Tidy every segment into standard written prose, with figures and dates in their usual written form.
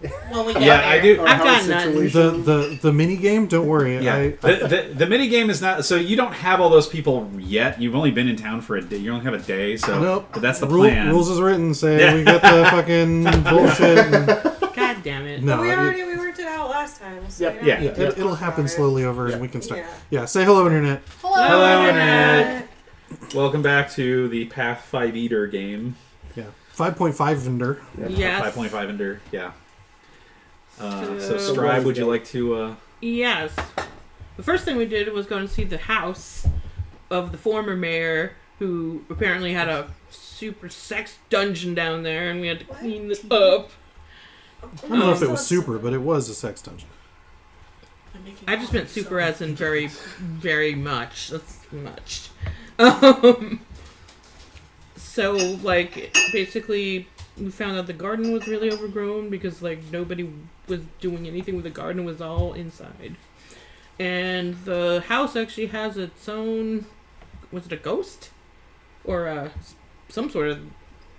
I do. I've got none. The mini game, don't worry. Yeah. The mini game is not. So you don't have all those people yet. You've only been in town for a day. You only have a day. So nope. But that's the plan. Rules is written. Say we get the fucking bullshit. And, God damn it! No, we worked it out last time. So it'll happen slowly over, and we can start. Yeah. Say hello, internet. Hello, internet. Welcome back to the Path 5 Eater game. Yeah, 5.5 Ender. Yes. 5.5 Ender. Yeah. So Strive, would you like to? Yes. The first thing we did was go and see the house of the former mayor, who apparently had a super sex dungeon down there, and we had to clean it up. I don't know if it was super, but it was a sex dungeon. I just meant super as in very, very much. That's much. So, like, basically, we found out the garden was really overgrown because, like, nobody was doing anything with the garden. It was all inside. And the house actually has its own... Was it a ghost? Or some sort of,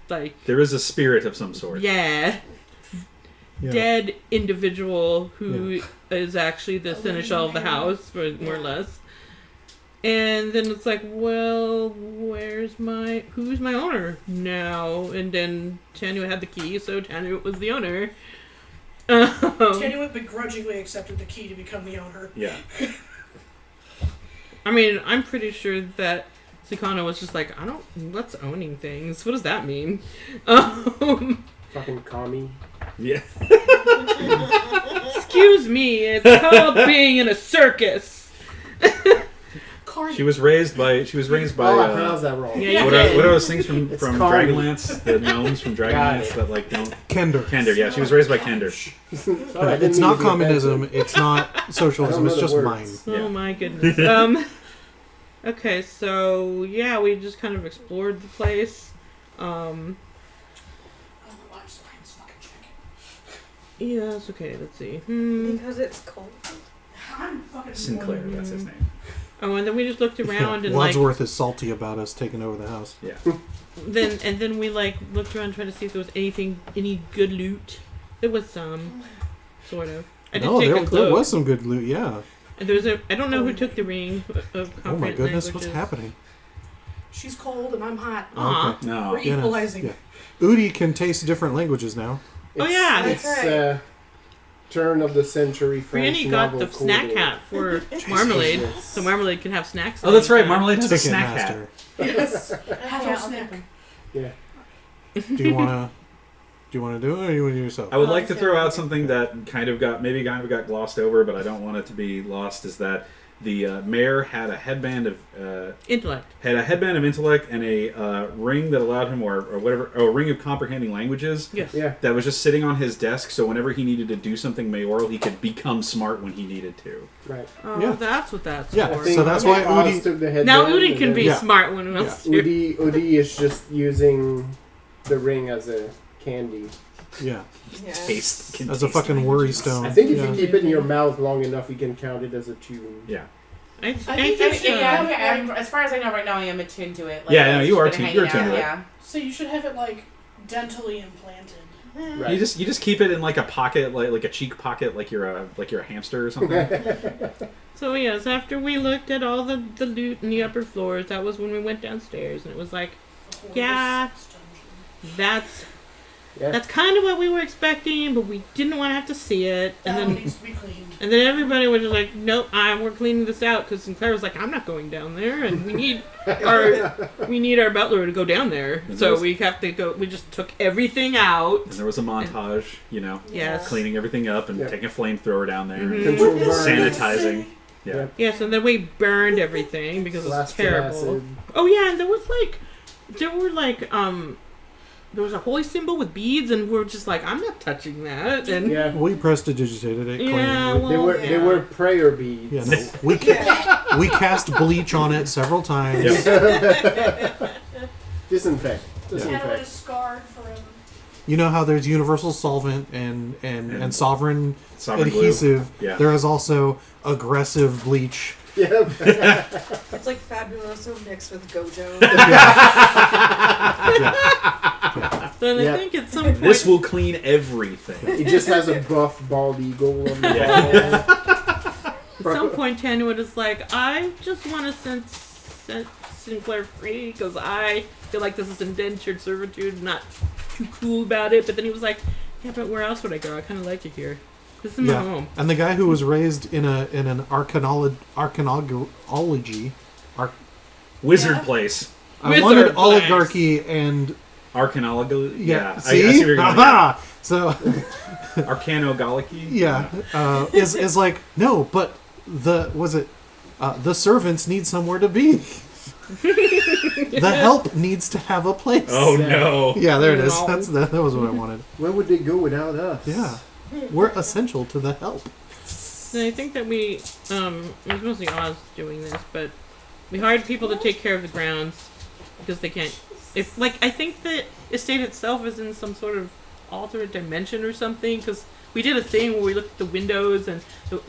like... There is a spirit of some sort. Yeah. Dead individual who is actually the seneschal of the house, more or less. And then it's like, well, who's my owner now? And then Tanua had the key, so Tanua was the owner. Tanua begrudgingly accepted the key to become the owner. Yeah. I mean, I'm pretty sure that Sukano was just like, what's owning things? What does that mean? Fucking commie. Yeah. Excuse me, it's called being in a circus. She was raised by. Oh, I pronounced that wrong. Yeah, what are those things from Dragonlance? The gnomes from Dragonlance that like don't. Kender. Yeah, she was raised by Kender. It's not communism. It's not socialism. It's just mine. Oh my goodness. Okay, so yeah, we just kind of explored the place. Yeah, it's okay. Let's see. Because it's cold. Sinclair, that's his name. Oh, and then we just looked around and Wadsworth is salty about us taking over the house. Yeah. Then we like looked around trying to see if there was any good loot. There was some, sort of. There was some good loot. Yeah. And I don't know who took the ring of Oh my goodness, languages. what's happening? She's cold and I'm hot. Aw. No. We're equalizing. Yeah. Udi can taste different languages now. Yeah. That's It's right. turn of the century French Brienne got novel the snack hat for Marmalade, so Marmalade can have snacks. Oh, that's right. Marmalade has a Ticket snack master. hat. Yes. Have a snack. Yeah. Do you want to do it, or do you want to do it yourself? I would like to throw out something that kind of got glossed over, but I don't want it to be lost. Is that the mayor had a headband of intellect. Had a headband of intellect and a ring that allowed him, or whatever, a ring of comprehending languages. Yes. Yeah. That was just sitting on his desk, so whenever he needed to do something mayoral, he could become smart when he needed to. Right. Oh, Yeah. that's what that's Yeah, for. so that's why Oz Udi... took the head Now down, Udi and can then- be Yeah. smart when he wants to. Udi is just using the ring as a candy. Yeah. Taste. As a fucking worry stone. I think if you keep it in your mouth long enough, you can count it as a tune. Yeah. I think think so. As far as I know right now, I am attuned to it. Like, Yeah, no, you are it's been you're hanging attuned to it. out, So you should have it like dentally implanted. Right. You just keep it in like a pocket, like a cheek pocket, like you're a hamster or something. So yes, after we looked at all the loot in the upper floors, that was when we went downstairs, and it was like, yeah, that's kind of what we were expecting, but we didn't want to have to see it. And That then needs to be cleaned. And then everybody was just like, nope, we're cleaning this out, because Sinclair was like, I'm not going down there, and we need our butler to go down there. So we have to go. We just took everything out. And there was a montage, Yes. cleaning everything up and taking a flamethrower down there, and Control burn. sanitizing. Yeah. Yes, and then we burned everything because it was Blast terrible. acid. Oh yeah, and there was a holy symbol with beads, and we're just like, I'm not touching that. And Yeah. We prestidigitated it clean. Yeah, They were prayer beads. Yeah, no, we cast bleach on it several times. Disinfect. Tanua is scarred forever. You know how there's universal solvent and sovereign Sovereign adhesive. glue. Yeah. There is also aggressive bleach. Yeah. It's like Fabuloso mixed with Gojo. Yeah. Then Yep. I think at some point... This will clean everything. It just has a buff bald eagle on the Yeah. wall. At some point, Tanwood is like, I just want to set Sinclair free because I feel like this is indentured servitude. Not too cool about it. But then he was like, yeah, but where else would I go? I kind of like it here. This is my home. And the guy who was raised in an archaeology Wizard place. I Wizard wanted place. oligarchy and Archanology. yeah. I see where you're going. Aha! So Arcanogolicky. is like no, but the servants need somewhere to be. The help needs to have a place. Oh Yeah. no. Yeah, there it is. No. That was what I wanted. Where would they go without us? Yeah, we're essential to the help. And I think that we, it was mostly Oz doing this, but we hired people to take care of the grounds because they can't. I think the estate itself is in some sort of alternate dimension or something because we did a thing where we looked at the windows and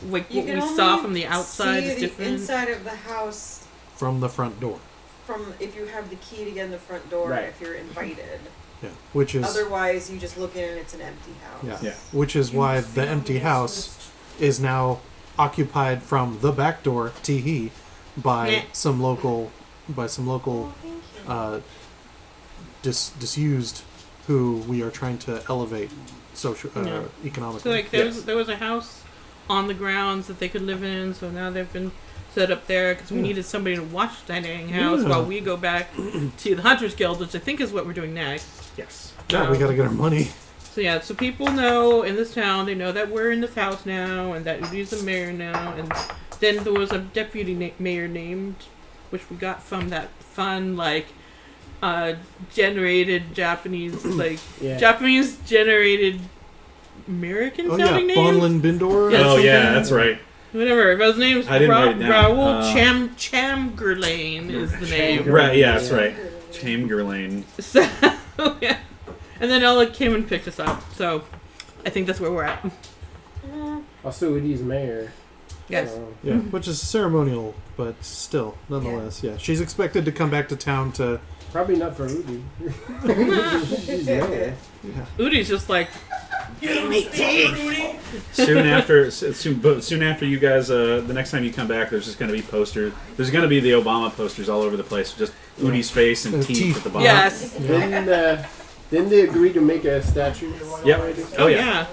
what You we can saw only from the outside see is the different. inside of the house From the front door. from if you have the key to get in the front door. Right. If you're invited. Yeah, which is Otherwise, you just look in and it's an empty house. yeah, which is why the empty house is now occupied from the back door, teehee, by Yeah. some local Oh, thank you. disused who we are trying to elevate social Yeah. economically. So like there was a house on the grounds that they could live in, so now they've been set up there because we Yeah. needed somebody to watch that dang house Yeah. while we go back to the Hunters Guild, which I think is what we're doing next. Yes. yeah, we gotta get our money. So yeah, so people know in this town, they know that we're in this house now, and that Udi's the mayor now, and then there was a deputy mayor named, which we got from that fun generated Japanese Yeah. Japanese generated American Oh yeah, sounding name. Bonlin Bindor. Yeah. Oh yeah, something- that's right. Whatever, but his name's I didn't write it down. Raoul Chamgerlain is the name. Right. Yeah, that's right. Chamberlain. So yeah, and then Ella came and picked us up. So I think that's where we're at. Also, Udi's mayor. Yes. Yeah, which is ceremonial, but still, nonetheless, yeah. She's expected to come back to town to. Probably not for Udi. Udi's mayor. Udi's just like, Soon after you guys, the next time you come back, there's just going to be posters. There's going to be the Obama posters all over the place, just Udi's face and teeth Teeth. at the bottom. yes, Didn't they agree to make a statue? Yep. already? Oh yeah.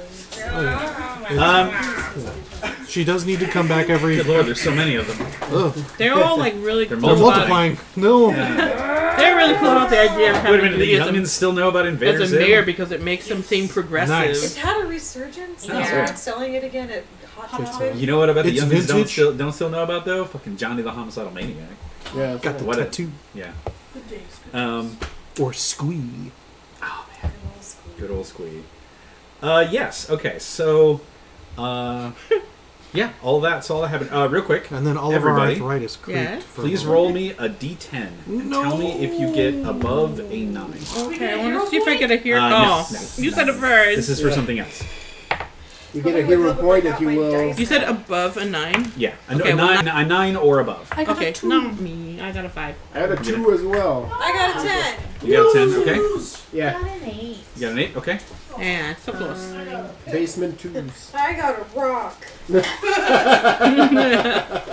She does need to come back every. Good lord, there's so many of them. Ugh, they're all like really They're cool they're about it. multiplying. No. They're really cool about the idea of Wait a having minute, the Udi as youngins still know about a invaders? mayor because it makes them seem progressive. Nice. It's had a resurgence. They Yeah. started selling it again at Hot Topic. You know what about the It's youngins vintage. don't still know about though? Fucking Johnny the Homicidal Maniac. Yeah. that's Got right. the What a- tattoo. Yeah. Good days. Or squee. Oh man, good old Squee. Yes. Okay. So, yeah, all that's all that happened. Real quick, And then all Everybody. of our arthritis creeped. Yeah. for please a moment. roll me a D10 and tell me if you get above a 9. Okay, I want to see if I get a hero. No, Oh, no, you said no. it first. This is for something else. You get a hero point if you will. You said above a 9. Yeah, Okay, a well, 9 or above. I got Okay, a 2. not me. I got a 5. I had a 2 as well. I got a 10. You got a 10. Okay. Yeah. got an 8. You got an 8. Okay. Yeah, so close. Basement 2s. I got a rock.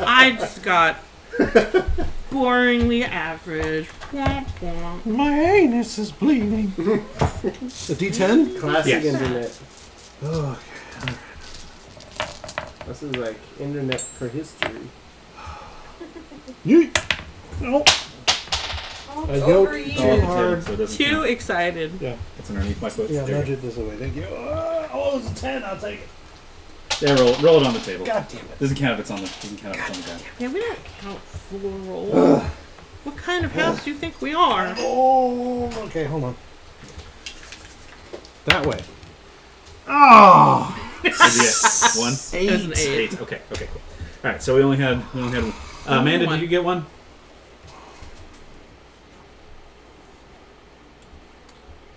I just got boringly average. Womp womp. My anus is bleeding. A D10? Classic Yes. internet. Ugh. This is like internet for history. Yeet. No. Oh, I it's go over too you. hard. So it doesn't Too count. excited. Yeah. It's underneath my foot. Yeah, There nudge you it this way. Thank you. It's a 10. I'll take it. go. There, roll it on the table. God damn it. Doesn't count if it's on the ground. Yeah, we don't count floor roll. What kind of house do you think we are? Oh, okay, hold on. That way. Oh! What'd you get? 1? It was an 8. 8. Okay, cool. All right, so we only had one. Amanda, One. did you get one?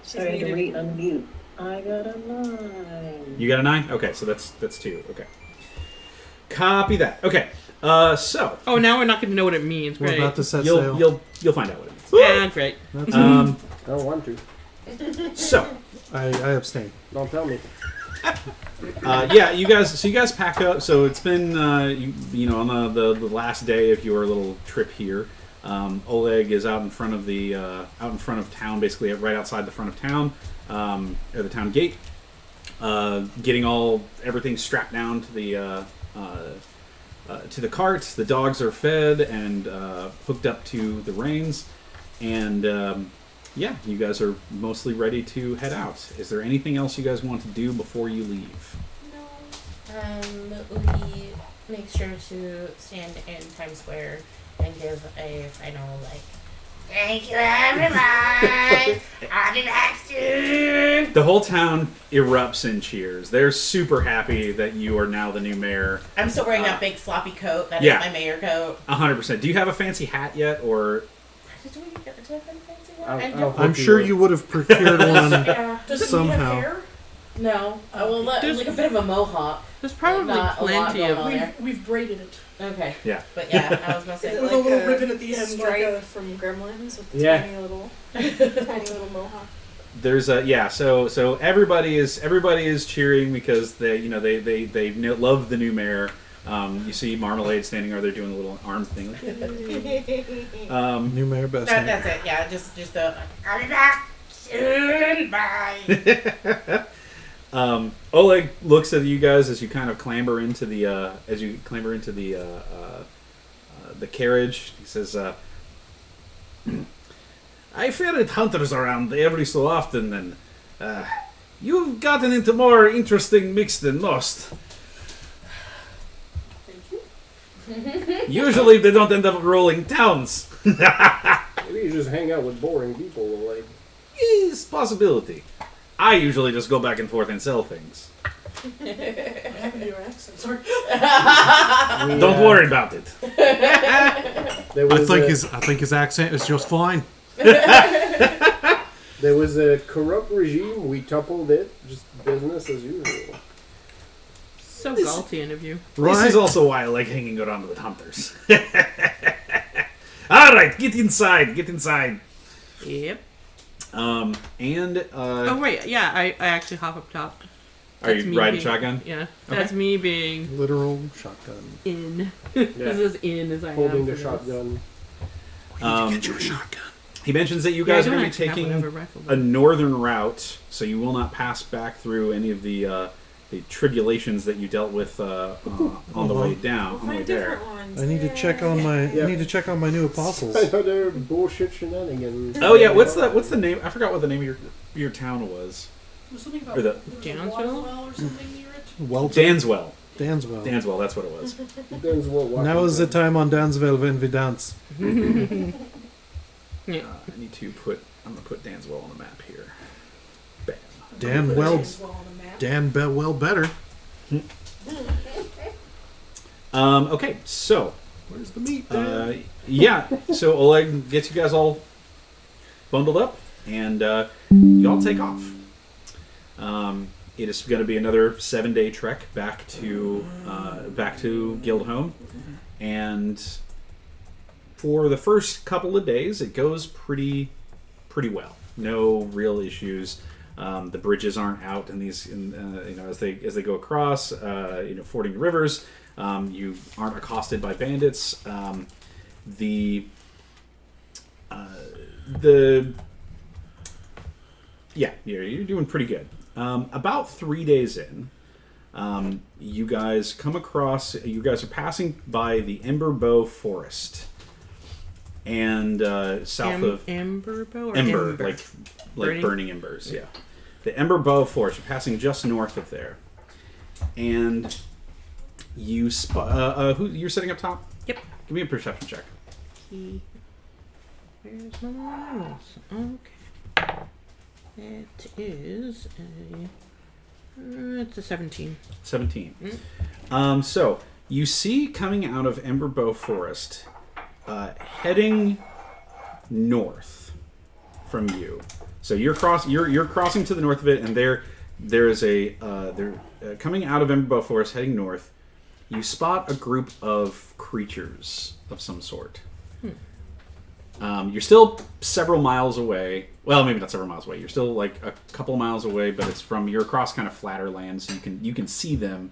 She's Sorry to muted. unmute. I got a 9. You got a 9? Okay, so that's 2. Okay. Copy that. Okay. So Oh, now we're not going to know what it means. We're Great. about to set sail. you'll find out what it means. Yeah, great. That's Um, I don't want to. So, I abstain. Don't tell me. yeah, you guys pack up. So it's been you know, on the last day of your little trip here. Oleg is out in front of town, basically right outside the front of town, or the town gate, getting everything strapped down to the cart. The dogs are fed and hooked up to the reins, and yeah, you guys are mostly ready to head out. Is there anything else you guys want to do before you leave? We make sure to stand in Times Square and give a final, thank you everyone, I'll be back soon. The whole town erupts in cheers. They're super happy that you are now the new mayor. I'm still wearing that big floppy coat. That is my mayor coat. 100%. Do you have a fancy hat yet, or? Do I have a fancy one? I'm sure you would have procured one Yeah. Does it somehow. need a hair? No. Like a bit of a mohawk. There's probably Not a lot plenty going of. on there. We've braided it. Okay. Yeah. But yeah, I was gonna Is say. it With like a little a ribbon at the end, stripe like a- from Gremlins with the Yeah. tiny little mohawk? There's so everybody is cheering because they love the new mayor. You see Marmalade standing over there doing a little arm thing. New mayor, best mayor. That's it. Yeah, just the. I'll be back soon. Bye. Oleg looks at you guys as you kind of clamber into the the carriage. He says, "I ferret hunters around every so often, and you've gotten into more interesting mix than most. Usually they don't end up rolling towns." Maybe you just hang out with boring people, like. It's a possibility. I usually just go back and forth and sell things. What happened to your accent? Sorry. Don't worry about it. There I was think his accent is just fine. there was a corrupt regime. We toppled it. Just business as usual. So Galtian of you. This is also why I like hanging around with hunters. Alright, get inside. Yep. And Oh wait, yeah, I actually hop up top. are That's you me riding being- shotgun? Yeah, that's me being Literal shotgun. in. Yeah. This is in as I Holding am the for this. shotgun. Get your shotgun. He mentions that you Yeah, I guys are don't going to be actually have one taking over rifle, a but- northern route, so you will not pass back through any of the tribulations that you dealt with on the way down, We'll on the way find there. different ones. I need to check on my. I need to check on my new apostles. Another bullshit shenanigans. Oh yeah, what's the name? I forgot what the name of your town was. There's something about Or the- there was a water well or something near it. Welton. Danswell. Danswell. Danswell, that's what it was. Depends what Now is the time on Dansville when we dance. Yeah. I'm gonna put Danswell on the map here. Bam. Dan Put well. it as well on the map. Dan well better. Okay, so Where's the meat? Dan? yeah, so Oleg gets you guys all bundled up, and you all take off. It is going to be another 7-day trek back to Guildhome, and for the first couple of days, it goes pretty well. No real issues. The bridges aren't out in these, as they go across, fording the rivers. You aren't accosted by bandits. You're doing pretty good. About 3 days in, you guys are passing by the Emberbow Forest, and south of Amberbow or Ember, Ember? like Burning? burning embers. Yeah, the Emberbow Forest. You're passing just north of there, and you who you're sitting up top? Yep. Give me a perception check. Where's my rolls? Okay. It is it's a 17. 17. So you see coming out of Emberbow Forest, heading north from you. So you're crossing to the north of it, and there is coming out of Emberbow Forest, heading north. You spot a group of creatures of some sort. You're still several miles away. Well, maybe not several miles away. You're still like a couple miles away, but you're across kind of flatter land, so you can see them,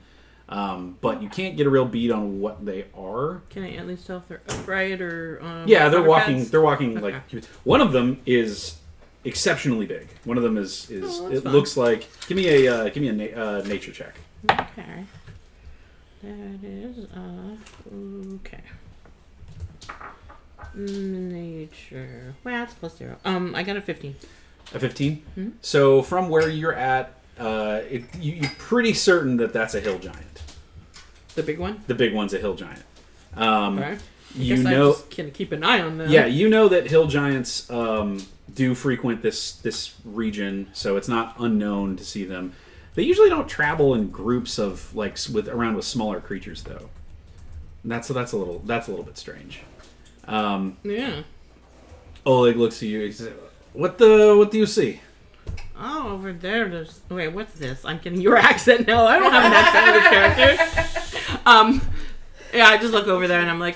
but you can't get a real bead on what they are. Can I at least tell if they're upright or? Yeah, they're walking. pads? They're walking Okay. like one of them is exceptionally big. One of them is that's it fun. looks like. Give me a nature check. Okay. That is okay. Nature. Well, that's +0. I got a 15. A 15. Hmm? So from where you're at, you're pretty certain that that's a hill giant. The big one. The big one's a hill giant. Okay. I You guess I know, just can keep an eye on them. yeah, you know that hill giants do frequent this region, so it's not unknown to see them. They usually don't travel in groups of around with smaller creatures, though. That's a little bit strange. Yeah. Oleg looks at you. He says, What do you see? Oh, over there. There's. Wait, what's this? I'm getting your accent now. I don't have an accent with this character. Yeah, I just look over there and I'm like,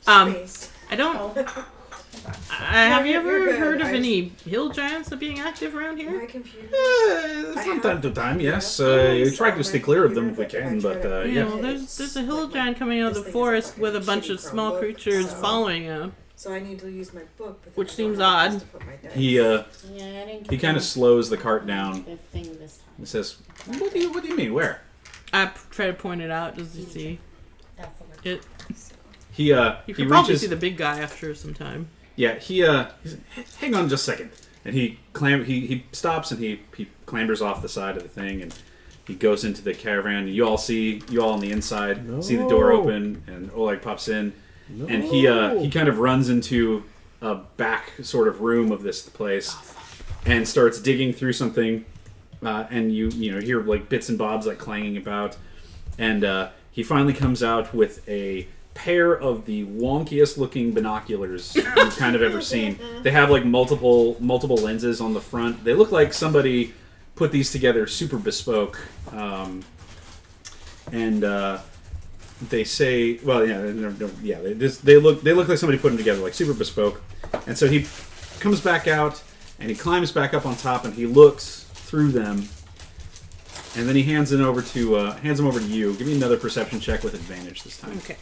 Space. I don't. Oh. Have you You're ever good. heard of I any hill giants being active around My here? computer. From time to time, yes. We try to stay clear of them if we can, but Yeah, yeah. well, there's a hill giant coming out of the forest with a bunch of small creatures following him. So I need to use my book. But then Which I don't seems have a place odd. to put my dice. He Yeah, I didn't he get kind of slows the cart down. the thing this time. He says, "What do you mean? Where?" I try to point it out just to see. That's the word. It. He You he can probably reaches. see the big guy after some time. Yeah, he's hang on just a second. And he stops and he clambers off the side of the thing and he goes into the caravan. You all on the inside see the door open and Oleg pops in and he kind of runs into a back sort of room of this place and starts digging through something and you hear like bits and bobs like clanging about and he finally comes out with a pair of the wonkiest looking binoculars you've kind of ever seen. They have like multiple lenses on the front. They look like somebody put these together super bespoke. And they say, well, yeah, they look like somebody put them together like super bespoke. And so he comes back out and he climbs back up on top and he looks through them. And then he hands them over to you. Give me another perception check with advantage this time. Okay.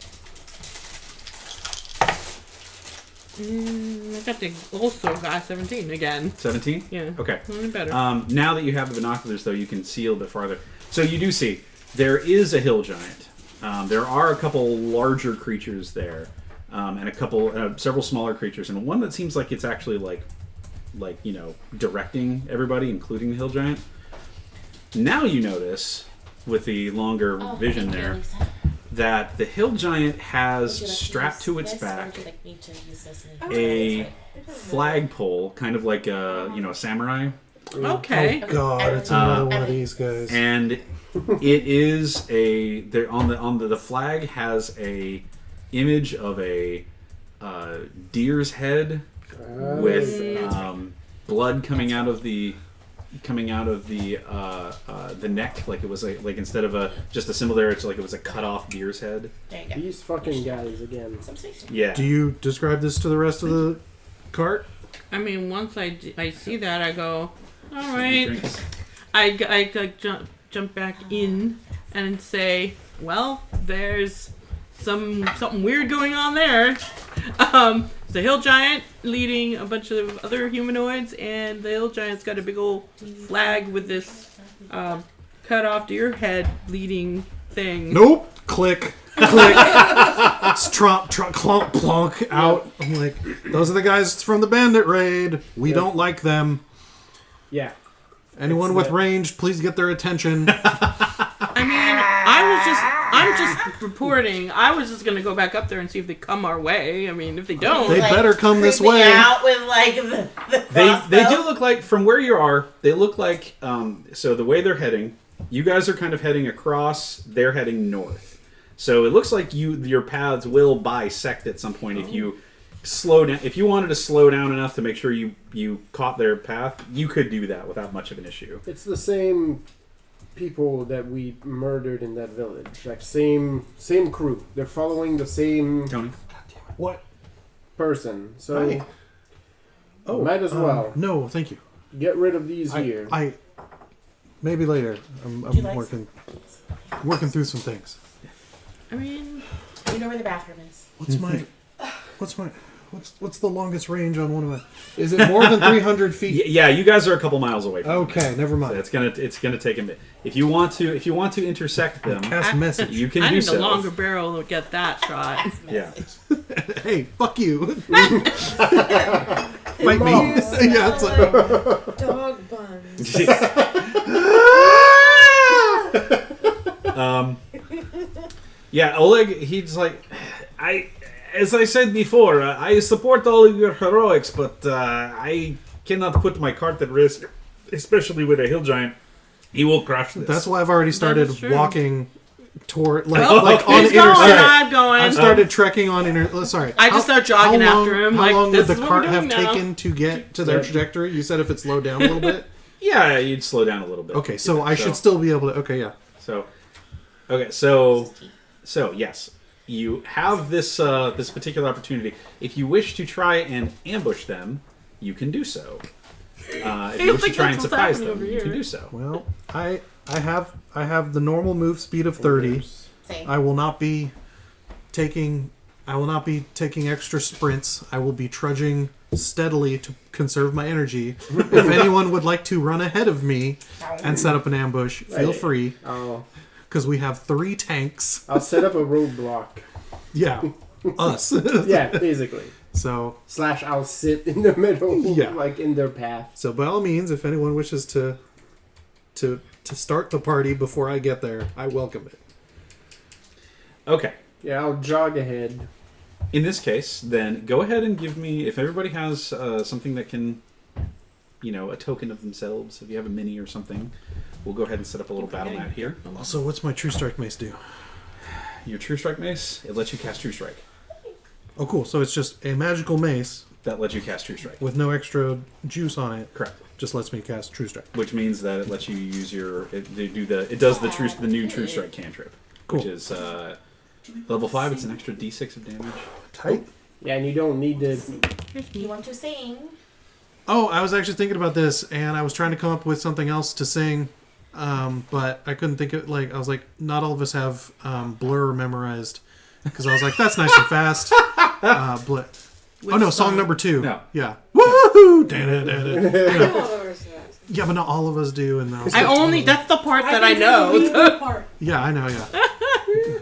I got the also got 17 again. 17? Yeah. Okay. Only better. Now that you have the binoculars, though, you can see a little bit farther. So you do see there is a hill giant. There are a couple larger creatures there, and several smaller creatures, and one that seems like it's actually like directing everybody, including the hill giant. Now you notice with the longer vision there that the hill giant has strapped to its back a flagpole, kind of like a samurai, okay. Oh God, it's another one of these guys. and it is the flag has a image of a deer's head with blood coming out of the neck, like it was like instead of just a symbol there, it's like it was a cut off deer's head. There you go. These fucking guys again. Some space. Yeah. Do you describe this to the rest of the cart? I mean, once I see that, I go, all right. Drinks. I jump back in and say, well, there's something weird going on there. It's a hill giant leading a bunch of other humanoids, and the hill giant's got a big old flag with this cut off deer head leading thing. Nope. Click. Click. Trump, clonk, plonk out. I'm like, those are the guys from the bandit raid. We don't like them. Yeah. Anyone with range, please get their attention. I mean, I'm just reporting. I was just gonna go back up there and see if they come our way. I mean, if they don't, They better come this creeping way. Out with like the They crossbow. do look like, from where you are, they look like, so the way they're heading, you guys are kind of heading across, they're heading north. So it looks like your paths will bisect at some point if you slow down. If you wanted to slow down enough to make sure you caught their path, you could do that without much of an issue. It's the same people that we murdered in that village. Like same crew. They're following the same. Tony? What? person, so Hi. might as well No, thank you. get rid of these here. I maybe later. I'm you like working through some things. I mean, You know where the bathroom is. What's the longest range on one of my? Is it more than 300 feet? Yeah, you guys are a couple miles away from Okay, never them. mind. So it's gonna take a minute. If you want to intersect them, Cast message. you can I do need so. a longer barrel to get that shot. Yeah. Hey, fuck you. Fight me. Yeah, it's like, Dog buns. Yeah, Oleg. He's like, as I said before, I support all of your heroics, but I cannot put my cart at risk, especially with a hill giant. He will crush this. that's why I've already started true. walking toward on He's going, intersect. I'm going. I've started trekking on Sorry. I just start jogging how long- after him, How like, long this would is the what cart we're have doing now. taken to get to their trajectory? You said if it slowed down a little bit. Yeah, you'd slow down a little bit. Okay, so I should still be able to. Okay, yeah. So yes, you have this this particular opportunity. If you wish to try and ambush them, you can do so. If you wish to think try and that's what's surprise happening them, over you here. can do so. Well, I have the normal move speed of 30. Same. I will not be taking extra sprints. I will be trudging steadily to conserve my energy. If anyone would like to run ahead of me and set up an ambush, feel Right. free. I'll Because we have 3 tanks. set up a roadblock. Yeah, us. Yeah, basically. So / I'll sit in the middle, Yeah. like in their path. So by all means, if anyone wishes to start the party before I get there, I welcome it. Okay. Yeah, I'll jog ahead. In this case, then go ahead and give me, if everybody has something that can, a token of themselves. If you have a mini or something, we'll go ahead and set up a little battle mat here. Also, what's my True Strike Mace do? Your True Strike Mace, it lets you cast True Strike. Oh, cool. So it's just a magical mace That lets you cast True Strike. with no extra juice on it. Correct. Just lets me cast True Strike. Which means that it lets you use it does the new True Strike cantrip. Cool. Which is level 5, it's an extra d6 of damage. Tight. Yeah, and you don't need to. You want to sing? Oh, I was actually thinking about this, and I was trying to come up with something else to sing, but I couldn't think of, I was like, not all of us have Blur memorized, because I was like, that's nice and fast. Oh, no, song number 2. No. Yeah. Woohoo! Da-da-da-da. Oh, Yeah, but not all of us do, and I was That's the part that I can do the know. part. Yeah, I know, yeah.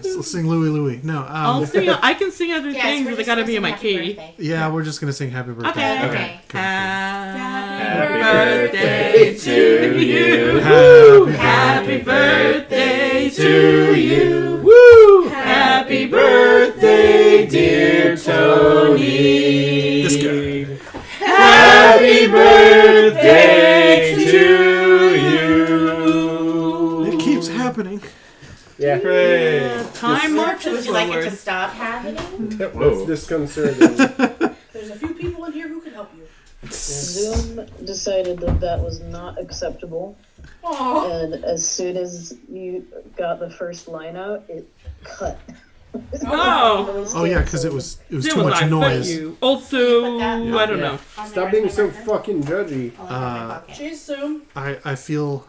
So sing Louie Louie. No, I can sing other things, but they gotta be in my key. yeah, we're just going to sing Happy Birthday. Okay. Okay. Happy birthday to you. Happy birthday to you. Woo! Happy birthday, dear Tony. This guy. Happy birthday to you. It keeps happening. Yeah. Hooray. Time Would marches you like it forward. to stop happening? Whoa. That's disconcerting. There's a few people in here who can help you. Zoom decided that was not acceptable, Aww. and as soon as you got the first line out, it cut. Oh. Oh, yeah, because it was It too was much like, noise. fuck you. Also, Yeah. I don't know. Stop being so fucking judgy. She's soon. I feel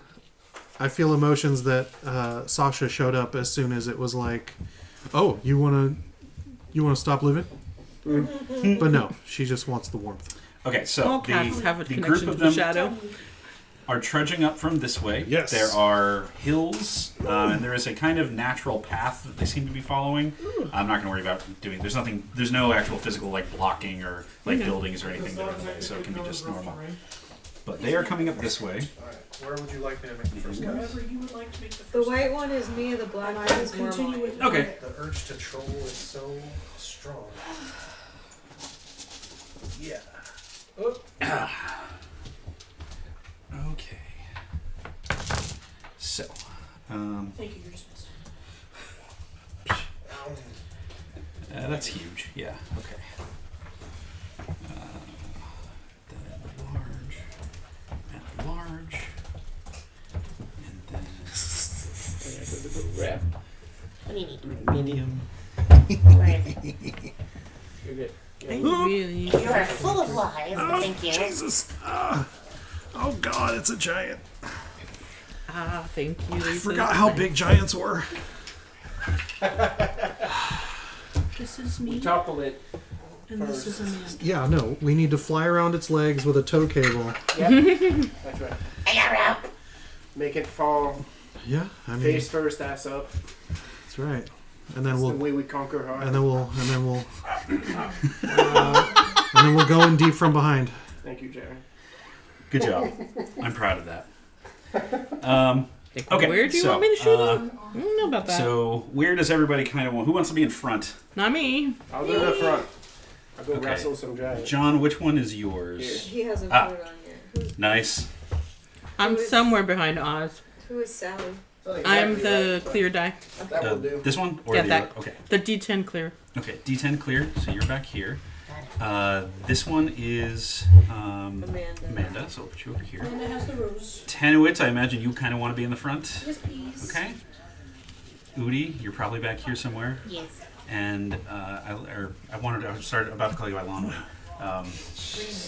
emotions that Sasha showed up as soon as it was like, oh, you wanna stop living? But no, she just wants the warmth. Okay, so All cats have a the group connection of to the them shadow. are trudging up from this way. Yes. There are hills, and there is a kind of natural path that they seem to be following. I'm not going to worry about doing. There's no actual physical blocking or buildings or anything that are in the way, so it can be just normal. But they are coming up this way. Where would you like me to make the first Wherever you would like to make the The first. white one is me, the black And one I will is more continue mine. with Okay. The urge to troll is so strong. Yeah. Okay. So, Thank you, you're dismissed. that's huge. Yeah. Okay. Then large, and large, and then What do you need? medium. Where is it? Okay. I really. You are full of lies. Thank you. Jesus. Oh God, it's a giant. Thank you. I forgot how big giants were. This is me, Topple it. and this is Amanda. Yeah, no, we need to fly around its legs with a tow cable. Yep. That's right. I got rope. Make it fall Yeah, I mean, face first, ass up. that's right. And then That's we'll the way we conquer hard. and then we'll go in deep from behind. Thank you, Jerry. Good job. I'm proud of that. Okay, where do you want me to shoot him? I don't know about that. So where does everybody kind of want? Who wants to be in front? Not me. I'll go to the front. I'll go Okay. wrestle some giants. John, which one is yours? He hasn't Ah. put it on yet. Nice. I'm somewhere behind Oz. Who is Sally? I'm the clear die. That will do. This one or Yeah, the that. okay. The D10 clear. Okay, D10 clear. So you're back here. This one is Amanda. So I'll put you over here. Amanda has the rose. Tenuit, I imagine you kind of want to be in the front. Yes, please. Okay. Udi, you're probably back here somewhere. Yes. And I started about to call you Ilana.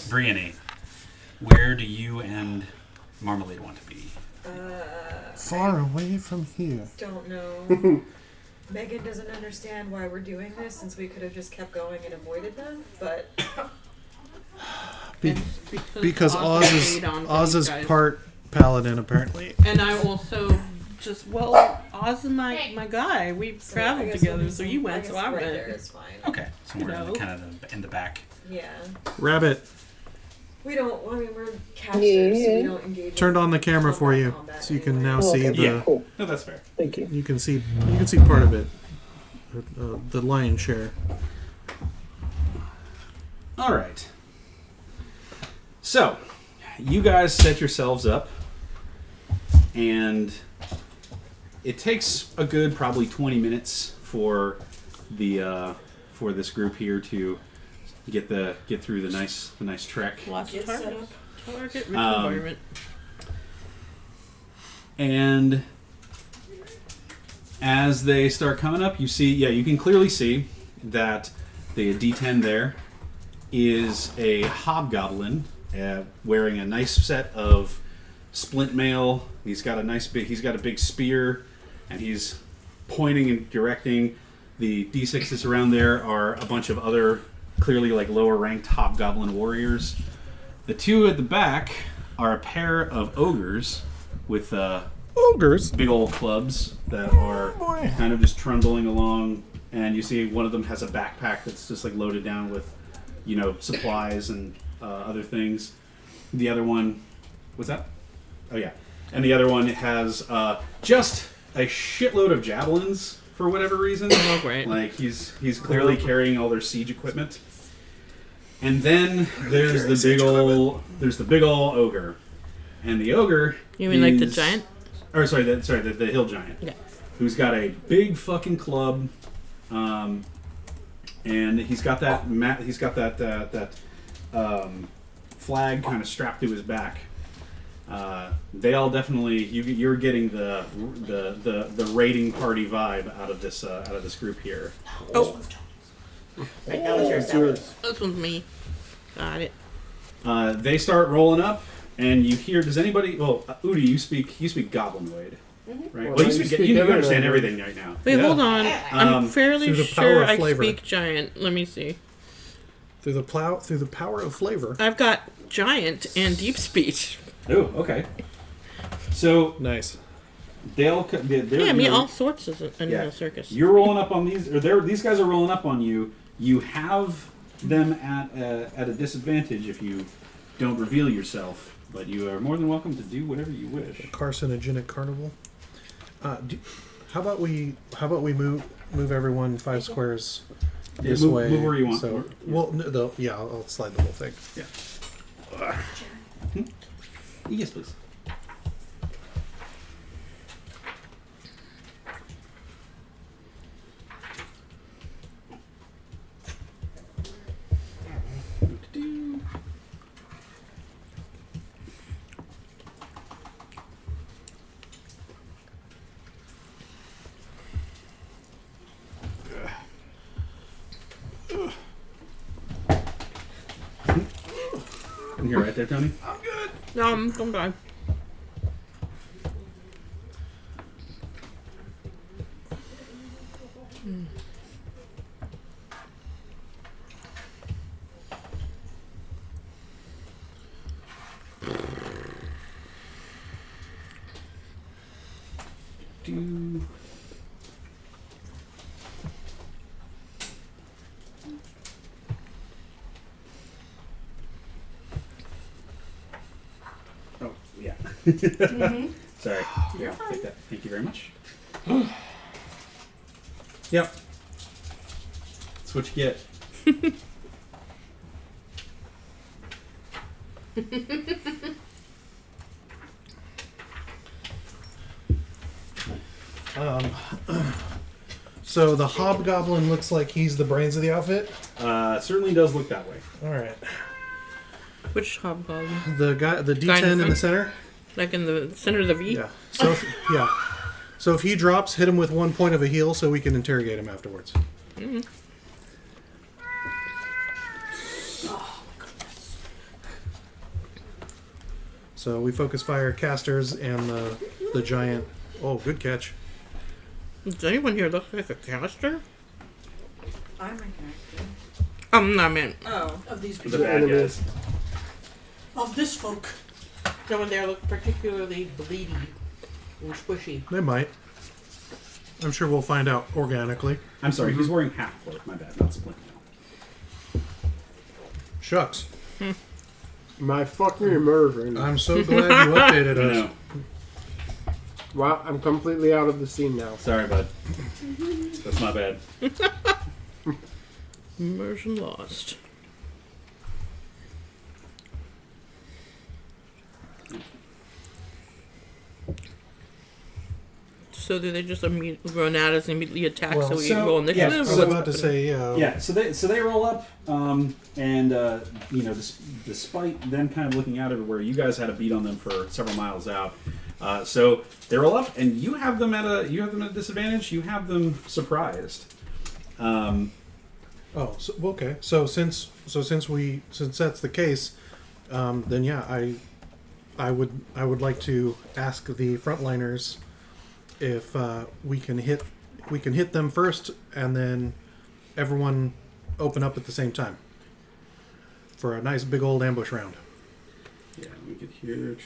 Brienne, where do you and Marmalade want to be? Far away from here. Don't know. Megan doesn't understand why we're doing this since we could have just kept going and avoided them, but Because laid on for Oz these is guys. part paladin apparently. And I also Oz is my guy. We've so I traveled guess together, we'll so do you some- went, guess so I right went. there is fine. Okay, somewhere No. kind of in the back. Yeah. Rabbit, We don't, I mean, we're casters, so we don't engage turned in on the camera for you, combat so you can anyway. now see the. Yeah. Cool. No, that's fair. Thank you. You can see part of it. The lion's share. All right. So, you guys set yourselves up, and it takes a good probably 20 minutes for this group here to get through the nice trek. Lots of Get set target. up. Target rich environment. And as they start coming up, you can clearly see that the D10 there is a hobgoblin wearing a nice set of splint mail. He's got a big spear, and he's pointing and directing. The D6s around there are a bunch of other clearly like lower ranked hobgoblin warriors. The two at the back are a pair of ogres with Ogres. big old clubs that are kind of just trundling along, and you see one of them has a backpack that's just like loaded down with, supplies and other things. The other one, what's that? Oh yeah, and the other one has just a shitload of javelins for whatever reason. Oh, great. Like he's clearly carrying all their siege equipment. And then there's the big ol' ogre, and the ogre. You mean like the giant? Or the hill giant. Yeah. Who's got a big fucking club, and he's got that flag kind of strapped to his back. They all definitely you're getting the raiding party vibe out of this group here. Oh, Right, that was yours. That was. this one's me. Got it. They start rolling up, and you hear. Does anybody? Well, Udi, you speak Goblinoid, right? Well, you you speak. speak You everything. understand everything right now. Wait, Yeah. hold on. I'm fairly through the power sure of I flavor. speak giant. Let me see. Through the power of flavor. I've got giant and deep speech. Oh, okay. So Nice. they're Yeah, I mean all sorts of Yeah. circus. You're rolling up on these, or these guys are rolling up on you. You have them at a disadvantage if you don't reveal yourself, but you are more than welcome to do whatever you wish. Carcinogenic carnival. How about we move everyone 5 squares Yeah, this move way? where you want. So, well, no, I'll slide the whole thing. Yes, please. You're right there, Tony. Don't die. Do. Oh, yeah. Sorry. Here, take that. Thank you very much. Yep. That's what you get. So the hobgoblin looks like he's the brains of the outfit. Certainly does look that way. All right. Which hobgoblin? The guy, the Guy in D10 in front? the center. Like in the center of the V? Yeah. So So if he drops, hit him with 1 point of a heal, so we can interrogate him afterwards. Mm-hmm. So we focus fire casters and the giant. Oh, good catch. Does anyone here look like a caster? I'm a character. I meant Oh. Of these The people. bad guys. Of this folk. no one there looked particularly bleedy and squishy. They might. I'm sure we'll find out organically. I'm sorry, he's wearing half cloak. My bad, not splint now. Shucks. My fucking immersion. I'm so glad you updated us. No, Wow, I'm completely out of the scene now. sorry, bud. That's my bad. Immersion lost. So do they just run at us and immediately attack? Well, so we so- roll I initiative. was about to say, yeah. Yeah, so they roll up, and you know, despite them kind of looking out everywhere, you guys had a beat on them for several miles out. So they roll up, and you have them at a disadvantage. You have them surprised. Oh, so, okay. So since that's the case, then yeah, I would like to ask the frontliners if we can hit them first, and then everyone open up at the same time for a nice big old ambush round. Yeah, we could hear.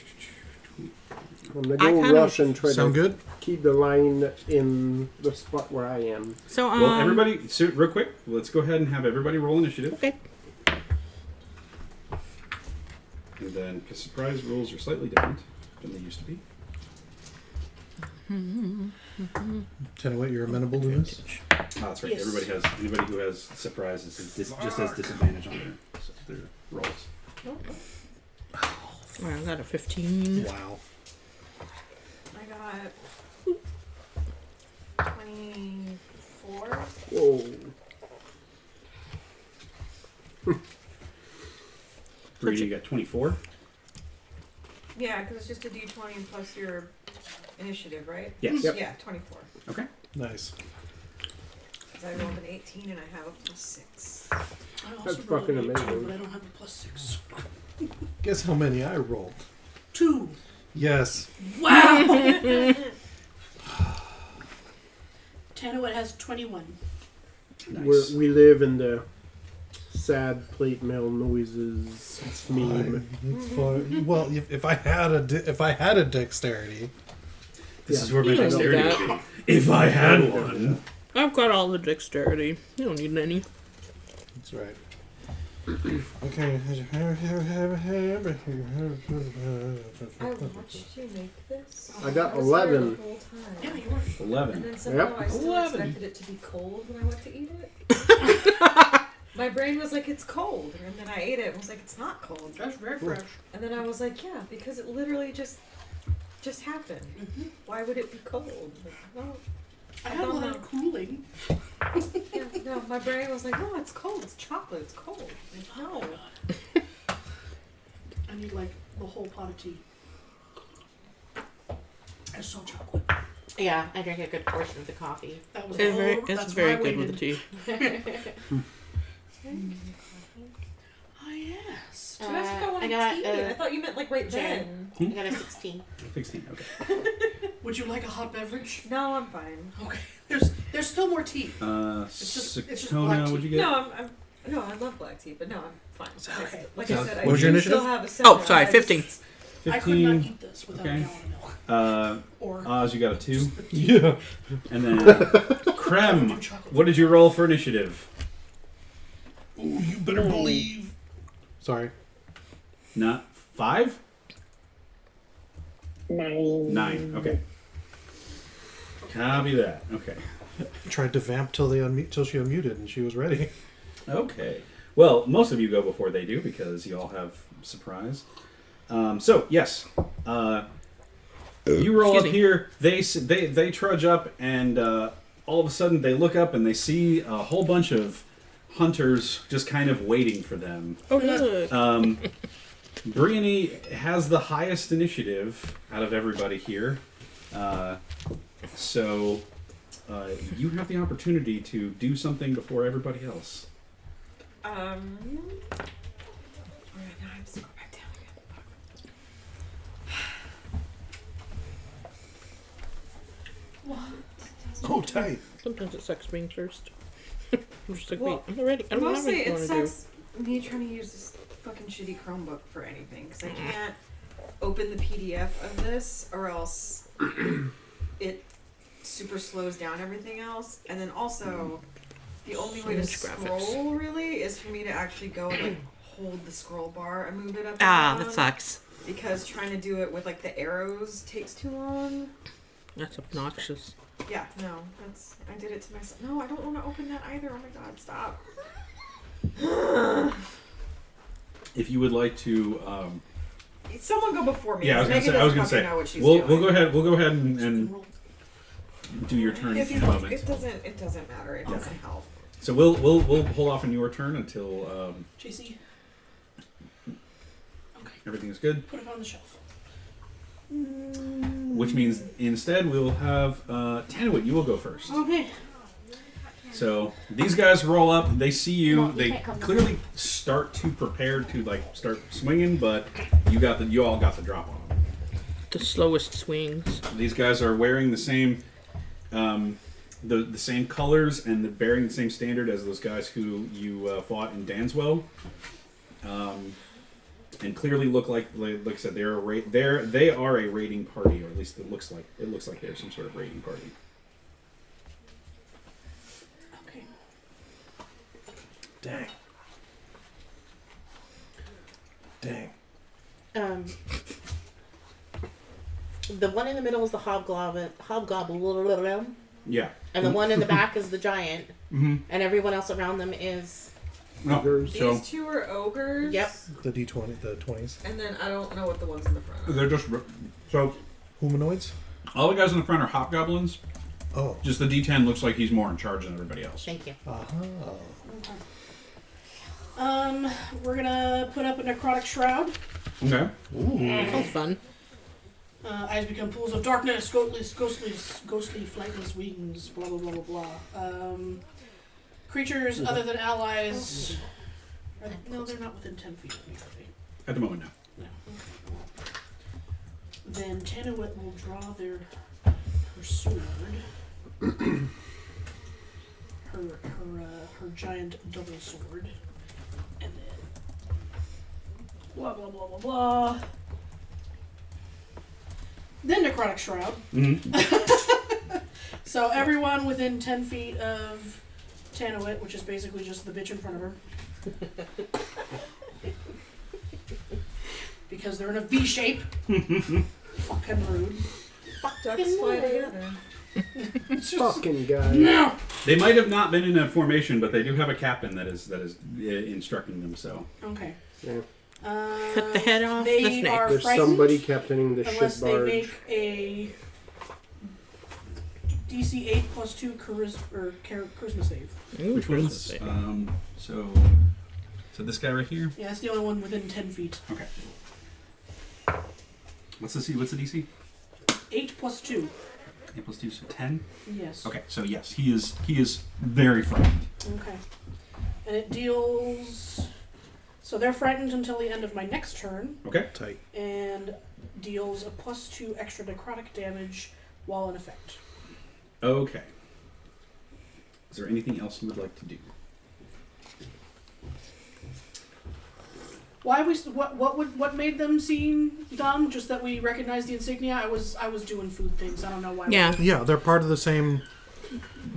I'm gonna I go kinda- rush and try Sound to good? keep the line in the spot where I am. So Well, everybody, so real quick, let's go ahead and have everybody roll initiative. Okay. And then, because surprise rolls are slightly different than they used to be. Tenowit, you're amenable to this? Oh, that's right. Yes. Anybody who has surprises just has disadvantage on their rolls. Well, I got a 15. Wow. I got 24. Whoa. Brady, you got 24. Yeah, because it's just a d20 plus your initiative, right? Yes. Yep. Yeah, 24. Okay. Nice. 'Cause I rolled an 18 and I have a +6. I also That's rolled fucking an 18, amazing. but I don't have a +6. Guess how many I rolled? 2. Yes. Wow! Tanawet has 21. Nice. We live in the sad plate mail noises meme. It's fine. Well, if I had a dexterity, This is where my You don't dexterity need would be. If I had one. I've got all the dexterity. You don't need any. that's right. Okay. I watched you make this. I got was there 11. the whole time. Yeah, you were. 11. And then somehow Yep. I still 11. expected it to be cold when I went to eat it. My brain was like, it's cold. And then I ate it and was like, it's not cold. That's very fresh. And then I was like, yeah, because it literally just happened. Mhm. Why would it be cold? Like, well, I had a don't lot know. of cooling. yeah, no, my brain was like, no, it's cold. It's chocolate. It's cold. Like, no. I need like the whole pot of tea. It's so chocolate. Yeah, I drank a good portion of the coffee. That was It's all. very, That's it's very why I good with the waited. tea. Oh yes. Did I ask if I wanted tea? I thought you meant like right then. I got a 16. 16. Okay. Would you like a hot beverage? No, I'm fine. Okay. There's still more tea. It's just black Sakona, tea. what'd you get? No, I love black tea, but no, I'm fine. Okay. Like I said, What was your I initiative? still have a Oh, soda. sorry, I 15. just- 15. I could not eat this without Okay. a gallon of milk. Or Oz, you got a 2. Yeah. And then Krem, what did you roll for initiative? Ooh, you better believe. Sorry. Not 5? 9. 9. Okay. Copy that. Okay. Tried to vamp till she unmuted and she was ready. Okay. Well, most of you go before they do because you all have surprise. So yes, you roll Excuse up me. here. They trudge up, and all of a sudden they look up and they see a whole bunch of hunters just kind of waiting for them. Oh, look. Briony has the highest initiative out of everybody here, so you have the opportunity to do something before everybody else. Alright, now I have to go back down again. Oh, tight. Sometimes it sucks being first. I'm just like, Well, wait, I'm ready. I don't know Mostly what it I want to do. sucks me trying to use this fucking shitty Chromebook for anything because I can't open the PDF of this or else it super slows down everything else. And then also the only way to Huge graphics. scroll really is for me to actually go and like hold the scroll bar and move it up and Ah, down, that sucks. because trying to do it with like the arrows takes too long. That's obnoxious. Yeah, no, I did it to myself. No, I don't want to open that either. Oh my god, stop. If you would like to, Someone go before me. yeah, I was Megan gonna doesn't say. fucking know what she's We'll doing. go ahead and do your turn If in you a like, moment. it doesn't matter. It doesn't help. So we'll hold off on your turn until JC, everything is good. put it on the shelf. Which means instead we'll have Tanawit, you will go first. Okay. So these guys roll up. They see you. No, you They can't come this clearly start to prepare to like start swinging, but you all got the drop on them. The slowest swings. These guys are wearing the same the same colors and bearing the same standard as those guys who you fought in Danswell. And clearly look like I said, they are a raiding party, or at least it looks like they're some sort of raiding party. Okay. Dang. The one in the middle is the hobgoblin, Yeah. and the one in the back is the giant, Mm-hmm. and everyone else around them is. No. Ogres. So These two are ogres. Yep. The D20, the 20s. And then I don't know what the ones in the front are. they're just so Humanoids? all the guys in the front are hobgoblins. Oh. Just the D10 looks like he's more in charge than everybody else. Thank you. We're gonna put up a necrotic shroud. Okay. Sounds fun. Eyes become pools of darkness, ghostly, flightless wings, blah blah blah blah blah. Creatures other than allies. No, they're not within 10 feet of me, are they? At the moment, no. No. Then Tanawit will draw her sword. her giant double sword. And then blah blah blah blah blah. Then necrotic shroud. Mm-hmm. So everyone within 10 feet of Tanawit, which is basically just the bitch in front of her. Because they're in a V shape. Fucking rude. Ducks fly together. Fucking guy. No! They might have not been in a formation, but they do have a captain that is instructing them. So Okay. Yeah. Cut the head off They the snake. are There's frightened somebody captaining the unless shit they barge. make a DC 8 plus 2 charisma save. Ooh, which one's Christmas Day. so this guy right here. Yeah, that's the only one within 10 feet. Okay. What's the DC? 8 plus 2. 8 plus 2, so 10. Yes. Okay, so yes, he is very frightened. Okay. And it deals So they're frightened until the end of my next turn, Okay. Tight. and deals a +2 extra necrotic damage while in effect. Okay. Is there anything else you would like to do? What made them seem dumb? Just that we recognized the insignia. I was doing food things. I don't know why. Yeah. Yeah, they're part of the same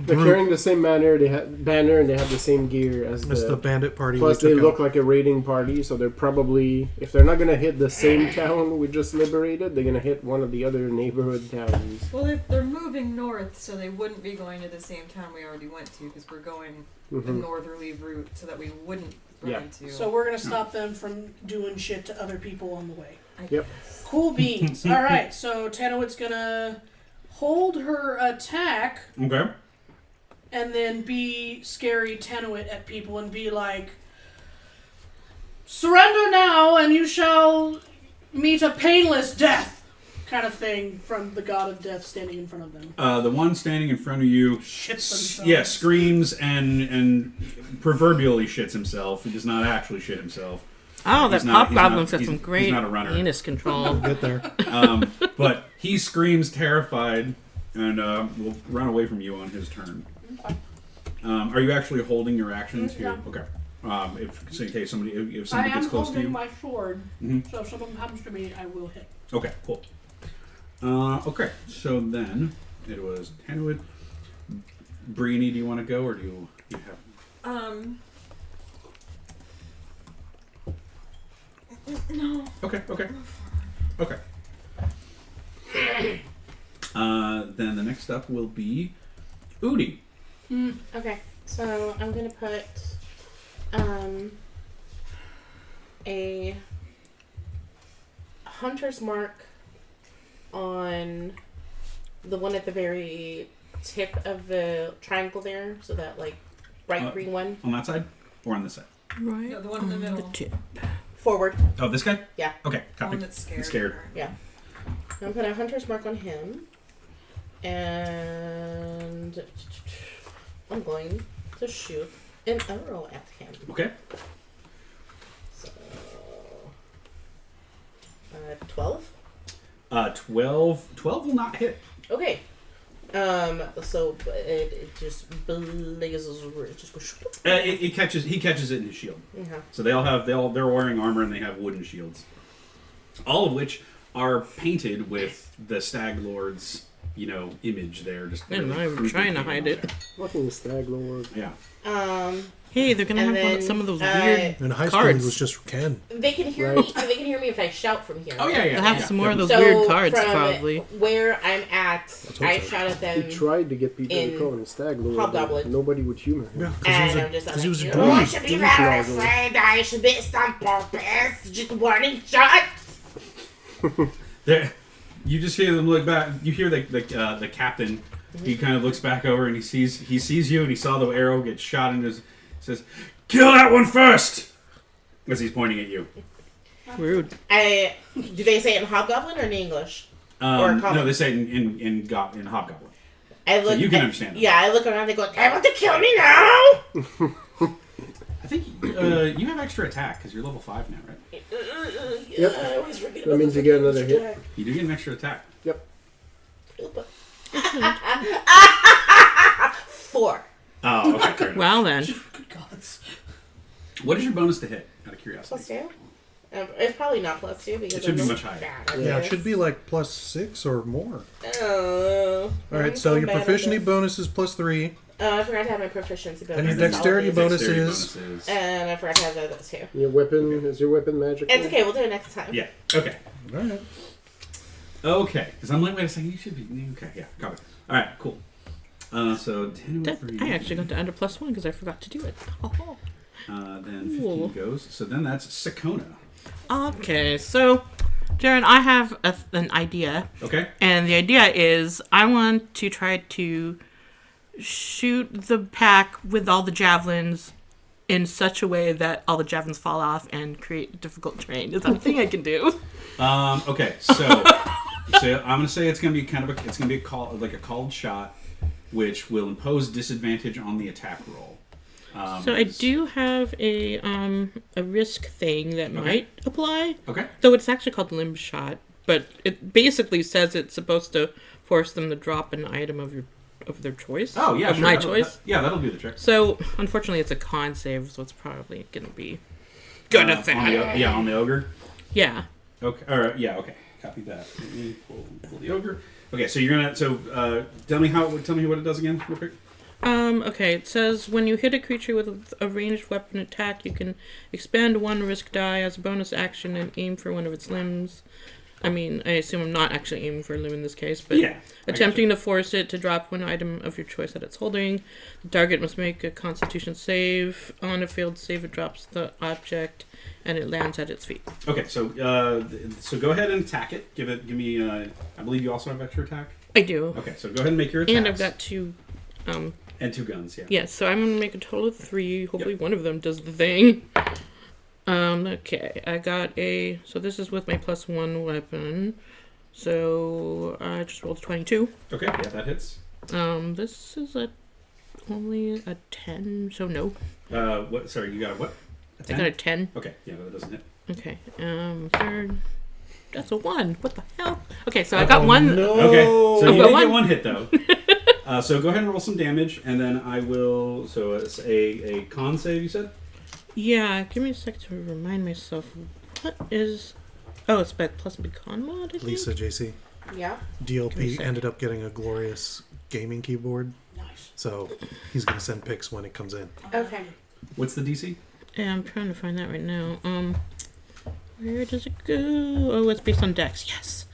They're group carrying the same banner. They have the same gear as as the the. bandit party. Plus, we they took look out. like a raiding party, so they're probably, if they're not gonna hit the same town we just liberated, they're gonna hit one of the other neighborhood towns. Well, they're moving north, so they wouldn't be going to the same town we already went to, because we're going the Mhm. northerly route, so that we wouldn't run Yeah. into. So we're gonna stop them from doing shit to other people on the way. Yep. Cool beans. All right. So Tanowit's gonna hold her attack Okay. and then be scary Tanowit at people and be like, "Surrender now, and you shall meet a painless death," kind of thing from the god of death standing in front of them. The one standing in front of you, Shits themselves. yeah, screams and proverbially shits himself. He does not actually shit himself. Oh, that He's not- Hobgoblin's got he's- some he's great not a runner. anus control. Get there. But he screams terrified and will run away from you on his turn. Are you actually holding your action to? Yeah. Okay. If in case somebody if I somebody am gets close to holding you. my sword, Mhm. so if something happens to me, I will hit. Okay, cool. Okay, so then it was Tanwood. Breeny, do you want to go or do you have? No. Okay. Then the next up will be Udi. Okay, so I'm gonna put a hunter's mark on the one at the very tip of the triangle there, so that like bright green one. On that side or on this side? Right. No, the one in the middle. The tip. Forward. Oh, this guy? Yeah. Okay, The copy. one that's scared. It's scared. Yeah. I'm putting a hunter's mark on him, and I'm going to shoot an arrow at him. Okay. So, 12. 12 will not hit. Okay. So it just blazes over. It just goes. He catches it in his shield. Yeah. So they're wearing armor and they have wooden shields. All of which are painted with the Stag Lord's, image there. Just I'm not even trying to hide it. Fucking Stag Lord. Yeah. Hey, they're gonna And have then, some of those weird In high school, cards. it was just Ken. They can hear Right. me. They can hear me if I shout from here. Oh yeah. They'll have some more of those So weird cards, from probably. where I'm at, hope I so. shout at them. He tried to get people to in call him Stag Lord. Hobgoblin. but nobody would humor him. Yeah, And I'm just because he was a like, dude. you should be very afraid. I should be on purpose. Just warning shot. There, you just hear them look back. You hear the captain. He kind of looks back over and he sees you and he saw the arrow get shot in his. Says, "Kill that one first!" As he's pointing at you. Rude. Do they say it in Hobgoblin or in English? Or common? No, they say it in Hobgoblin. I look. So you can understand them. Yeah, I look around. They go, "They want to kill me now." I think you have extra attack because you're level 5 now, right? Yep. I always forget That about means the you get fucking another hit. attack. You do get an extra attack. Yep. 4. Oh, okay. Fair enough. Well then. Good gods. What is your bonus to hit? Out of curiosity. +2. It's probably not +2 because It should I'm be so much higher. bad at Yeah, it this. should be like +6 or more. All All right, so your proficiency bonus is +3, I forgot to have my proficiency bonus. and your That's all it dexterity is. bonus Dexterity is. bonuses. And I forgot to have those too. Your weapon is your weapon magical? It's okay. We'll do it next time. Yeah. Okay. All right. Okay. Because I'm like, wait a second. You should be. Okay. Yeah. Got it. All right. Cool. So 10 That, over I actually got to under +1 because I forgot to do it. then 15 Cool. goes. So then that's Sakona. Okay, so, Jaren, I have an idea. Okay. And the idea is I want to try to shoot the pack with all the javelins in such a way that all the javelins fall off and create difficult terrain. Is that a thing I can do? Okay. So I'm gonna say it's gonna be a called shot, which will impose disadvantage on the attack roll. So I do have a risk thing that might apply. Okay. Though it's actually called limb shot, but it basically says it's supposed to force them to drop an item of their choice. Oh yeah, of sure. my That'll- choice. that'll do the trick. So unfortunately, it's a con save, so it's probably gonna be good at that. On the ogre. Yeah. Okay. All right. Yeah. Okay. Copy that. Let me pull the ogre. Okay. So you're gonna. So tell me what it does again, real quick. Okay, it says when you hit a creature with a ranged weapon attack, you can expend one risk die as a bonus action and aim for one of its limbs. I mean, I assume I'm not actually aiming for a limb in this case, but Yeah. attempting to force it to drop one item of your choice that it's holding. The target must make a Constitution save. On a failed save, it drops the object, and it lands at its feet. Okay. So go ahead and attack it. Give me. I believe you also have extra attack. I do. Okay. So go ahead and make your attacks. And I've got two... And 2 guns. Yeah. Yeah, so I'm gonna make a total of 3. Hopefully one of them does the thing. Okay, I got a... So this is with my +1 weapon. So I just rolled a 22. Okay. Yeah, that hits. This is only a 10, so no. What? Sorry, you got a what? A I 10? got a 10. Okay. Yeah, that doesn't hit. Okay, third... That's a 1. What the hell? Okay, so I got one... Okay. So I've you got did one. get 1 hit though. So go ahead and roll some damage, and then I will. So it's a con save, you said? Yeah, give me a sec to remind myself. What is... Oh, it's plus big con mod, I think? Lisa, JC. Yeah. DLP ended up getting a glorious gaming keyboard, Nice. so he's going to send pics when it comes in. Okay. What's the DC? Yeah, I'm trying to find that right now. Where does it go? Oh, it's based on Dex. Yes.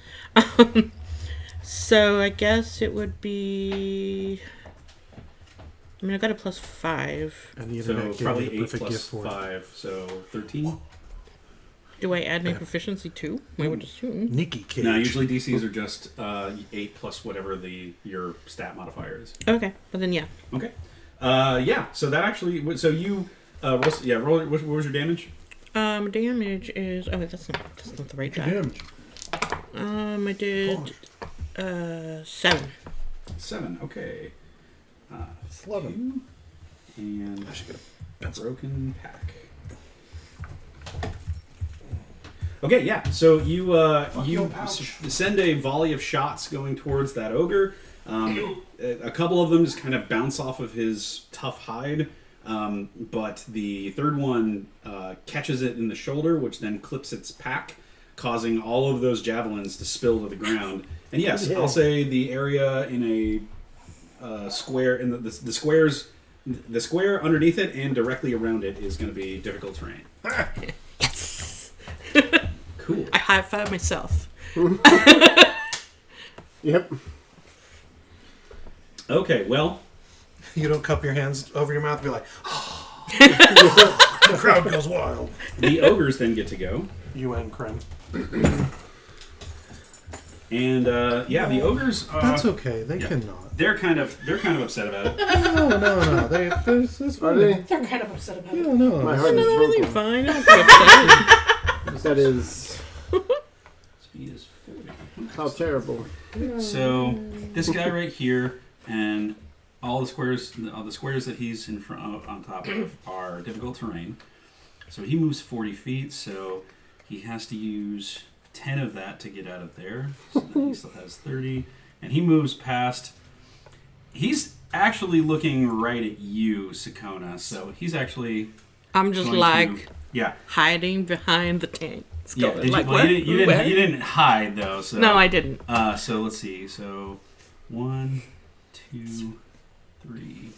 So I guess it would be... I mean, I got a +5. And the So internet gave me probably the 8 perfect plus gift for it. 5, so 13. Do I add my Yeah. proficiency too? I would assume. Nikki Cage. No, usually DCs are just 8 plus whatever your stat modifier is. Okay, but then yeah. Okay. Yeah. So that actually. So you. Roll. What was your damage? Damage is... Oh, that's not the right die. I did... 7. 7. Okay. 11. 2, and a broken pack. Okay, yeah. So you send a volley of shots going towards that ogre. A couple of them just kind of bounce off of his tough hide, but the third one catches it in the shoulder, which then clips its pack, causing all of those javelins to spill to the ground. And yes, I'll say the area in a square, in the squares, the square underneath it and directly around it is going to be difficult terrain. Yes! Cool. I high-five myself. Yep. Okay, well, You don't cup your hands over your mouth and be like, the crowd goes wild. the ogres then get to go. UN creme. And the ogres. That's okay. They yeah. cannot. They're kind of upset about it. No. It's Are they? They're kind of upset about it. Yeah, no. My heart is They're broken. fine. I don't feel upset. That is Speed is 40. how terrible. So this guy right here, and all the squares that he's in front on top of are difficult terrain. So he moves 40 feet. So he has to use 10 of that to get out of there. So then he still has 30, and he moves past. He's actually looking right at you, Sakona. So he's actually. I'm just going like to, yeah. hiding behind the tank. Yeah, Going did you, like, well, what? you didn't hide though. So. No, I didn't. So let's see. So 1, 2, 3,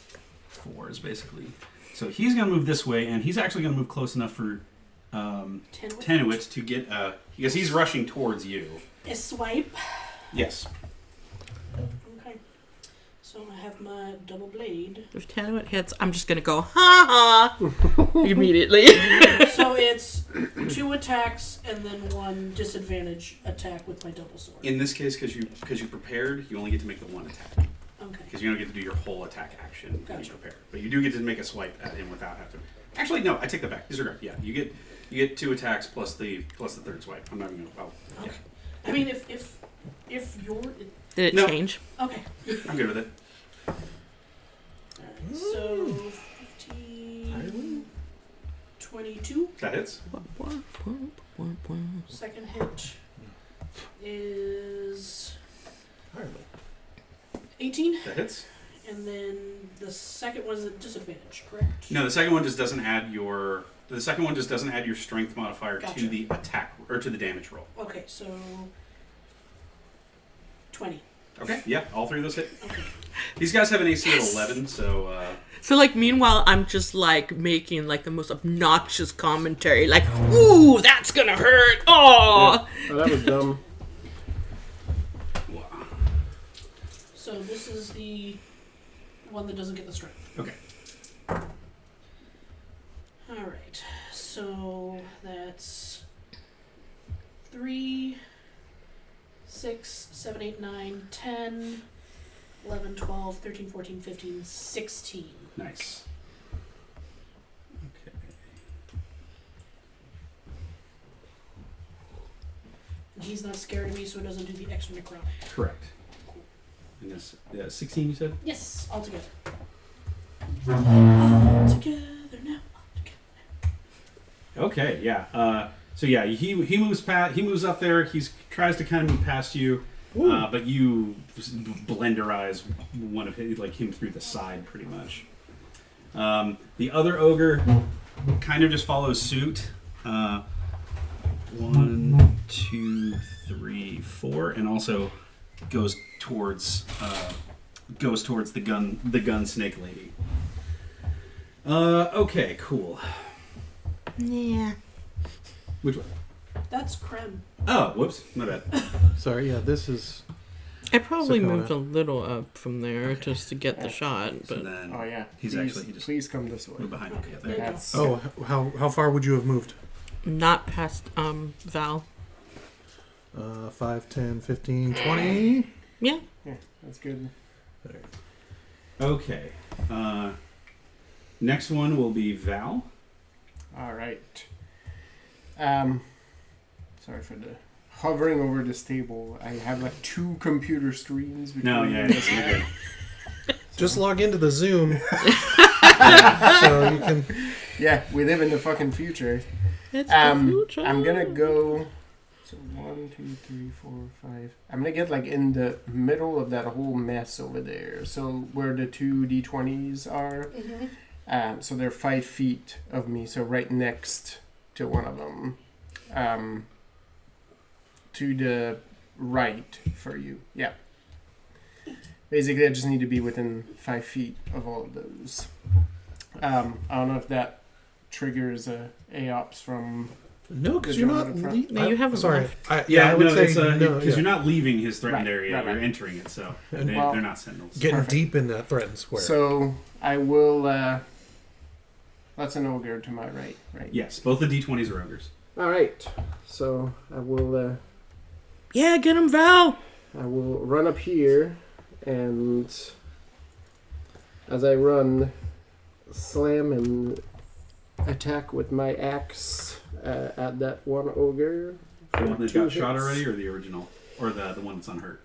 4 is basically. So he's gonna move this way, and he's actually gonna move close enough for Tenuit to get because he's rushing towards you. A swipe. Yes. Okay. So I have my double blade. If Tenuit hits, I'm just gonna go ha ha immediately. So it's 2 attacks and then 1 disadvantage attack with my double sword. In this case, because you prepared, you only get to make the 1 attack Okay. because you don't get to do your whole attack action when you Gotcha. prepare. But you do get to make a swipe at him without having to. Actually, no, I take that back. Disregard. Yeah, you get 2 attacks plus the third swipe. I'm not even gonna. Well, yeah. Okay. I mean, if you're Did it No. change? okay. I'm good with it. Alright, so 15. That hits. Second hit is 18. That hits. And then the second one is a disadvantage, correct? No, the second one just doesn't add your. The second one just doesn't add your strength modifier Gotcha. to the attack or to the damage roll. Okay, so 20. Okay. Yeah, all three of those hit. Okay. These guys have an AC of 11, so. So, like, meanwhile, I'm just, like, making, like, the most obnoxious commentary. Like, ooh, that's gonna hurt. Oh! Oh, that was dumb. So this is the one that doesn't get the strength. Okay. Alright, so that's 3, 6, 7, 8, 9, 10, 11, 12, 13, 14, 15, 16. Nice. Okay. And he's not scared of me, so he doesn't do the extra necrotic. Correct. And this, 16, you said? Yes, all together. All together now. Okay, yeah. So yeah, he moves up there. He tries to kind of move past you, but you blenderize one of his, like him through the side, pretty much. The other ogre kind of just follows suit. 1, 2, 3, 4, and also goes towards the gun snake lady. Okay, cool. Yeah. Which one? That's creme. Oh, whoops, my bad. Sorry, yeah, this is... I probably Sakona. moved a little up from there just to get the shot, So but then Oh yeah. he's please, actually he just please come this way. moved behind. Okay, There there. you go. That's Oh, how far would you have moved? not past Val. 5, 10, 15, 20? Yeah. yeah, that's good. Okay. Next one will be Val. All right. Sorry for the hovering over this table. I have like 2 computer screens. No, between yeah, me. that's good. Just log into the Zoom. So you can... Yeah, we live in the fucking future. It's the future. I'm gonna go. So 1, 2, 3, 4, 5. I'm gonna get like in the middle of that whole mess over there. So where the 2 d20s are. Mm-hmm. So they're 5 feet of me. So right next to one of them. To the right for you. Yeah. Basically, I just need to be within 5 feet of all of those. I don't know if that triggers a AOPS from. No, because Good you're job not... in the front. No, you haven't Sorry. left. I would say it's no, because yeah. you're not leaving his threatened Right, area. right, You're right. entering it, so And they're not sentinels. Getting Perfect. deep in that threatened square. So I will. That's an ogre to my right, right? Yes, both the D20s are ogres. All right. So I will. Yeah, get him, Val. I will run up here, and as I run, slam and attack with my axe at that one ogre. The one that 2 got shot hits. already, or the original, or the one that's unhurt.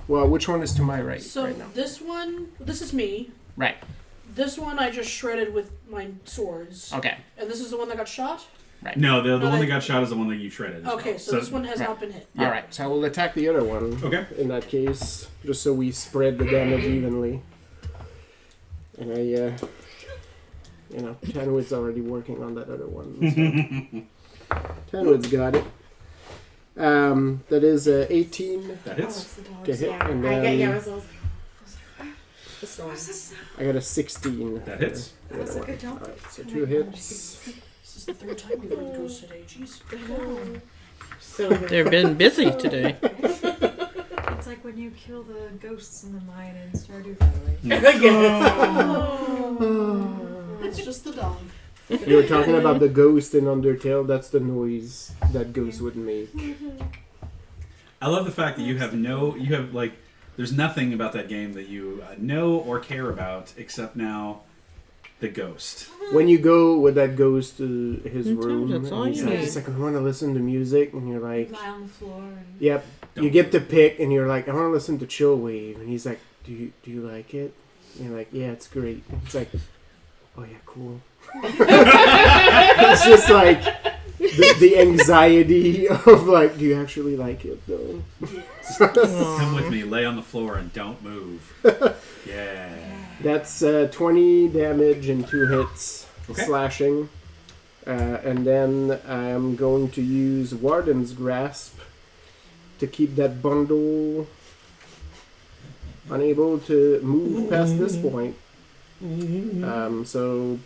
Well, which one is to my right So right now? this one, this is me. Right. This one I just shredded with my swords. Okay. And this is the one that got shot? No, the No, one they- that got shot is the one that you shredded. as Okay, well. so this one has right. not been hit. Yeah. All right. So I will attack the other one. Okay. In that case, just so we spread the damage evenly. And I, Tanwood's already working on that other one. So. Tanwood's got it. That is 18 That hits. to hit, Yeah, and I get then yours. The storm. I got a 16. That hits. That's a good jump. Alright, so 2 hits. This is the third time we've learned ghosts today. Jeez. So They've been busy today. It's like when you kill the ghosts in the mine in Stardew Valley. It's just the dog. You were talking about the ghost in Undertale. That's the noise that ghost would make. I love the fact that you have like, there's nothing about that game that you know or care about except now the ghost. When you go with that ghost to his Sometimes room, that's all and he's you like, need. it's like, I want to listen to music, and you're like, Lie on the floor and yep. You get to pick, and you're like, I want to listen to Chillwave, and he's like, do you like it? And you're like, yeah, it's great. It's like, oh yeah, cool. It's just like the anxiety of like, do you actually like it though? Come with me, lay on the floor, and don't move. Yeah. That's 20 damage and 2 hits, Okay. slashing. And then I'm going to use Warden's Grasp to keep that bundle unable to move past this point. So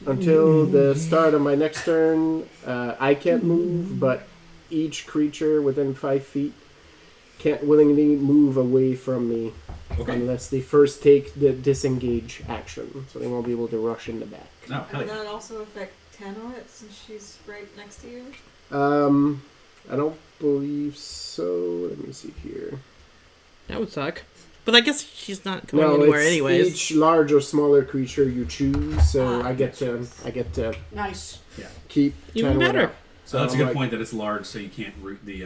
until the start of my next turn, I can't move, but each creature within 5 feet can't willingly move away from me unless they first take the disengage action. So they won't be able to rush in the back. Oh, hell Will yeah. that also affect Tannoit since she's right next to you? I don't believe so. Let me see here. That would suck. But I guess she's not going No, anywhere it's anyways. each large or smaller creature you choose, so I get to Nice. keep Even Tannoit better. up. So that's a good like, point that it's large, so you can't root the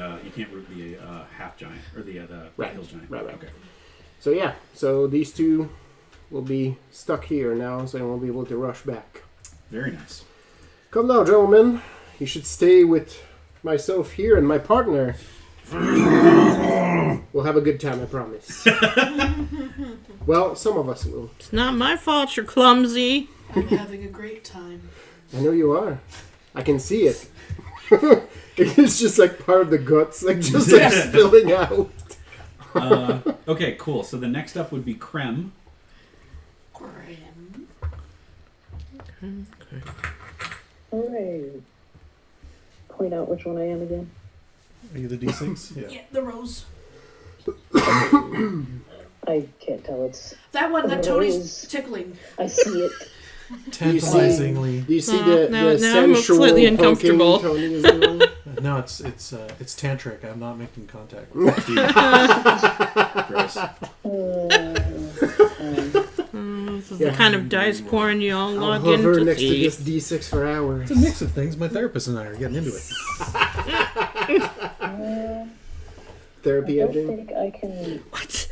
half giant or the Right. hill giant. Right. Okay. So yeah, so these two will be stuck here now, so they won't be able to rush back. Very nice. Come now, gentlemen. You should stay with myself here and my partner. We'll have a good time, I promise. Well, some of us will. It's not my fault you're clumsy. I'm having a great time. I know you are. I can see it. It's just like part of the guts, like just like spilling out. Okay, cool. So the next up would be Krem. Grim. Alright. Point out which one I am again. Are you the D6? Yeah, the rose. I can't tell. It's. That one that The Tony's rose. tickling. I see it. Tantalizingly. Do you see No, the now I'm sensual slightly poking uncomfortable. Tony is doing? No, it's tantric. I'm not making contact. Gross. This is the kind of dice porn you all I'll log hover in to next to see. this D6 for hours. It's a mix of things. My therapist and I are getting into it. Therapy I edging? don't think I can What?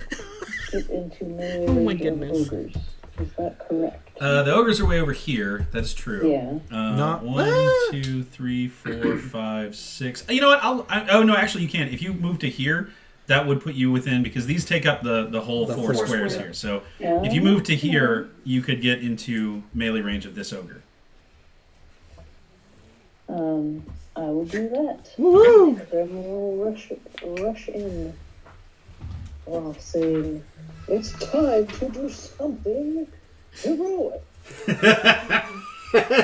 get into melee Oh my range of goodness. ogres. Is that correct? The ogres are way over here. That's true. Yeah. Not- 1, 2, 3, 4, 5, 6. You know what? Oh no, actually you can't. If you move to here, that would put you within because these take up the whole The 4 four squares square. here. So Yeah. if you move to here, you could get into melee range of this ogre. I will do that. Woo! Then we'll rush in while saying, "It's time to do something heroic."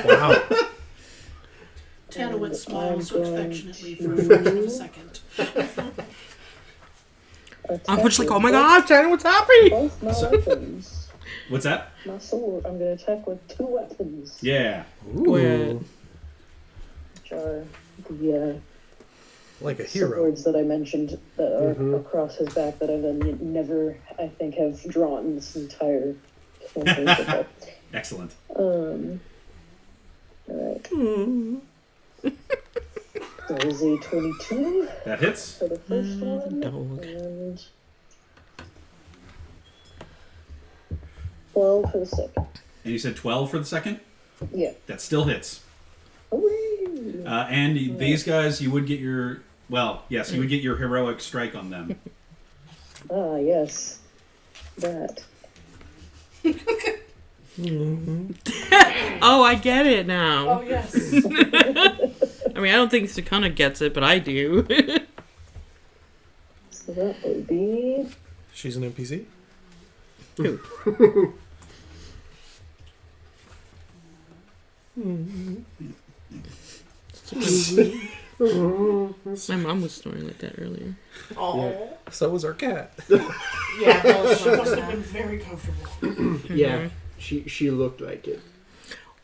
Wow. Tanowit smiles so I'm going affectionately to- for a fraction of a second. I'm just like, Attack oh my with god, Tanner, what's happening? both my weapons. What's that? My sword. I'm going to attack with 2 weapons, Yeah. Wait. which are the Like a hero. swords that I mentioned that are across his back that I've never, I think, have drawn this entire campaign. Excellent. Alright. That is a 22 That hits. for the first one, dog. and 12 for the second. And you said 12 for the second? Yeah. That still hits. Hooray! And these guys, you would get your... Well, yes, you would get your heroic strike on them. Ah, yes. That. Oh, I get it now. Oh, yes. I mean, I don't think Sakana gets it, but I do. So that would be She's an NPC? My mom was snoring like that earlier. Oh. So was our cat. Yeah, those She ones, must have been very comfortable. Yeah, she looked like it.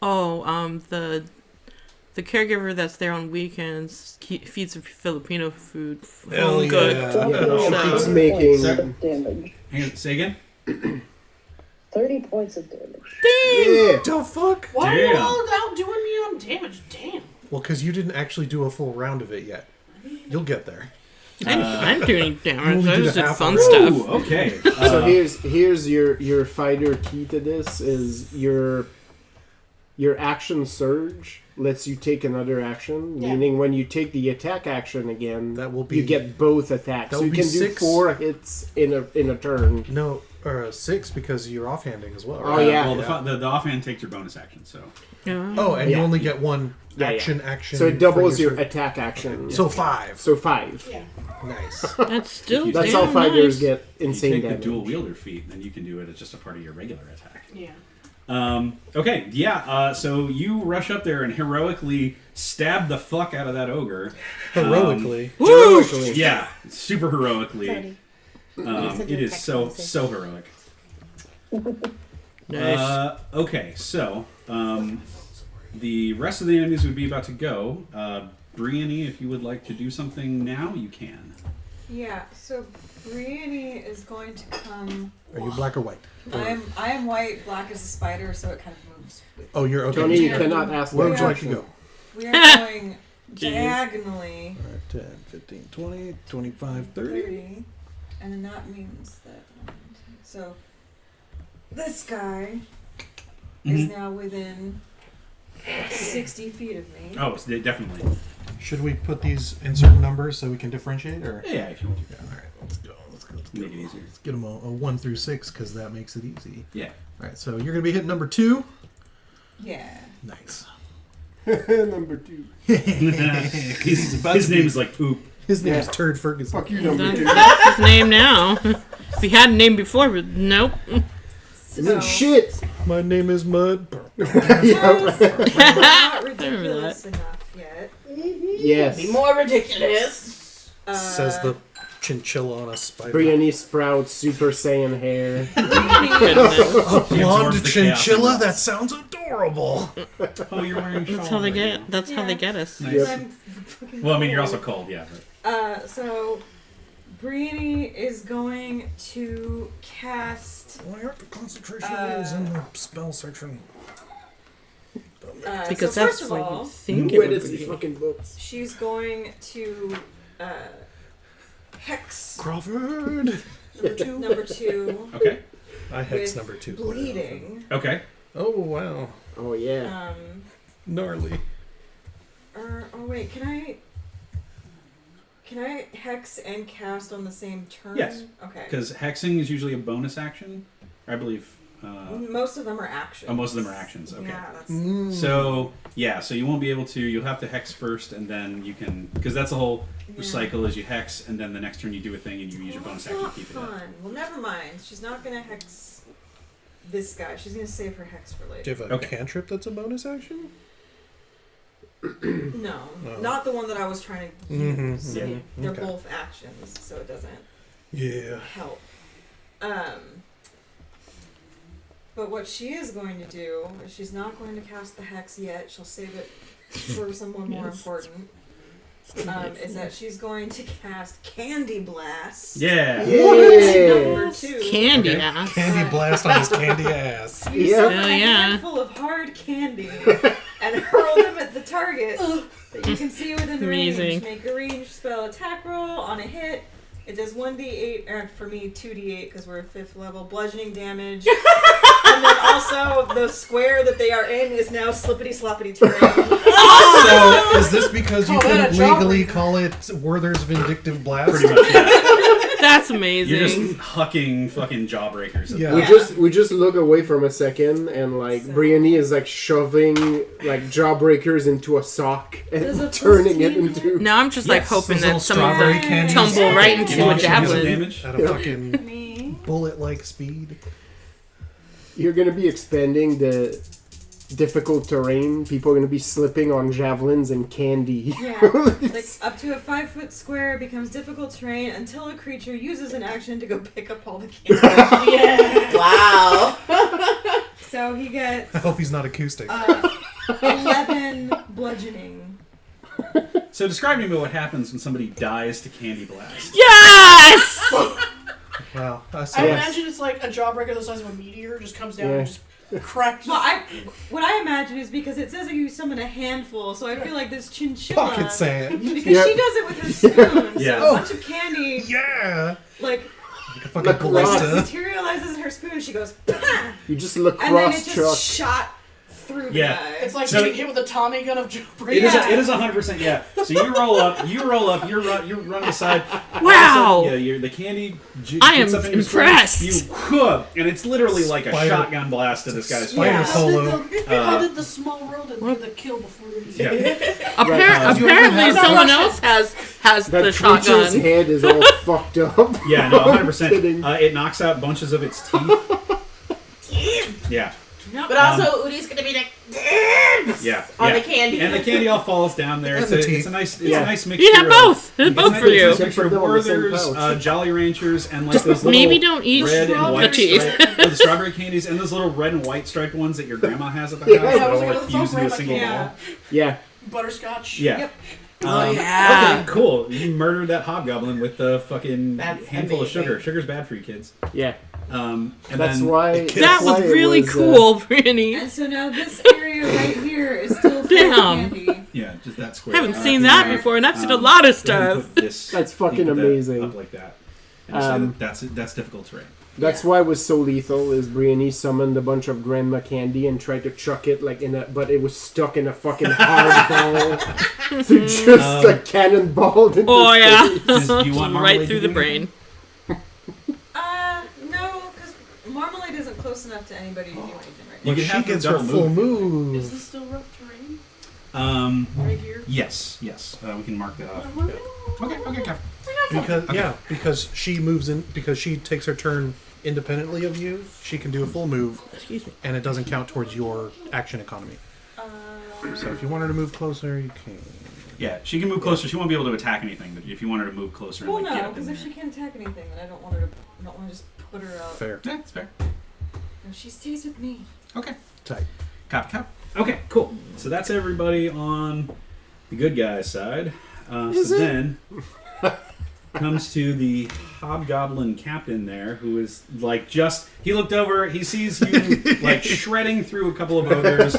Oh, the caregiver that's there on weekends feeds Filipino food. Hell Home good. yeah. She So- keeps making... Sir? of damage. Hang on, say again? 30 points of damage. Yeah. The fuck? Why are you Damn. all outdoing me on damage? Damn. Well, because you didn't actually do a full round of it yet. You'll get there. I'm doing damage. only I did just a did half fun of it. stuff. Ooh, okay. So here's your fighter key to this is your your action surge lets you take another action, Yeah. meaning when you take the attack action again, That will be. you get both attacks. That So will you be can do 6. 4 hits in a turn. No, or 6 because you're offhanding as well. Oh, Right? yeah. Well, the offhand takes your bonus action, so. Oh, and you Yeah. only get one Yeah, yeah. action. So it doubles for your turn. attack action. So 5. So 5. Yeah. Nice. That's still That's damn how fighters nice. get If insane you take damage. the dual wielder feat, then you can do it as just a part of your regular attack. Yeah. Okay, yeah, so you rush up there and heroically stab the fuck out of that ogre. Heroically. Heroically. Yeah, super heroically. Sorry. It is so heroic. Nice. Okay, so the rest of the enemies would be about to go. Brianny, if you would like to do something now, you can. Yeah, so Brianny is going to come. Are you black or white? I am white, black is a spider, so it kind of moves with Oh, you're okay. Tony, you Yeah. cannot ask Where that would you like to question. go? We are going diagonally Alright, 10, 15, 20, 25, 30. 30, and then that means that. So this guy is now within 60 feet of me. Oh, it's definitely. Should we put these in certain numbers so we can differentiate? Or Yeah, if you want to. Alright, let's go. Let's Make it easier. Let's get them a 1 through 6 because that makes it easy. Yeah. Alright, so you're going to be hitting number 2. Yeah. Nice. Number 2. His name is like poop. His name is Yeah. Turd Ferguson. Fuck you, number 2. That's his name now. If he had a name before, but nope. So, Shit! My name is Mud. Yeah, right. we're not ridiculous enough yet. Yes. Be more ridiculous. Says the chinchilla on a spider. Brianny sprouts Super Saiyan hair. Goodness. A He blonde absorbs the chinchilla? chaos. That sounds adorable. Oh, you're wearing. That's how they get. That's how they get us. Nice. Yep. I'm fucking Well, I mean, you're also cold. cold, yeah. But. So Brianny is going to cast. Where the concentration Uh, is in the spell section. Because so that's first of what all, you think Where it would does he be. fucking books? she's going to hex Crawford. number 2 Okay. I hex with number 2. bleeding. Okay. Oh, wow. Oh, yeah. Gnarly. Oh wait, can I hex and cast on the same turn? Yes. Okay. Because hexing is usually a bonus action, I believe. Most of them are actions. Oh, most of them are actions. Okay. Yeah, that's So yeah, so you won't be able to. You'll have to hex first, and then you can, because that's the whole cycle. Is you hex, and then the next turn you do a thing, and you use your bonus action to keep it up. fun. Well, never mind. She's not gonna hex this guy. She's gonna save her hex for Do later. you have a Okay. cantrip that's a bonus action? No, Oh. not the one that I was trying to Mhm, use. yeah, They're okay. both actions, so it doesn't Yeah. help. But what she is going to do is she's not going to cast the hex yet. She'll save it for someone more important. Is that she's going to cast Candy Blast. Yeah. Number 2. Candy Okay. ass. Candy blast on his candy ass. You Yeah. summon Hell a yeah. handful of hard candy and hurl them at the target that you can see within Amazing. range. Make a ranged spell attack roll on a hit. It does 1d8, or for me 2d8 because we're 5th level, bludgeoning damage. And then also the square that they are in is now slippity sloppity terrain. So, is this because you Call that can a legally jawbreaker. call it Werther's Vindictive Blast? Pretty much. Yeah. That's You're amazing. just hucking fucking jawbreakers. At Yeah. We just look away from a second, and like So- Brianny is like shoving like jawbreakers into a sock Does and a turning it 15 into. Now I'm just like Yes, hoping those that little some of strawberry them candies. tumble right into You a want to give some javelin. damage? At a fucking Me. bullet-like speed. You're gonna be expanding the difficult terrain. People are gonna be slipping on javelins and candy. Yeah. Like up to a 5-foot square becomes difficult terrain until a creature uses an action to go pick up all the candy. Yeah. Wow. So he gets I hope he's not acoustic. 11 bludgeoning. So describe to me what happens when somebody dies to Candy Blast. Yes! Wow. I I see. imagine it's like a jawbreaker the size of a meteor just comes down Yeah. and just cracks. Well, what I imagine is because it says that you summon a handful, so I feel like this chinchilla. Pocket sand. Because Yep. she does it with her spoon. Yeah. So a bunch of candy, Yeah! like, Like a fucking Lacrosse. ballista. materializes in her spoon. She goes, "Pah!" You just and then it lacrosse just chuck. shot through the Yeah. guy. It's like So- getting hit with a Tommy gun of Brain. It is 100%, yeah. So you roll up, you run aside. Wow. Yeah, the candy I gets am up in your impressed. You and it's literally like a Spider- shotgun blast to this guy's Spider face. polo. How did the small rodent do the kill before the Yeah. Apparently, someone else has That the creature's shotgun. head is all fucked up. Yeah, no, 100%. Kidding. It knocks out bunches of its teeth. Yeah. But also, Udi's gonna be like, Yeah. on yeah. the candy. And the candy all falls down there. And It's the a teeth. nice Yeah. mixture. You have of- both. It's both nice- for you. It's a mixture of Put them on the same Werther's, pouch. Jolly Ranchers, and like those little Maybe don't eat red and the white teeth. the strawberry candies, and those little red and white striped ones that your grandma has at the Yeah. house that I was all like, like that's fused so into a grandma single candy. ball. Yeah. butterscotch. Yeah. Yep. Oh, yeah. Okay, cool. You murdered that hobgoblin with the fucking That's handful of sugar. amazing. Sugar's bad for you kids. Yeah. And That's then, why. That that's was why it really was, cool, Brittany. And so now this area right here is still full Damn. of candy. Yeah, just that square. Haven't seen go that ahead. before, and I've seen a Um, lot of go ahead and stuff. put this- That's you fucking put that amazing. Up like that. And say that's difficult terrain. That's why it was so lethal. Is Brienne summoned a bunch of grandma candy and tried to chuck it like but it was stuck in a fucking hard ball. So just a cannonballed into Oh, yeah. space. Do you want Marmalade Right to through do the brain. No, because Marmalade isn't close enough to anybody to do anything right You But can she have the gets her double full move. Is move. this still rough terrain? Right Here? Yes. We can mark that off. Okay. Because she moves in, because she takes her turn independently of you. She can do a full move, Excuse me. and it doesn't count towards your action economy. So if you want her to move closer, you can. Yeah, she can move closer. She won't be able to attack anything, but if you want her to move closer and Well, like get no, up in because if there. she can't attack anything, then I don't want to just put her out. Fair. Yeah, that's fair. No, she stays with me. Okay. Tight. Cop. Okay, cool. So that's everybody on the good guy's side. Then comes to the hobgoblin captain there, who is like he looked over, he sees you like shredding through a couple of ogres,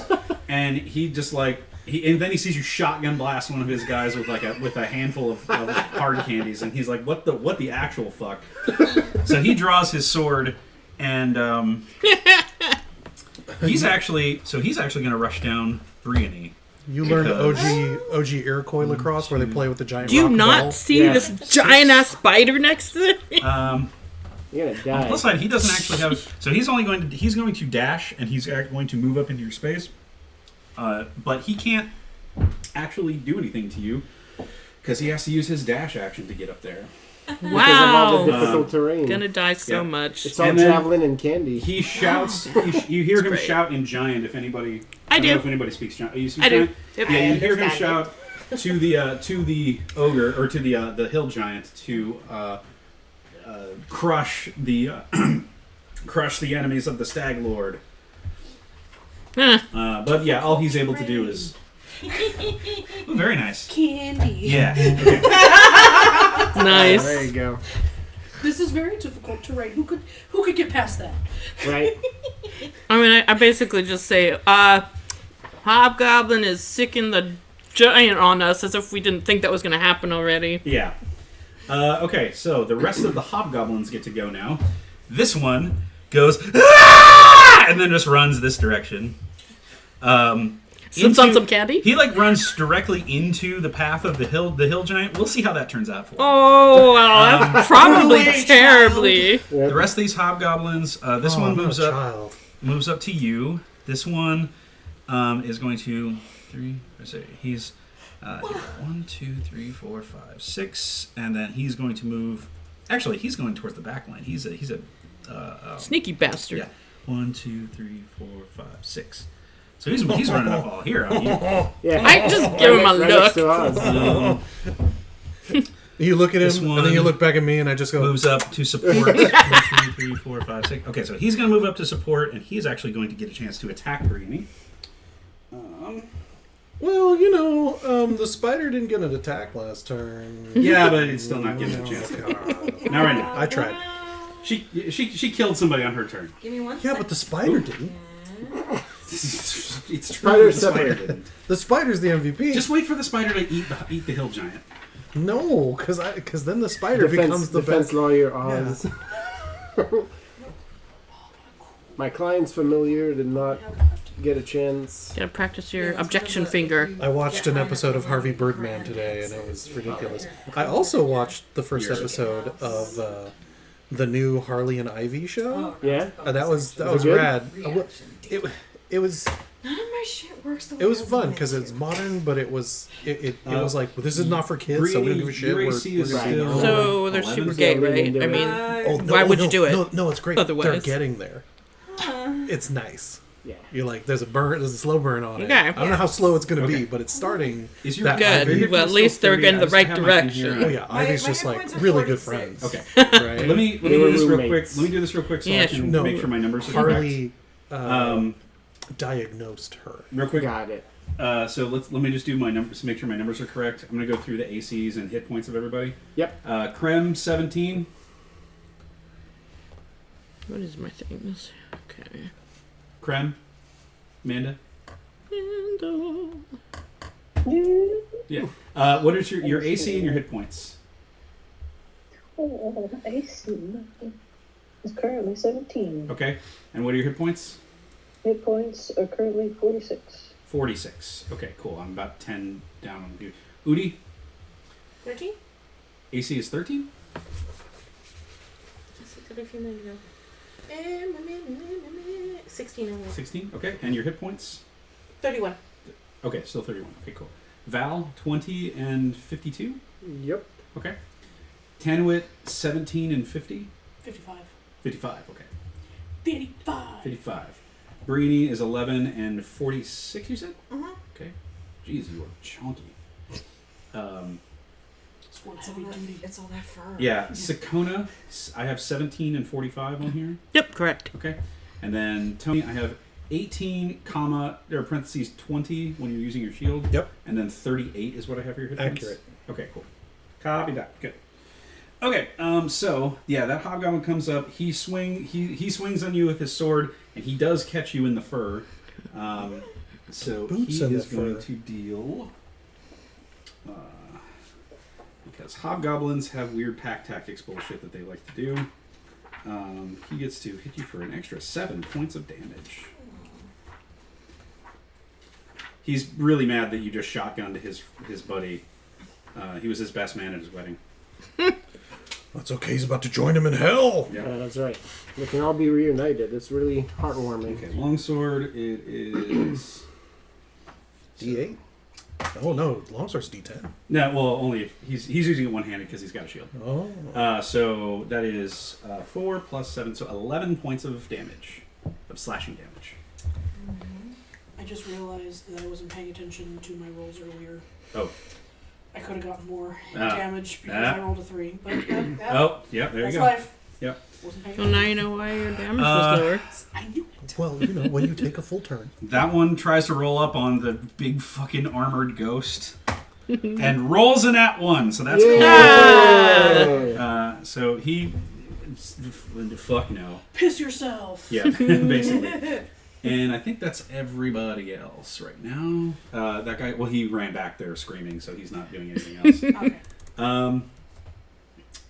and he just like and then he sees you shotgun blast one of his guys with a handful of hard candies, and he's like, what the actual fuck? So he draws his sword, and he's actually going to rush down Brienne. You learned Because- OG Iroquois lacrosse where they play with the giant. Do you rock not ball. see Yeah. this giant ass spider next to it? You're gonna On the die. plus side, he doesn't actually have. So he's going to dash, and he's going to move up into your space. But he can't actually do anything to you because he has to use his dash action to get up there. Because of all the Wow. difficult terrain. Gonna die so Yeah. much. It's all And then- javelin and candy. He shouts. You hear him great. shout in giant. If anybody, I don't know do. if anybody speaks giant. You speak I do. giant? Yep. Yeah, I you hear him understand shout to the ogre or to the hill giant to crush the enemies of the stag lord. Huh. But yeah, all he's able to do is Ooh, very nice. Candy. Yeah. Okay. Nice. There you go. This is very difficult terrain. Who could get past that? Right? I mean, I basically just say, Hobgoblin is sicking the giant on us as if we didn't think that was going to happen already. Yeah. Okay, so the rest of the hobgoblins get to go now. This one goes "Ah!" and then just runs this direction. Slips on some candy? He like runs directly into the path of the hill giant. We'll see how that turns out for him. Oh, well, probably Away, terribly. The rest of these hobgoblins, this one moves up. Child. Moves up to you. This one is going to he's 1, 2, 3, 4, 5, 6, and then he's going to move. Actually, he's going towards the back line. He's a Sneaky bastard. yeah. 1, 2, 3, 4, 5, 6. So he's running up all here on you. Yeah. I just give him a Right next look. to us. You look at This him, one and then you look back at me, and I just go, Moves up to support. 1, 2, 3, 4, 5, 6. Okay, so he's going to move up to support, and he's actually going to get a chance to attack Brienne. well, the spider didn't get an attack last turn. Yeah, but it's still not giving him a chance. God. Not right now. I tried. She killed somebody on her turn. Give me one Yeah, second. but the spider didn't. It's true. Spider The spider separate. didn't. The spider's the MVP. Just wait for the spider to eat the hill giant. no, because then the spider becomes the defense best. lawyer Oz. My client's familiar did not get a chance. Gotta practice your Yeah, that's objection one of the- finger. if you I watched get an high episode of enough Harvey level, Birdman grant today, and access. it was ridiculous. Yeah. I also watched the first You're- episode of the new Harley and Ivy show. Oh, Yeah? That was Was it good? rad. It was None of my shit works the way it was I fun want because it it's to. modern, but it was like, well, this is not for kids, so we don't give a shit. Your We're AC is gonna do still it. So they're 11? super gay, Yeah, we right? can do I it. mean, Oh, no, why would no, you do it? No, it's great. They're Otherwise. getting there. It's nice. Yeah. You're like, there's a slow burn on it. Okay. I don't know how slow it's gonna Okay. be, but it's starting. Is your That Good. Ivy? Well, at least they're still in the 30? I right just have my thing direction. here. Oh yeah, My- Ivy's my just hit like points are really good 46. friends. Okay. Right? Let me They do were this real quick. roommates. Let me do this real quick so I Yeah, can no. make sure my numbers are Harley correct. diagnosed her. Real quick. Got it. So let me just do my numbers. Make sure my numbers are correct. I'm gonna go through the ACs and hit points of everybody. Yep. Krem 17. What is my things? Okay. Krem. Amanda. Yeah. What is your AC and your hit points? Oh, AC is currently 17. Okay. And what are your hit points? Hit points are currently 46. 46. Okay, cool. I'm about 10 down on you. Udi, 13? AC is 13? Just looked at it a few minutes ago. 16, I went. 16? Okay. And your hit points? 31. Okay, still 31. Okay, cool. Val, 20 and 52? Yep. Okay. Tanwit, 17 and 50? 55. 55, okay. 55. 55. Brini is 11 and 46, you said? Mhm. Okay. Jeez, you are chunky. It's one It's all heavy that- duty. It's all that fur. Yeah, Sakona, I have 17 and 45 on here. Yep, correct. Okay. And then Tony, I have 18, comma, or parentheses 20 when you're using your shield. Yep. And then 38 is what I have for your hit points. Accurate. Okay, cool. Copy that. Good. Okay, so yeah, that hobgoblin comes up. He swings on you with his sword, and he does catch you in the fur. So Boots he in the is going fur. to deal. Because hobgoblins have weird pack tactics bullshit that they like to do. He gets to hit you for an extra 7 points of damage. He's really mad that you just shotgunned his buddy. He was his best man at his wedding. That's okay. He's about to join him in hell. Yeah. That's right. We can all be reunited. It's really heartwarming. Okay, longsword, it is... D8. Oh no, longsword's D10. No, well, only if he's using it one-handed because he's got a shield. Oh. So that is 4 plus 7, so 11 points of damage, of slashing damage. I just realized that I wasn't paying attention to my rolls earlier. Oh. I could have gotten more Ah. damage because Ah. I rolled a 3. But Oh, yeah, there you that's go. life. Yep. Wasn't paying Well, now you know why your damage was lower. I knew it. Well, you know, when you take a full turn. That one tries to roll up on the big fucking armored ghost and rolls an at 1, so that's Ah! cool. So he... Fuck no. Piss yourself. Yeah, basically. And I think that's everybody else right now. That guy, well, he ran back there screaming, so he's not doing anything else. Okay.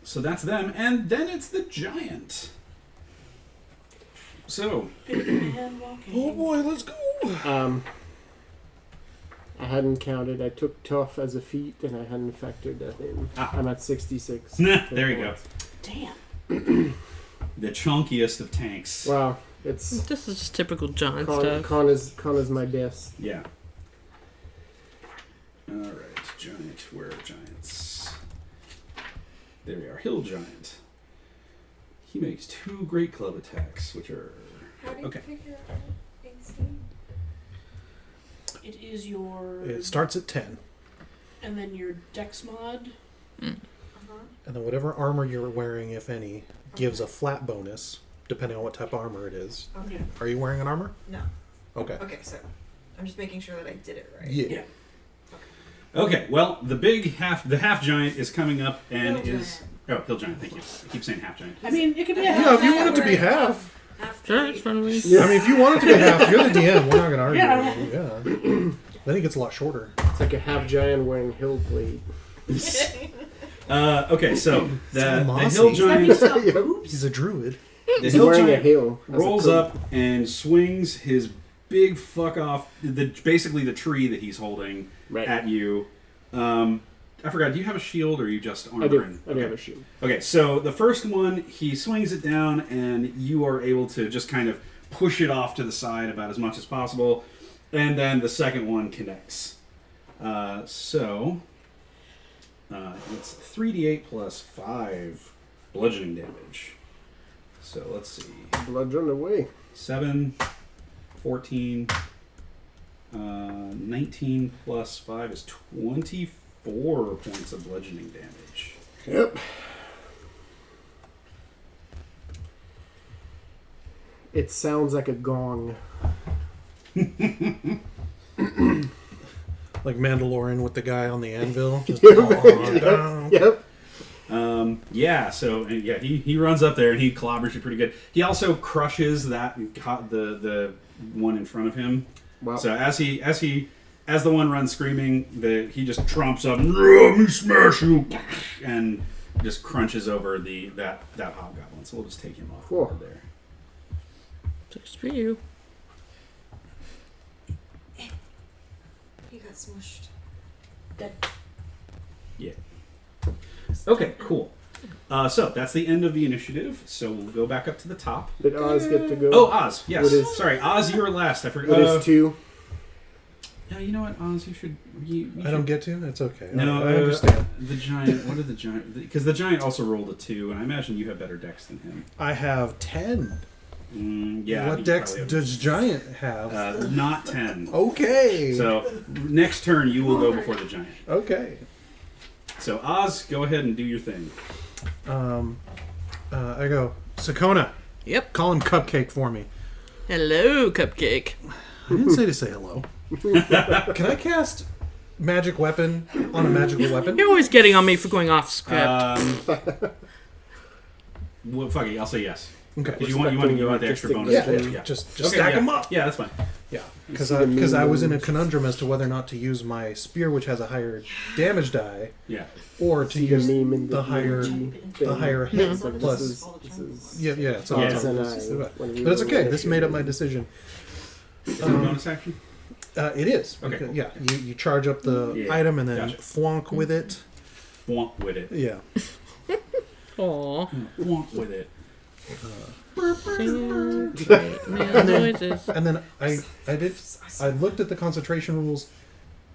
So that's them, and then it's the giant. So, Big man walking. Oh boy, let's go. I hadn't counted. I took tough as a feat, and I hadn't factored that in. Ah. I'm at 66. there you go. Damn. The chunkiest of tanks. Wow, it's This is just typical John Con stuff. is my best. Yeah. Alright, giant. Where are giants? There we are. Hill giant. He makes 2 great club attacks, which are... How do you Okay. figure out AC? It is your. It starts at 10, And then your dex mod. and then whatever armor you're wearing, if any, gives a flat bonus depending on what type of armor it is. Okay. Are you wearing an armor? No. Okay. Okay, so I'm just making sure that I did it right. Yeah. Yeah. Okay, well, the half giant is coming up and Hill is... Oh, hill giant, thank you. I keep saying half giant. I mean, it could be a Yeah, if you want it to be half. Sure, it's friendly. I mean, if you want it to be half, you're the DM. We're not going to argue. Yeah. Yeah. Then it gets a lot shorter. It's like a half giant wearing hill blade. Okay, so the mossy. hill That giant, means not boobs. He's a druid. the He's hill wearing a giant hill. as a rolls coat. up and swings his big fuck off. Basically, the tree that he's holding at you. I forgot. Do you have a shield, or are you just armor? I do. And, I do have a shield. Okay, so the first one, he swings it down, and you are able to just kind of push it off to the side about as much as possible, and then the second one connects. So it's 3d8 plus 5 bludgeoning damage. So let's see. Bludgeon away. 7, 14, 19 plus 5 is 24 points of bludgeoning damage. Yep. It sounds like a gong. Like Mandalorian with the guy on the anvil. Just Yep. Yeah, so he runs up there and he clobbers you pretty good. He also crushes the one in front of him. Wow. So as the one runs screaming, he just trumps up, let me smash you, and just crunches over that hobgoblin. So we'll just take him off Cool. there. Just for you. He got smushed. Yeah. Okay, cool. So that's the end of the initiative. So we'll go back up to the top. Did Oz get to go? Oh, Oz. Yes. What is- Sorry, Oz, you were last. I forgot. What is 2? Yeah, you know what, Oz? You should. I don't get to? It's okay. No, I understand. The giant. What did the giant? Because the giant also rolled a 2, and I imagine you have better dex than him. I have 10. Yeah. What you dex probably have- does Giant have? Not 10. Okay. So next turn you will go before the giant. Okay. So Oz, go ahead and do your thing. I go, Sakona. Yep. Call him Cupcake for me. Hello, Cupcake. I didn't say to say hello. Can I cast magic weapon on a magical weapon? You're always getting on me for going off script. Well, fuck it, I'll say yes. Okay. Because you want to go out the extra bonus. Yeah. Just Okay, stack yeah. them up. Yeah, that's fine. Yeah, because I was in a conundrum as to whether or not to use my spear, which has a higher damage die, Yeah. or to See use the meme in the higher hit It's like, plus. This is Yeah. So Yeah. it's Oz and but I, it's okay. This made up my decision. Is it a bonus action? It is. Okay, because- cool. Yeah, you charge up the Yeah, item and then gotcha. flonk with it. Wonk with it. Yeah. Aw. Wonk with it. Noises. And then I looked at the concentration rules.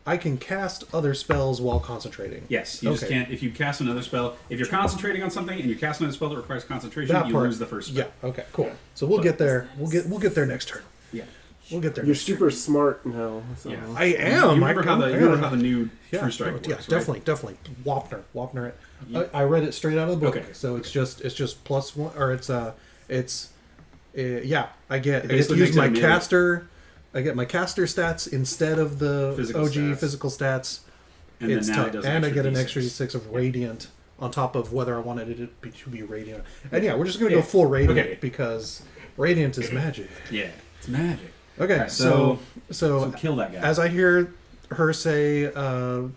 I can cast other spells while concentrating. Yes, you just Okay. can't. If you cast another spell, if you're concentrating on something and you cast another spell that requires concentration, That you part- lose the first spell. Yeah. Okay. Cool. So we'll get there. We'll get there next turn. Yeah. We'll get there. You're next super smart now. So. Yeah. I You am. remember how the new Yeah, True Strike works, yeah, right? definitely. Wapner it. I read it straight out of the book, Okay. so it's just +1, or yeah. I get to basically use makes it my a melee. caster. I get my caster stats instead of the Physical OG stats. physical stats. And It's then now tough. it does And I extra get an D6. extra D6 of radiant on top of whether I wanted it to be radiant. And yeah, we're just gonna go Yeah. full radiant Okay. because radiant is magic. Yeah, it's magic. Okay, Alright, so so kill that guy. as I hear her say, "Hello,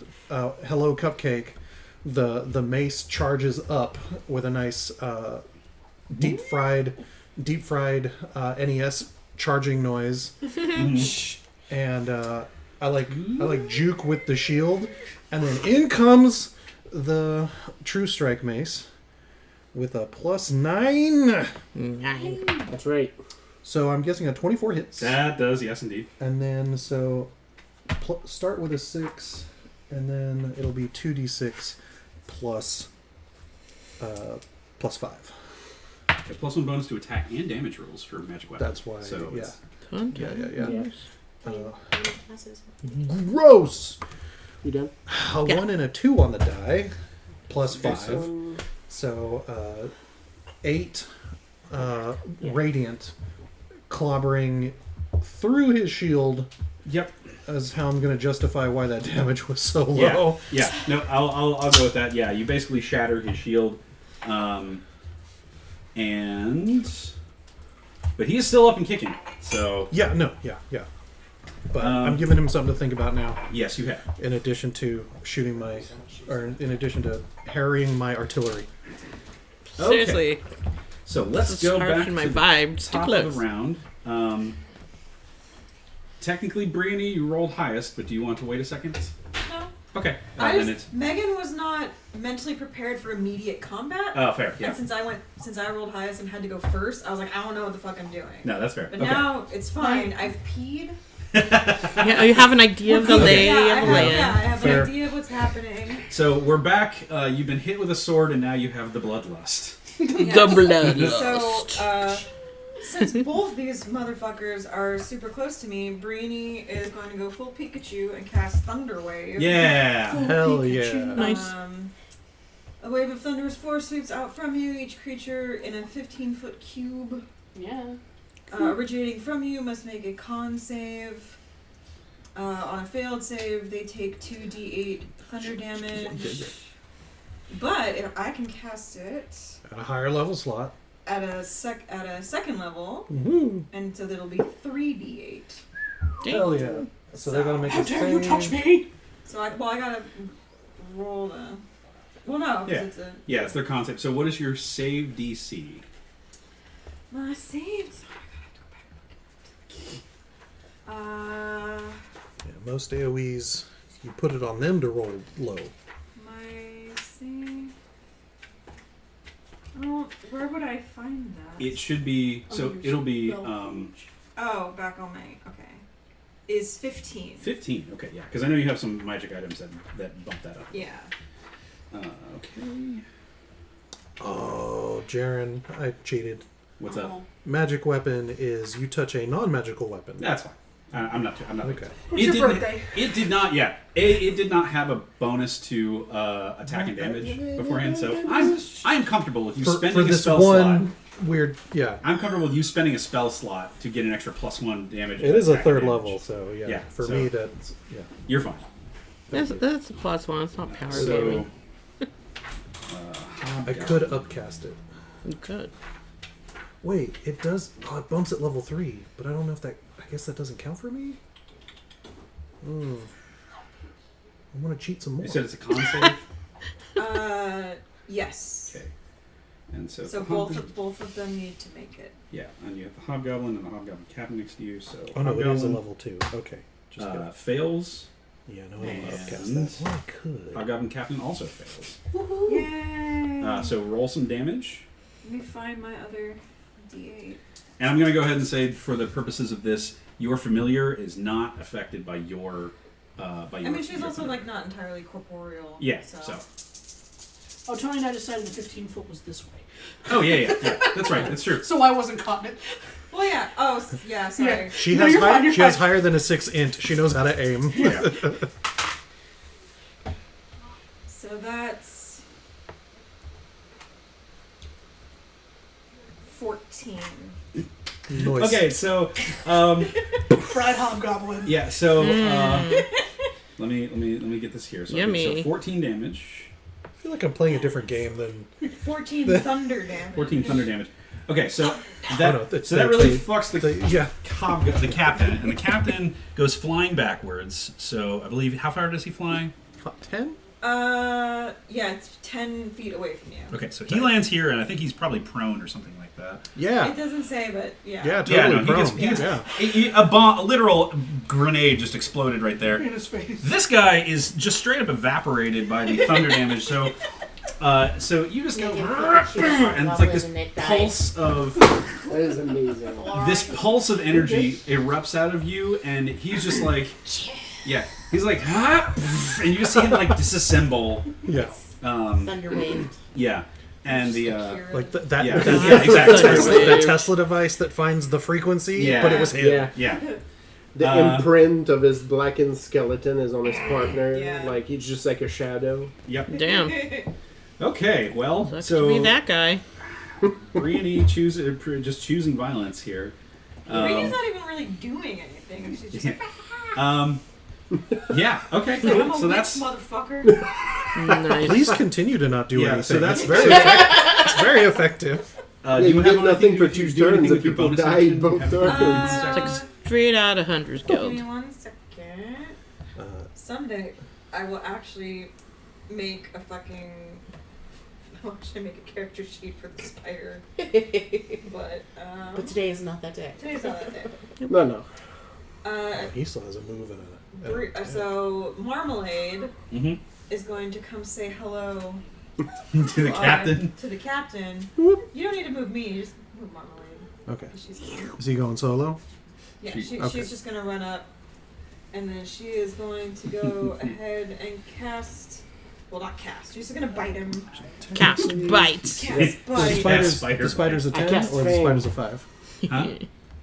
Cupcake," the mace charges up with a nice deep fried NES charging noise, and I like juke with the shield, and then in comes the True Strike mace with a +9. 9. That's right. So I'm guessing a 24 hits. That does, yes, indeed. And then, start with a 6, and then it'll be 2d6 plus 5. Okay, +1 bonus to attack and damage rolls for magic weapons. That's why, So yeah. it's- Gross! You done? A Yeah. 1 and a 2 on the die, plus 5. So, So, 8 radiant, clobbering through his shield. Yep. As how I'm going to justify why that damage was so Yeah. low. Yeah. No, I'll go with that. Yeah, you basically shatter his shield, but he is still up and kicking. So Yeah, no, yeah. But Um, I'm giving him something to think about now. yes, you have. In addition to in addition to harrying my artillery. Seriously. So let's This is go harsh back in my to the vibe. It's too top close. of the round. technically, Brittany, you rolled highest, but do you want to wait a second? No. Okay. I then just, Megan was not mentally prepared for immediate combat. Oh, fair. Yeah. And since I rolled highest and had to go first, I was like, I don't know what the fuck I'm doing. No, that's fair. But Okay. now it's fine. I've peed. Yeah, you have an idea of the lay of the land. I have Fair. an idea of what's happening. So we're back. You've been hit with a sword, and now you have the bloodlust. The blood. So, since both these motherfuckers are super close to me, Brittany is going to go full Pikachu and cast Thunder Wave. Yeah. Hell yeah. Nice. A wave of thunderous force sweeps out from you, each creature in a 15-foot cube. Yeah. Originating from you must make a con save. On a failed save, they take 2d8 thunder damage. But if I can cast it At a higher level slot. at a second level, Woohoo. and so that'll be 3d8. Hell yeah. So they're gonna make How a dare you touch save. me? So I gotta roll the. Well, no, because Yeah. it's a. Yeah, it's their concept. So what is your save DC? My saves. Yeah, most AoEs, you put it on them to roll low. My save. Oh, where would I find that? It should be. So it'll be Oh, back on my. Okay. Is 15. 15. Okay, yeah, because I know you have some magic items that bump that up. Yeah. Okay. Oh, Jaren, I cheated. What's up? Oh. Magic weapon is you touch a non-magical weapon. That's fine. I'm not. Okay. It's your birthday. It did not. Yeah. It did not have a bonus to attack and damage beforehand. So I'm comfortable with you For spending a this spell one slot. weird, yeah. I'm comfortable with you spending a spell slot to get an extra +1 damage. It is a attack and third damage. level, so yeah. Yeah, For so- me, that's yeah. You're fine. That's a +1. It's not power So. gaming. I could upcast it. You could. Wait, it does. Oh, it bumps at level 3, but I don't know if that. I guess that doesn't count for me. I want to cheat some more. You said it's a con save. Yes. Okay. And so. So the both of them need to make it. Yeah, and you have the hobgoblin and the hobgoblin captain next to you. So. Oh no, it is a Hobgoblin, level 2. Okay. Just kidding. fails. Yeah, no, I don't want to upcast and- that. Well, I could. Hobgoblin captain also fails. Yay! So roll some damage. Let me find my other d8. And I'm going to go ahead and say, for the purposes of this, your familiar is not affected by your. I mean, she's your also thunder. like not entirely corporeal. Yeah. So. Oh, Tony and I decided the 15 foot was this way. Oh yeah. That's right. That's true. So I wasn't caught in it. Well, yeah. Oh, yeah. Sorry. Yeah. She No, has you're fine, you're she has fine. higher than a 6 int. She knows how to aim. Yeah. So that's 14. Noise. Okay, so Fried hobgoblin. yeah, so let me get this here. So, Yummy. so 14 damage, I feel like I'm playing a different game than. 14 thunder damage. 14 thunder damage. Okay, so Oh, that no, that's so that really actually fucks the yeah. the captain, and the captain goes flying backwards. So I believe, how far does he fly? 10? Yeah, it's 10 feet away from you. Okay, so he lands here, and I think he's probably prone or something like that. Yeah. It doesn't say, but yeah. Yeah, totally Yeah, no, prone. he gets yeah. a literal grenade just exploded right there. In his face. This guy is just straight up evaporated by the thunder damage. So, so you just go, and it's like this pulse of That is amazing. energy erupts out of you, and he's just like, yeah, he's like, and you just see him like disassemble. Yeah. Thunder wave. Yeah, and the Like that. Yeah, that, yeah, exactly. that Tesla device that finds the frequency, Yeah. but it was him. Yeah. yeah. The imprint of his blackened skeleton is on his partner. Yeah. Like he's just like a shadow. Yep. Damn. Okay. Well, Sucks so to be that guy. Brienne just choosing violence here. Rainy's not even really doing anything. She's just like, Yeah. Okay. I'm Cool. a So witch, that's motherfucker. Nice. Please continue to not do Yeah, anything. so that's- very it's very effective. do you you did have nothing anything for if you 2 do anything turns and with your people bonus died action? both Have- turns. It's like straight out of Hunter's Give Guild. me 1 second. Someday I will actually make a fucking. I'll actually make a character sheet for the spider. But But today is not that day. today's not that day. No. He still has a move and a. So Marmalade Mhm. is going to come say hello To the captain. To the captain. Whoop. You don't need to move me. You just move Marmalade. Okay. She's Is he going solo? yeah. Okay. She's just gonna run up, and then she is going to go ahead and cast. Well, not cast. She's gonna bite him. Cast bite. Cast The bite. spider's, spider the spider's a I 10 cast or the fang. spider's a 5? Huh?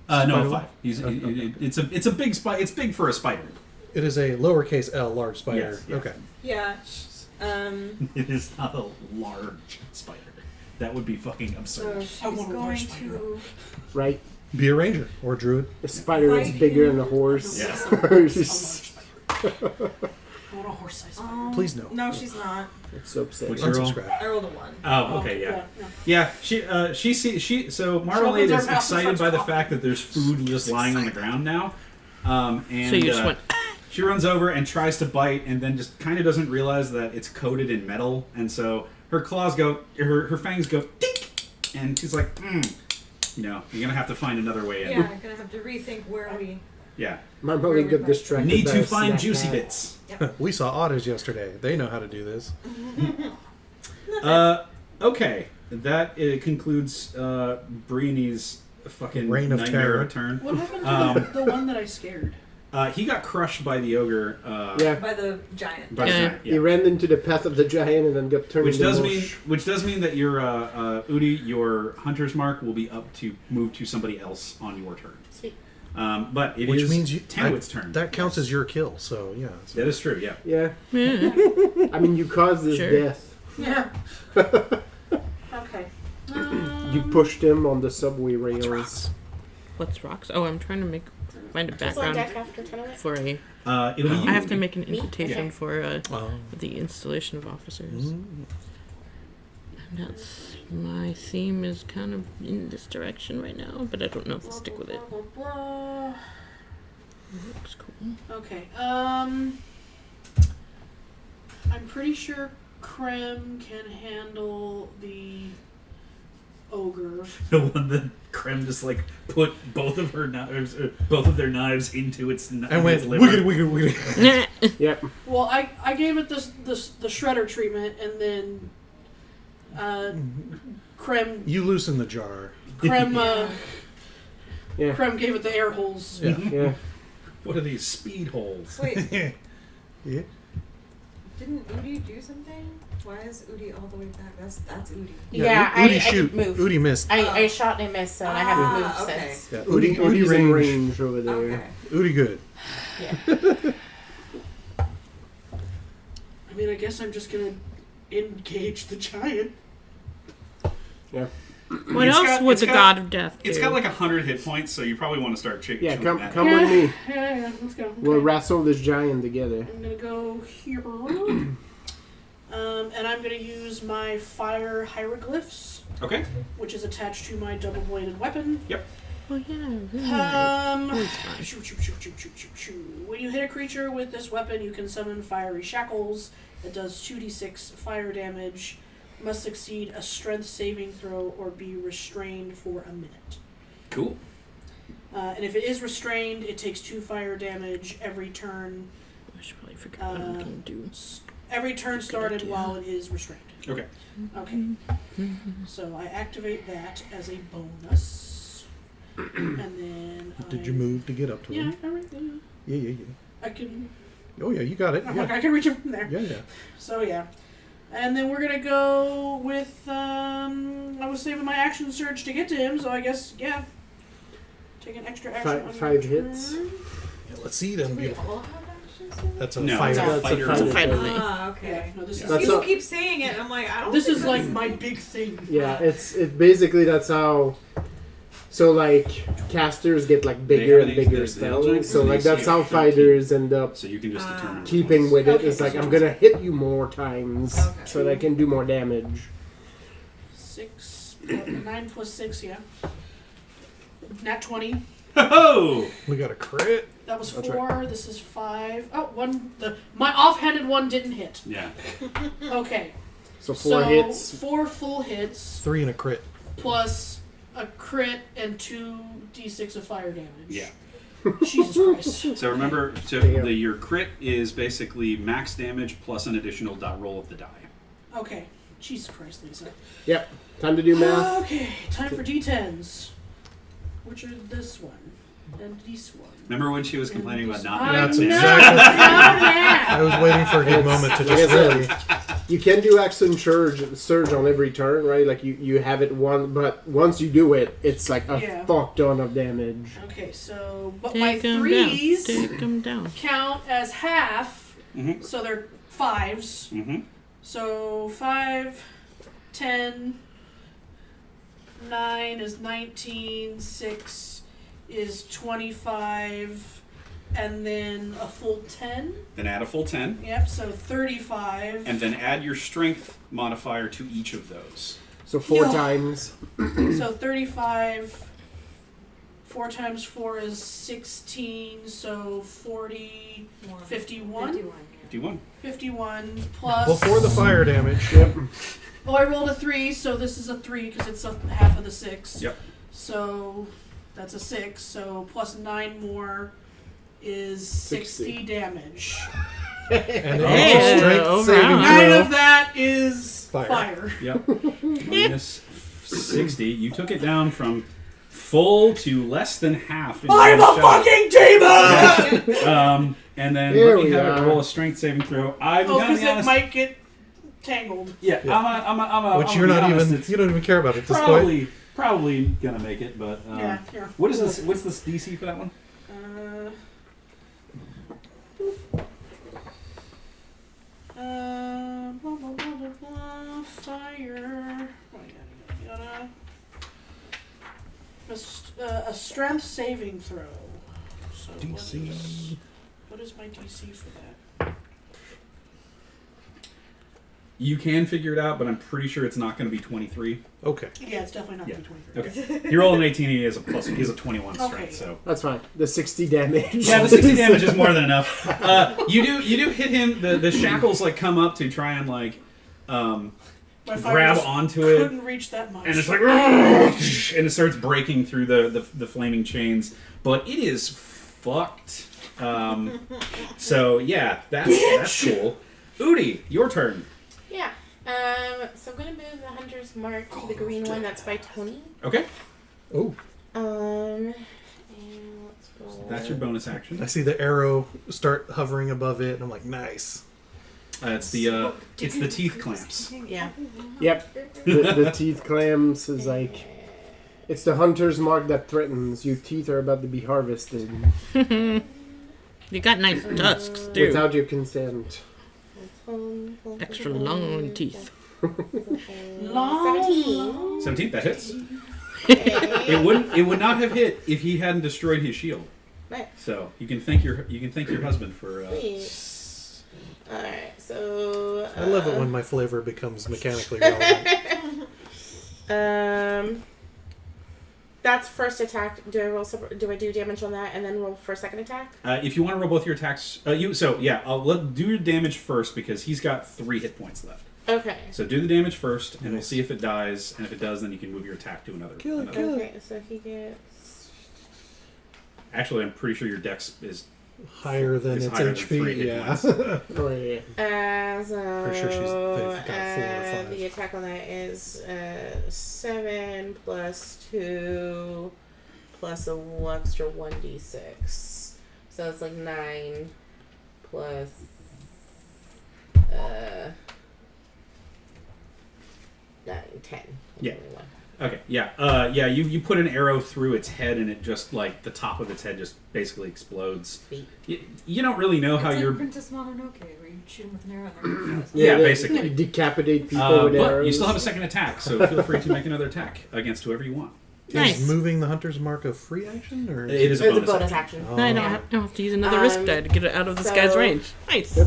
Spider No, one? 5. It's a big spider. It's big for a spider. It is a lowercase L, large spider. Yes, yes. Okay. Yeah. It is not a large spider. That would be fucking So absurd. she's I want a going large spider. to. Right? Be a ranger or a druid. A spider that's bigger than a horse. Yeah. A large spider. I want a horse-sized spider. Please no. No, she's not. It's so upsetting. What's your roll? Unsubscribe. I rolled a 1. Oh, okay, yeah. So Marmalade opens is her mouth and excited starts by the coughing. fact that there's food just lying on the ground now. And So you just went. she runs over and tries to bite, and then just kind of doesn't realize that it's coated in metal, and so her claws go, her fangs go, dink, and she's like, you're gonna have to find another way in. Yeah, I'm gonna have to rethink where we. Yeah. Marmalade got distracted. Need by to a find snack juicy hat. bits. We saw otters yesterday. They know how to do this. Okay, that concludes Briony's fucking Reign of nightmare terror. return. What happened to the one that I scared? He got crushed by the ogre. Yeah. By the giant. By the Yeah. giant, He ran into the path of the giant and then got turned Which into does mush. mean that your Udi, your hunter's mark will be up to move to somebody else on your turn. Sweet. But it Which is means Tenuit's turn. That counts as your kill, so yeah. That is true. Yeah. Yeah. Yeah. I mean, you caused his Sure. death. Yeah. Okay. You pushed him on the subway rails. rocks? What's rocks? Oh, I'm trying to find a It's on background deck after tonight. for a. It'll be you. I have to make an Me? invitation Yeah. for Oh. the installation of officers. Mm. And that's my theme is kind of in this direction right now, but I don't know if I'll stick with it. Looks cool. Okay. I'm pretty sure Krem can handle the ogre. The one that Krem just like put both of her knives, both of their knives into its And went liver. wiggity, wiggity. Yep. Well, I gave it the shredder treatment, and then Krem You loosen the jar. Yeah. Krem gave it the air holes. Yeah. Yeah. What are these speed holes? Wait, Yeah. didn't Udi do something? Why is Udi all the way back? That's Udi. Yeah, Udi I shoot. didn't move. Udi missed. I shot and I missed, so I haven't moved okay. since. Yeah, Udi, Udi Udi's in range. range over there. Okay. Udi good. Yeah. I mean, I guess I'm just gonna engage the giant. Yeah. What It's else got- would it's the got- god of death do? It's got like 100 hit points, so you probably want to start checking. Yeah, come that. with me. Yeah, let's go. We'll Okay. wrestle this giant together. I'm gonna go here. And I'm gonna use my fire hieroglyphs, Okay. which is attached to my double-bladed weapon. Oh yeah, really nice. Fine. Shoot, shoot, shoot, shoot, shoot, shoot, shoot. When you hit a creature with this weapon, you can summon fiery shackles. It does 2d6 fire damage. Must succeed a strength saving throw or be restrained for a minute. Cool. And if it is restrained, it takes 2 fire damage every turn. I should probably figure out what I'm gonna do. Every turn started idea. while it is restrained. Okay. Okay. So I activate that as a bonus. And then Did you move to get up to Yeah, him? everything. Yeah. I can. Oh yeah, you got it. I'm like, Yeah. I can reach it from there. Yeah. So yeah. And then we're gonna go with I was saving my action surge to get to him, so I guess take an extra action. on Five your hits. turn. Yeah, let's see them. We Beautiful. all have actions? That's a No, fighter. it's a That's fighter. a It's a fighter thing. thing. Okay. Yeah, no, this is That's People a- keep saying it. I'm like, I don't. this think is like that's- my big thing. Yeah, it's basically that's how. So like casters get like bigger have and these- bigger they spells. like So like these that's how here. fighters end up So you can just determine. which keeping ones. with it. Okay, It's like so I'm gonna hit you more times Okay. so that I can do more damage. 6, 9 plus 6, yeah. Nat 20. Oh! We got a crit. That was That's 4. This is 5. Oh, one. My offhanded one didn't hit. Yeah. Okay. So 4 hits. 4 full hits 3 and a crit. plus a crit and 2d6 of fire damage. Yeah. Jesus Christ. So remember, your crit is basically max damage plus an additional roll of the die. Okay. Jesus Christ, Lisa. Yep. Time to do math. Okay, time for D10s. Which are this one and this one. Remember when she was complaining about not I That's know. exactly. Yeah. I was waiting for a good moment to Like I just said, really. you can do action surge on every turn, right? Like you have it one, but once you do it, it's like a Yeah. fuck ton of damage. Okay, so but my Take 'em threes down. Take 'em down. count as half, Mhm. so they're fives. Mm-hmm. So 5, 10, 9 is 19, 6 is 25, and then a full 10. Then add a full 10, Yep, so 35. and then add your strength modifier to each of those. So 4 No. times. So 35. 4 times 4 is 16, so 40, 51. 51. 51 plus. Before the fire damage. Yep. Oh, I rolled a 3, so this is a 3 because it's a half of the 6. Yep. So that's a 6. So plus 9 more is 60 damage. And Hey, it's a strength over saving on. 9 throw. of that is Fire. fire. Yep. Minus 60. You took it down from full to less than half. In I'm one a shot. fucking demon! And then Here let me we have it are. roll a strength saving throw. I'm Oh, gonna because be it honest. might get tangled. Yeah, Yeah. I'm Which I'm you're gonna not be honest, even. it's You don't even care about at this point. probably gonna make it, but Yeah, here. what is this? What's this DC for that one? Blah, blah, blah, blah, blah, fire. Yada. A strength saving throw. So DC. What is my DC for that? You can figure it out, but I'm pretty sure it's not going to be 23. Yeah, Okay. it's definitely not going to be 23. Okay, you roll an 18. He has a plus. He has a 21 strength. Okay. So That's fine. The 60 damage. yeah, the 60 damage is more than enough. You do hit him. The shackles like come up to try and like My fire grab just onto it. couldn't reach that much. And it's like, and it starts breaking through the flaming chains, but it is fucked. So yeah, that's cool. Udi, your turn. Yeah. So I'm gonna move the hunter's mark to the green one. That's by Tony. Okay, Oh, And let's roll. that's your bonus action. I see the arrow start hovering above it, and I'm like, nice. It's the teeth clamps. Yeah. Yep. The teeth clamps is like. It's the hunter's mark that threatens. Your teeth are about to be harvested You got nice tusks, too. without your consent. Extra long teeth. Long. 17. 17, that hits. Okay. It would not have hit if he hadn't destroyed his shield. Nice. So you can thank your husband for. Sweet. Alright, so. I love it when my flavor becomes mechanically relevant. That's first attack. Do I roll? Do I do damage on that and then roll for a second attack? If you want to roll both your attacks, I'll do your damage first because he's got 3 hit points left. Okay. So do the damage first, and we'll see if it dies. And if it does, then you can move your attack to another. Kill it, another- kill it. Okay, so he gets. Actually, I'm pretty sure your dex is. Higher than It's its higher than HP, 3 hit yeah. points. Oh, yeah. So Pretty sure they've got 4 or 5. the attack on that is 7 plus 2 plus a extra 1d6. So it's like 9 plus 9, 10. Yeah. Okay, yeah. You put an arrow through its head, and it just like the top of its head just basically explodes. Sweet. You don't really know how It's you're. like Princess Mononoke, where you shoot him with an arrow and then Yeah, they basically. decapitate people with But arrows. you still have a second attack, so feel free to make another attack against whoever you want. Nice. Is moving the hunter's mark a free action? Or It is It's a a bonus, bonus action. action. Oh. I don't have to use another risk die to get it out of this so- guy's range. Nice.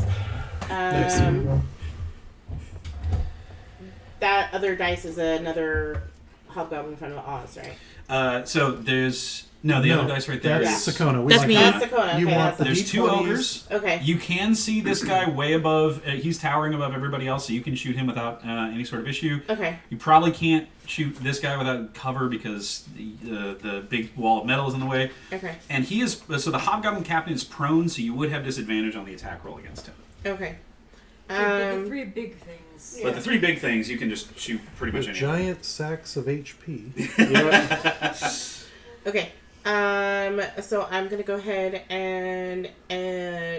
That other dice is another hobgoblin in front of Oz, right? So there's No, the other dice right there. That's is- Sakona. We That's like me. that. That's Dakota. You Okay, want that's the There's two D20s. ogres. okay. You can see this guy way above. He's towering above everybody else, so you can shoot him without any sort of issue. Okay. You probably can't shoot this guy without cover because the big wall of metal is in the way. Okay. And he is so the hobgoblin captain is prone, so you would have disadvantage on the attack roll against him. Okay. But the three big things. But the three big things you can just shoot pretty much With anything. giant sacks of HP. Okay. So I'm gonna go ahead and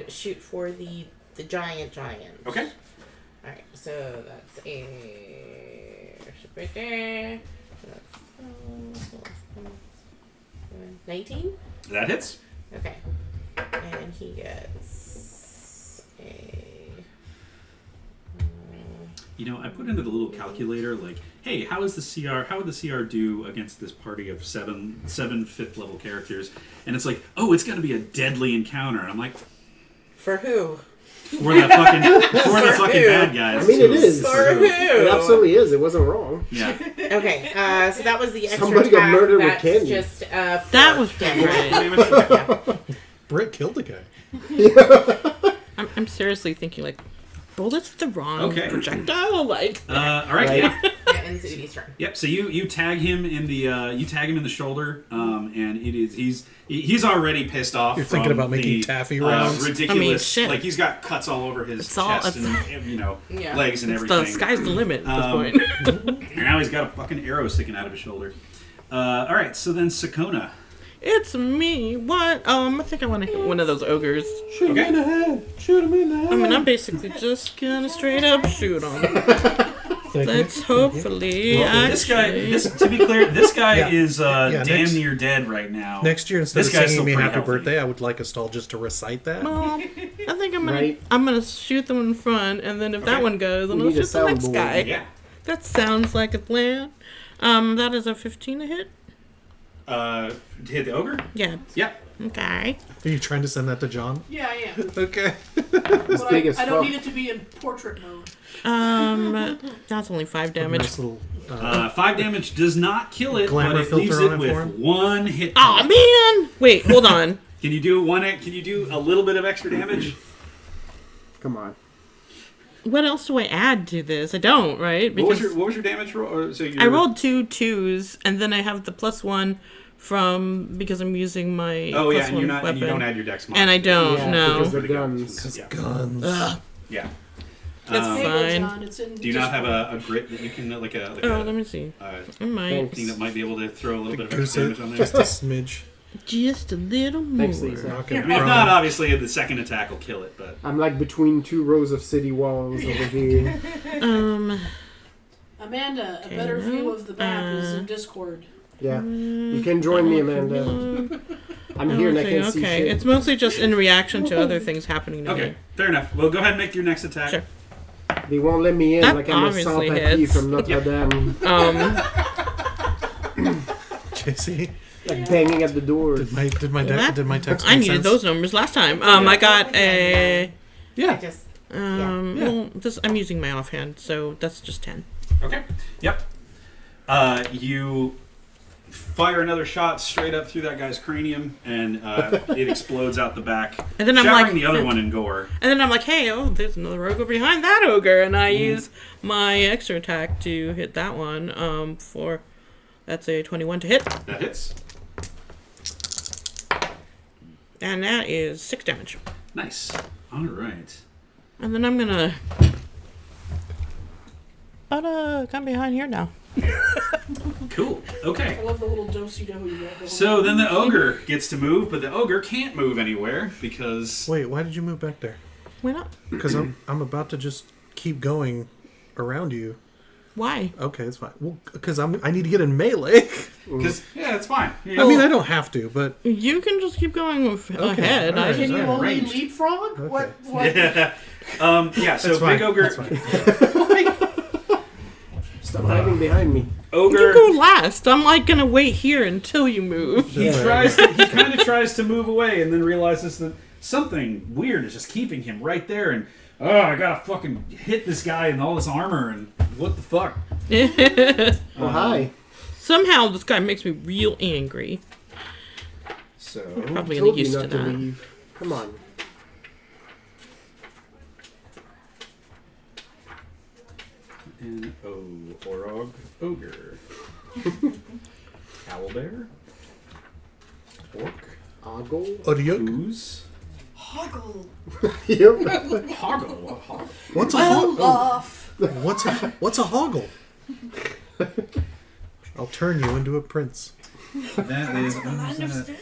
shoot for the giant. Okay. All right. So that's a right there. That's 19. That hits. Okay. And he gets a. You know, I put into the little calculator like, hey, how is the CR? How would the CR do against this party of seven fifth level characters? And it's like, oh, it's got to be a deadly encounter. And I'm like, For who? for the fucking who? bad guys. I mean, it is. For who? It absolutely is. It wasn't wrong. Yeah. Okay. So that was the extra Somebody got attack. murdered with That's candy. just That was damage. pretty Britt killed the guy. I'm seriously thinking like, bullets the wrong Okay. projectile. Like, All right. Right. Yeah. Yeah, and Zudi's turn. Yep. So you tag him in the shoulder, and he's already pissed off. You're thinking from about making the, taffy rounds? Ridiculous. I mean, shit. Like he's got cuts all over his It's all- chest it's- and Yeah. legs and it's everything. the sky's the limit at this Um, point. And now he's got a fucking arrow sticking out of his shoulder. All right. So then Sakona. It's me. What? I think I want to hit one of those ogres. Shoot him Okay. in the head. Shoot him in the head. I mean, I'm basically just gonna straight up shoot him. Thank you. Let's hopefully. Well, This guy. actually- To be clear, this guy Yeah. is Yeah, damn next- near dead right now. Next year, instead This of guy's singing still me pretty happy healthy. birthday, I would like us to all just to recite that. Well, I think Right. I'm gonna shoot the one in front, and then if Okay. that one goes, then We I'll need a shoot the next soundboard. guy. Yeah. That sounds like a plan. That is a 15 to hit. To hit the ogre. Yeah. Yeah. Okay. Are you trying to send that to John? Yeah, I am. Okay. It's But big as I don't fuck. need it to be in portrait mode. That's only 5 damage. Nice little. 5 damage does not kill it, Glamour but it leaves filter it on it with for him? 1 hit. Oh point. man! Wait, hold on. Can you do one? Can you do a little bit of extra damage? Come on. What else do I add to this? I don't, right? What was Because your damage roll? Or, so I rolled 2 2s, and then I have the +1 from because I'm using my Oh yeah, +1 and weapon. you don't add your dex mod. And I don't. Yeah, no. because they're guns. Yeah. Guns. Ugh. Yeah. That's Um, Hey, fine. John, it's in Do you not have Discord. a grit that you can like a Oh, let me see. I might Thanks. thing that might be able to throw a little bit of Goose extra it. damage on there? Just a smidge. just a little more. Thanks, Lisa. Knock I it mean, if from- not, obviously the second attack will kill it. But I'm like between 2 rows of city walls over here. Amanda, a better view of the map is in Discord. Yeah. You can join me, Amanda. I'm here and I can't see okay, shit. it's mostly just in reaction to other things happening to okay, me. fair enough. Well, go ahead and make your next attack. Sure. They won't let me in That like I'm a obviously sans-papier hits. from Notre Dame. JC, Like banging at the door. did my That- text I make needed sense? those numbers last time. I got a. I Yeah. just Well, this I'm using my offhand, so that's just 10. Okay. Yep. You fire another shot straight up through that guy's cranium, and it explodes out the back, And then I'm shattering like, the other one in gore. And then I'm like, hey, there's another ogre behind that ogre, and I use my extra attack to hit that one. That's a 21 to hit, That hits. and that is 6 damage. Nice. All right. And then I'm gonna. Come behind here now. Cool. Okay. I love the little do-si-do you got going So on. then the ogre gets to move, but the ogre can't move anywhere because Wait, why did you move back there? Why not? Because I'm about to just keep going around you. Why? Okay, that's fine. Well, because I need to get in melee. yeah, it's fine. I mean, I don't have to, but You can just keep going ahead. all right. Can you Sorry. only Ranged. leapfrog? Okay. What? Yeah. Yeah. So that's fine. big ogre, That's fine. Stop hiding behind me. You ogre. can go last. I'm like gonna wait here until you move. He kind of tries to move away, and then realizes that something weird is just keeping him right there. And I gotta fucking hit this guy in all this armor, and what the fuck? Oh, hi. Somehow this guy makes me real angry. So Probably gonna Told get you used not to to that. leave. Come on. Orog, ogre, owlbear, orc, Ogle. Odiok? ooze, Hoggle. Yep. hoggle. What's a Well hoggle? off. What's a hoggle? I'll turn you into a prince. That is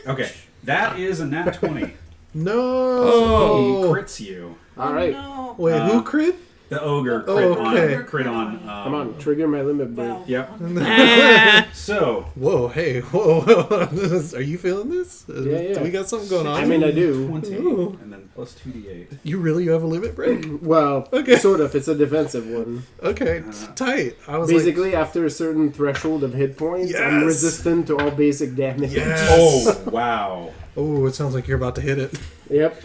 okay. That is a nat 20. No. He crits you. All right. No. Wait, who crit? The ogre Oh, crit okay. crit on. Come on. Trigger my limit break. Wow. Yep. Ah, So Whoa, hey, whoa. Are you feeling this? Yeah. Do we got something going on? I mean, I do. 20 Ooh. and then plus 2d8. You have a limit break? Well, Okay. sort of. It's a defensive one. Okay, tight. I was Basically, after a certain threshold of hit points, I'm Yes! resistant to all basic damage. Yes. Oh wow. oh, it sounds like you're about to hit it. Yep.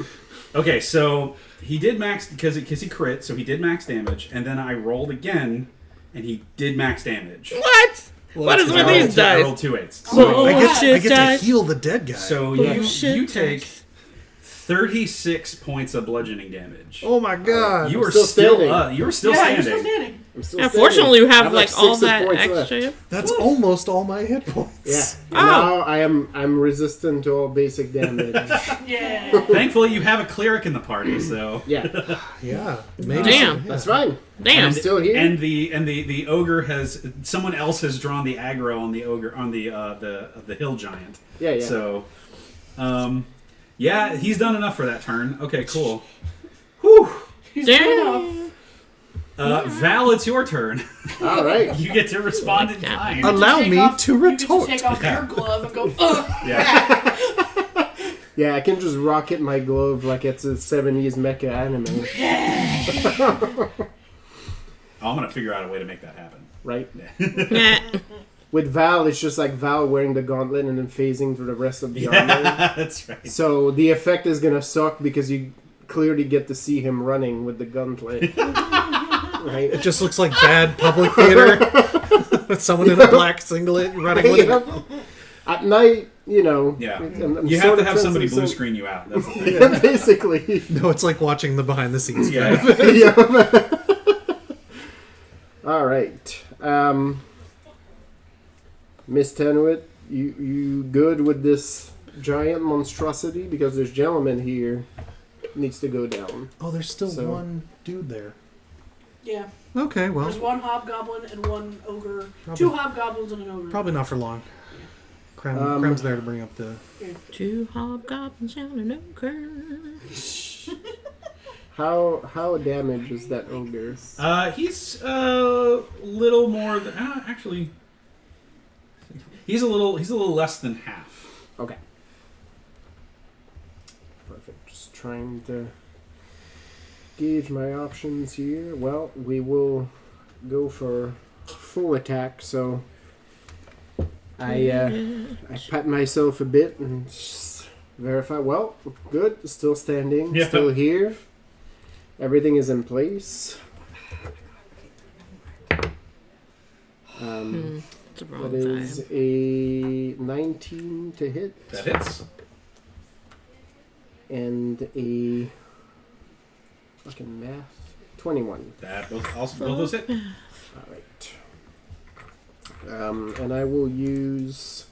Okay, so he did max because he crit, so he did max damage, and then I rolled again, and he did max damage. what? What is I with rolled these two- I dice? rolled 2 8s. Oh, I get shit, to guys. heal the dead guy. So Bullshit you take dice. 36 points of bludgeoning damage. oh my god. You are still still standing. you are still Yeah, standing. you're still standing. I'm still Unfortunately, standing. you I have like all 6 hit that points left. extra. That's almost all my hit points. Yeah. Oh. And now I'm resistant to all basic damage. Yeah. Thankfully, you have a cleric in the party, so Yeah. Yeah. Maybe Damn. That's fine. Damn. I'm still here. And the ogre has someone else has drawn the aggro on the ogre on the hill giant. Yeah. So, yeah, he's done enough for that turn. Okay, cool. Whew. He's doing Damn. enough. Val, it's your turn. All right. You get to respond in kind. Allow Take me off- to You get retort. to take off your glove and go, Yeah. Yeah, I can just rocket my glove like it's a 70s mecha anime, I'm gonna figure out a way to make that happen. right? Nah. With Val, it's just like Val wearing the gauntlet and then phasing through the rest of the armor. Yeah, that's right. So the effect is gonna suck because you clearly get to see him running with the gauntlet. Right? It just looks like bad public theater. With someone in a black singlet running with it. At night, you know. Yeah. I'm You have sort to of have somebody sensing blue some- screen you out. That's the thing. Yeah, basically. No, it's like watching the behind the scenes. Yeah. Yeah. All right. Miss Tenuit, you good with this giant monstrosity? Because this gentleman here needs to go down. Oh, there's still So- one dude there. yeah. Okay, well, There's one hobgoblin and one ogre. Probably- 2 hobgoblins and an ogre. probably not for long. Crem's there to bring up the. 2 hobgoblins and an ogre. How damaged is that ogre? He's a little more than actually. He's a little less than half. Okay. Perfect. Just trying to gauge my options here. Well, we will go for full attack, so I pat myself a bit and just verify. Well, good. Still standing. Yeah. Still here. Everything is in place. It's a wrong That is vibe. a 19 to hit. That hits. And a fucking math 21. That both those hit. All right. And I will use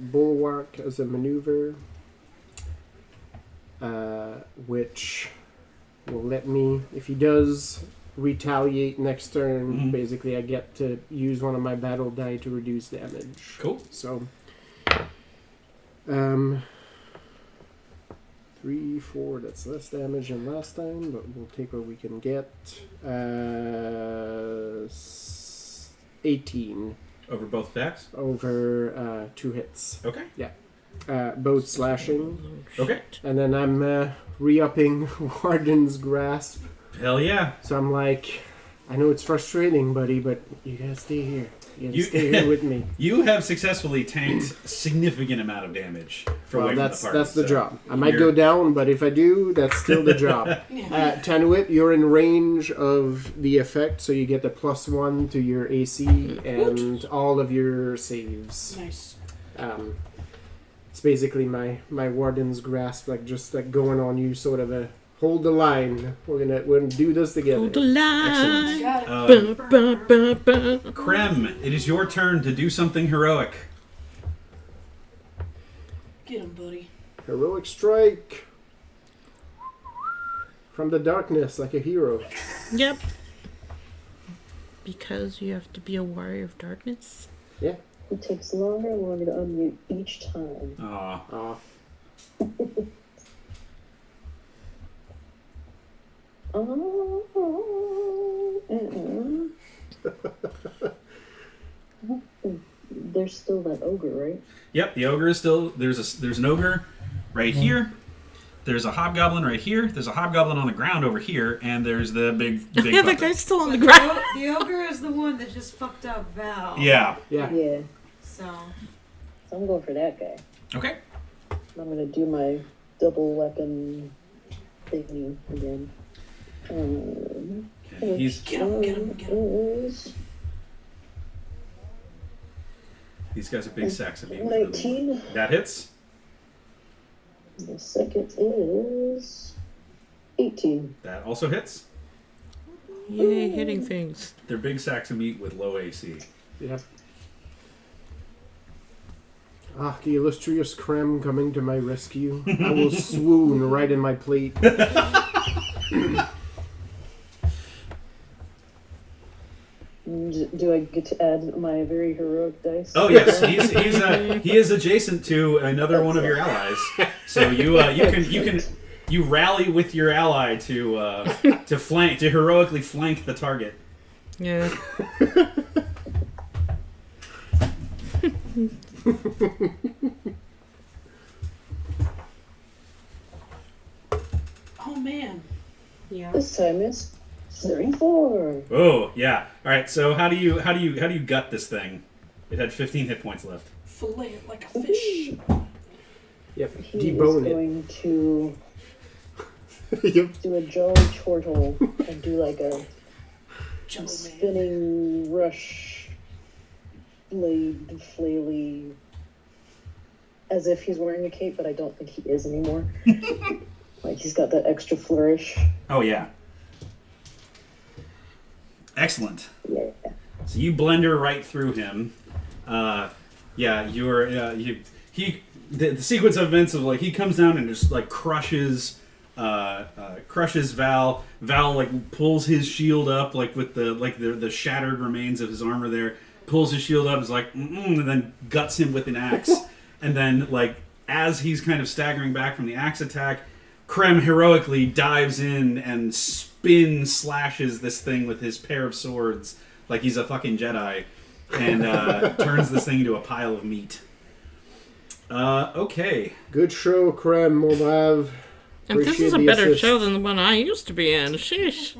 Bulwark as a maneuver, which will let me, if he does retaliate next turn, Mhm. basically I get to use one of my battle die to reduce damage. Cool. So, 3, 4, that's less damage than last time, but we'll take what we can get. 18 Over both attacks. over 2 hits. Okay. Both slashing. Okay. And then I'm re-upping Warden's Grasp. Hell yeah. So I'm like, I know it's frustrating, buddy, but you gotta stay here. You You- stay here with me. You have successfully tanked a significant amount of damage for Well, away from that's the party. that's the so job. I might you're- go down, but if I do, that's still the job. Tanuit, you're in range of the effect, so you get the +1 to your AC and all of your saves. Nice. It's basically my warden's grasp, like just like going on you, sort of a hold the line. We're gonna do this together. Hold the Excellent. line. Got it. Krem, it is your turn to do something heroic. Get him, buddy. Heroic strike from the darkness, like a hero. Yep. Because you have to be a warrior of darkness. It takes longer and longer to unmute each time. Aw. There's still that ogre, right? Yep, the ogre is still there's an ogre right here. There's a hobgoblin right here. There's a hobgoblin on the ground over here, and there's the big Yeah, the bucket. guy's still on the But ground. the ogre is the one that just fucked up Val. Yeah. Yeah. Yeah. So So I'm going for that guy. Okay. I'm gonna do my double weapon thingy again. And he's Get him, get him, get him. Is these guys are big sacks of meat. 19. That hits. The second is 18. That also hits. Yay, hitting things. They're big sacks of meat with low AC. Yeah. Ah, the illustrious Krem coming to my rescue. I will swoon right in my plate. Do I get to add my very heroic dice? Oh yes, he is adjacent to another one of your allies. So you rally with your ally to heroically flank the target. Yeah. Oh man. Yeah. This time it's 34. Oh yeah. All right. So how do you gut this thing? It had 15 hit points left. Fillet it like a fish. Yep. He Debone is it. going to Yep. do a jolly chortle and do like a Jello man. spinning rush blade flaily as if he's wearing a cape, but I don't think he is anymore. Like he's got that extra flourish. Oh yeah. Excellent. Yeah. So you blender right through him. Yeah, the sequence of events of like he comes down and just like crushes Val. Val like pulls his shield up like with the shattered remains of his armor there. Pulls his shield up, is like and then guts him with an axe. And then like as he's kind of staggering back from the axe attack, Krem heroically dives in and slashes this thing with his pair of swords like he's a fucking Jedi, and turns this thing into a pile of meat. Okay. Good show, Krem, mon brave. And this Appreciate is a the better assist. show than the one I used to be in. Sheesh.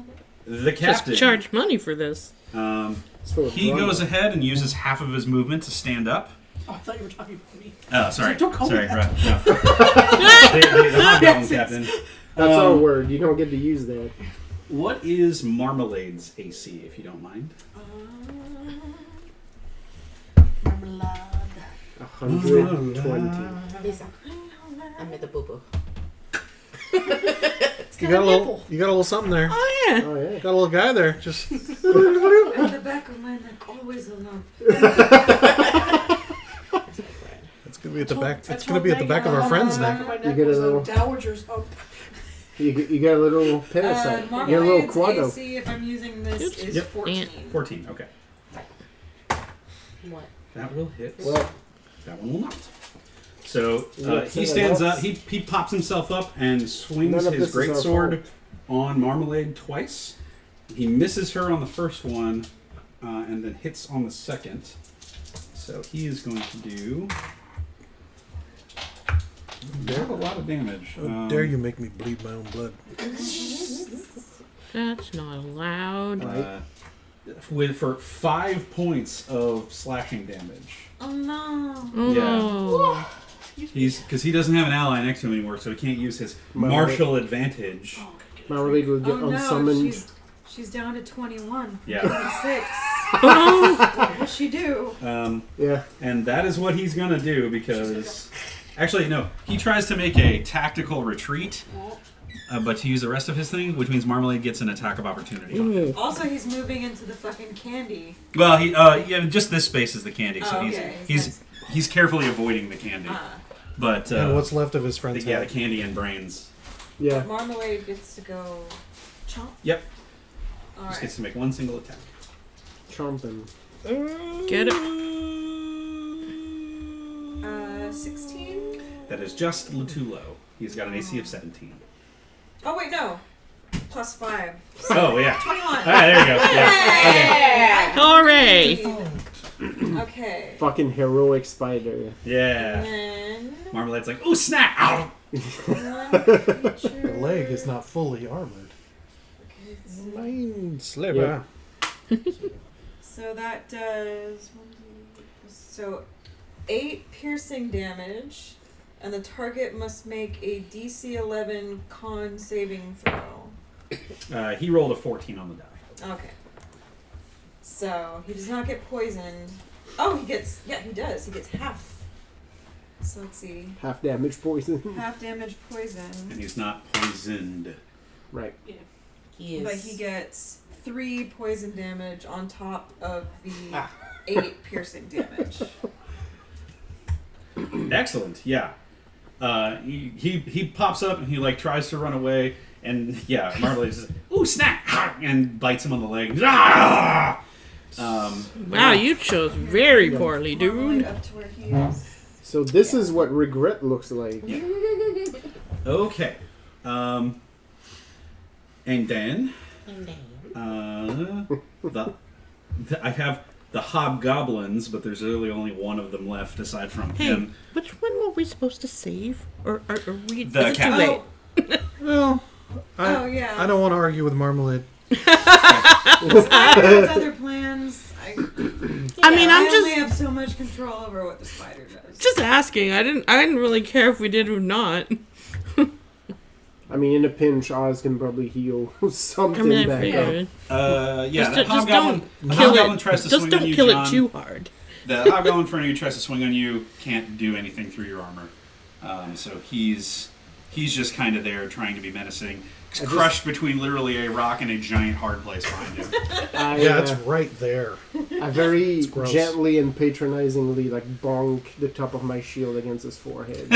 The Just captain. charge money for this. It's full of He drama. goes ahead and uses half of his movement to stand up. Oh, I thought you were talking about me. Oh, sorry. Don't call me Sorry, that. right. No. the hobgoblin captain. That's our word. You don't get to use that. What is Marmalade's AC, if you don't mind? Marmalade. 120. Lisa. I'm at the boo boo. You got a little something there. Oh, yeah. Oh yeah. Got a little guy there. Just at the back of my neck, always alone. it's gonna be at the back. I It's told gonna be at the back of Megan, our friend's back neck. of my You neck get a was little- dowager's hump. You got a little parasite. You got a little Marmalade's quado. AC, if I'm using this, Oops. is Yep. 14. 14, okay. What? That will hit. Well, That one will not. So Yeah, he so stands that's- up, he pops himself up and swings None of his this is our greatsword on Marmalade twice. He misses her on the first one and then hits on the second. So he is going to do a lot of damage. How dare you make me bleed my own blood? That's not allowed. for 5 points of slashing damage. Oh no. Oh. Because he doesn't have an ally next to him anymore, so he can't use his martial advantage. Marmalade will get Oh no, unsummoned. she's down to 21. Yeah. 26. What will she do? Yeah. And that is what he's gonna do because, actually, no, he tries to make a tactical retreat, but to use the rest of his thing, which means Marmalade gets an attack of opportunity. Also, he's moving into the fucking candy. Well, just this space is the candy, so okay. he's carefully avoiding the candy. But and what's left of his friend's the head. candy and brains. Yeah. Marmalade gets to go chomp. Yep. All Just right. gets to make one single attack. Chomping. Get it. 16. That is just too low. He's got an AC of 17. Oh wait, no. Plus 5. Oh yeah. 21. Ah, there you go. Yeah. Hooray! Okay. Fucking heroic spider. Yeah. And then Marmalade's like, ooh, snap! Ow! The leg is not fully armored. Mind sliver. So that does 8 piercing damage, and the target must make a DC 11 con saving throw. He rolled a 14 on the die. Okay. So he does not get poisoned. Oh, he does. He gets half. So let's see. Half damage poison. Half damage poison. And he's not poisoned. Right. He is. But he gets 3 poison damage on top of the 8 piercing damage. Excellent, yeah. He pops up and he like tries to run away, and yeah, Marmalade says, ooh, snap! And bites him on the leg. Wow, you chose very poorly, Marmalade dude. up to where he is. So this is what regret looks like. Okay. And then I have the hobgoblins, but there's really only one of them left aside from Hey, him. which one were we supposed to save? Or are we? The is it too cat. late? Well, Yeah. I don't want to argue with Marmalade. I have other plans. I I'm only just have so much control over what the spider does. just asking. I didn't really care if we did or not. I mean, in a pinch, Oz can probably heal something I mean, I back up. figured. Yeah, Just the don't hobgoblin kill tries to it. Just swing don't on you, kill John. it too hard. The hobgoblin in front of you tries to swing on you, can't do anything through your armor. So he's just kind of there trying to be menacing. He's crushed between literally a rock and a giant hard place behind him. Yeah, it's right there. I very gross. gently and patronizingly like bonk the top of my shield against his forehead.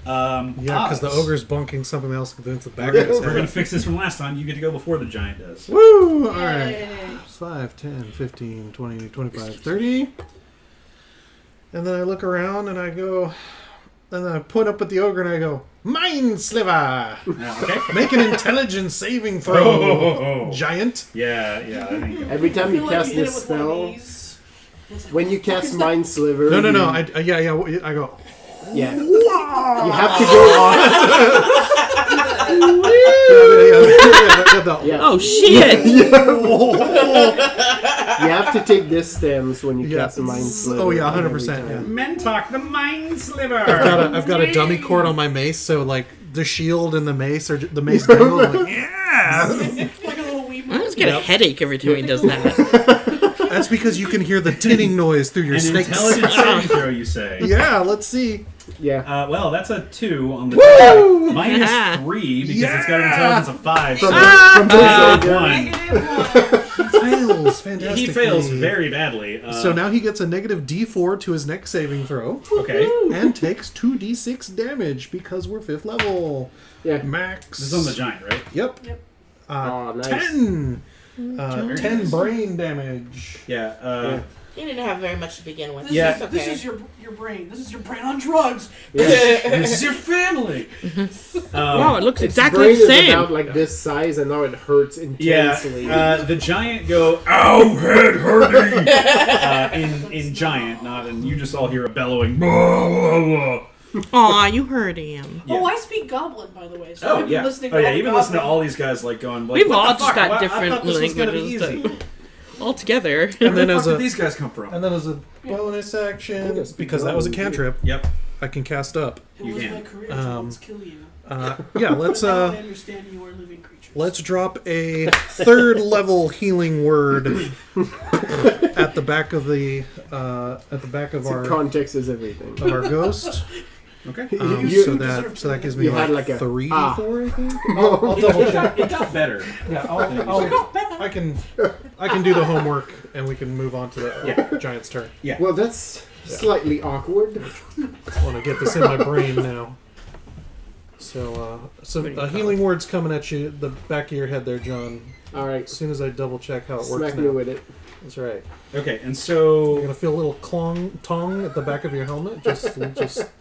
Yeah, because the Oz. ogre's bunking something else against the back of his We're going to head. fix this from last time. You get to go before the giant does. Woo! Alright. 5, 10, 15, 20, 25, 30. And then I look around and I go... And then I point up at the ogre and I go, Mind Sliver! Okay. Make an intelligence saving throw, giant. Yeah, I think you go. Every time you cast this spell, when you cast Mind Sliver... No. you- I go, Yeah. You have to go on... Yeah. Oh shit! You have to take this stance when you Yeah. cast a Mind Sliver. Oh, yeah, 100%, every time. yeah. Mentalk the Mind Sliver! I've got a dummy cord on my mace, so like the shield and the mace are the mace dangle. Like, yeah, Like a little wee I just get a headache every time he does that. that's because you can hear the tinning noise through your An snakes. intelligence saving throw, you say? Yeah, let's see. Yeah. Well, that's a 2 on the die. Minus Yeah. 3 because it's got an intelligence of 5. So From this ogre. 1. -1. He fails fantastically. He fails very badly. So now he gets a negative D4 to his next saving throw Okay. and takes 2d6 damage because we're 5th level. Yeah. Max. This is on the giant, right? Yep. Oh, nice. 10. 10 brain damage. Yeah. He didn't have very much to begin with. Yeah. It's okay. This is your brain. This is your brain on drugs. This is your family. Wow, it looks Its exactly brain the is same. about like this size, and now it hurts intensely. Yeah, the giant go, ow, head hurting, in giant, not in, you just all hear a bellowing, blah, blah, blah. Aw, you heard him. Yeah. Oh, I speak Goblin, by the way. So Oh I've been yeah. listening Oh to yeah. all the Even listen to Goblin. all these guys like going. Like, We've what all the just fuck? got I different thought this was gonna be languages easy. all together. And then Where the as fuck did a these guys come from? and then as a bonus action, Yes, because that was a cantrip, Yep. I can cast up. It You was can. my career to once kill you. Yeah, let's But now I understand you are living creatures. let's drop a third level healing word at the back of the So context is everything. of our ghost. Okay. You- So that gives me You like had like a 3d4, I think. Oh, I'll double check. It got better. Yeah, I got better. I can do the homework and we can move on to the giant's turn. Well, that's slightly awkward. I want to get this in my brain now. So, a healing word's coming at you, the back of your head there, John. All right, As soon as I double check how it works smack me now. with it. That's right. Okay, and You're so gonna feel a little tong at the back of your helmet. Just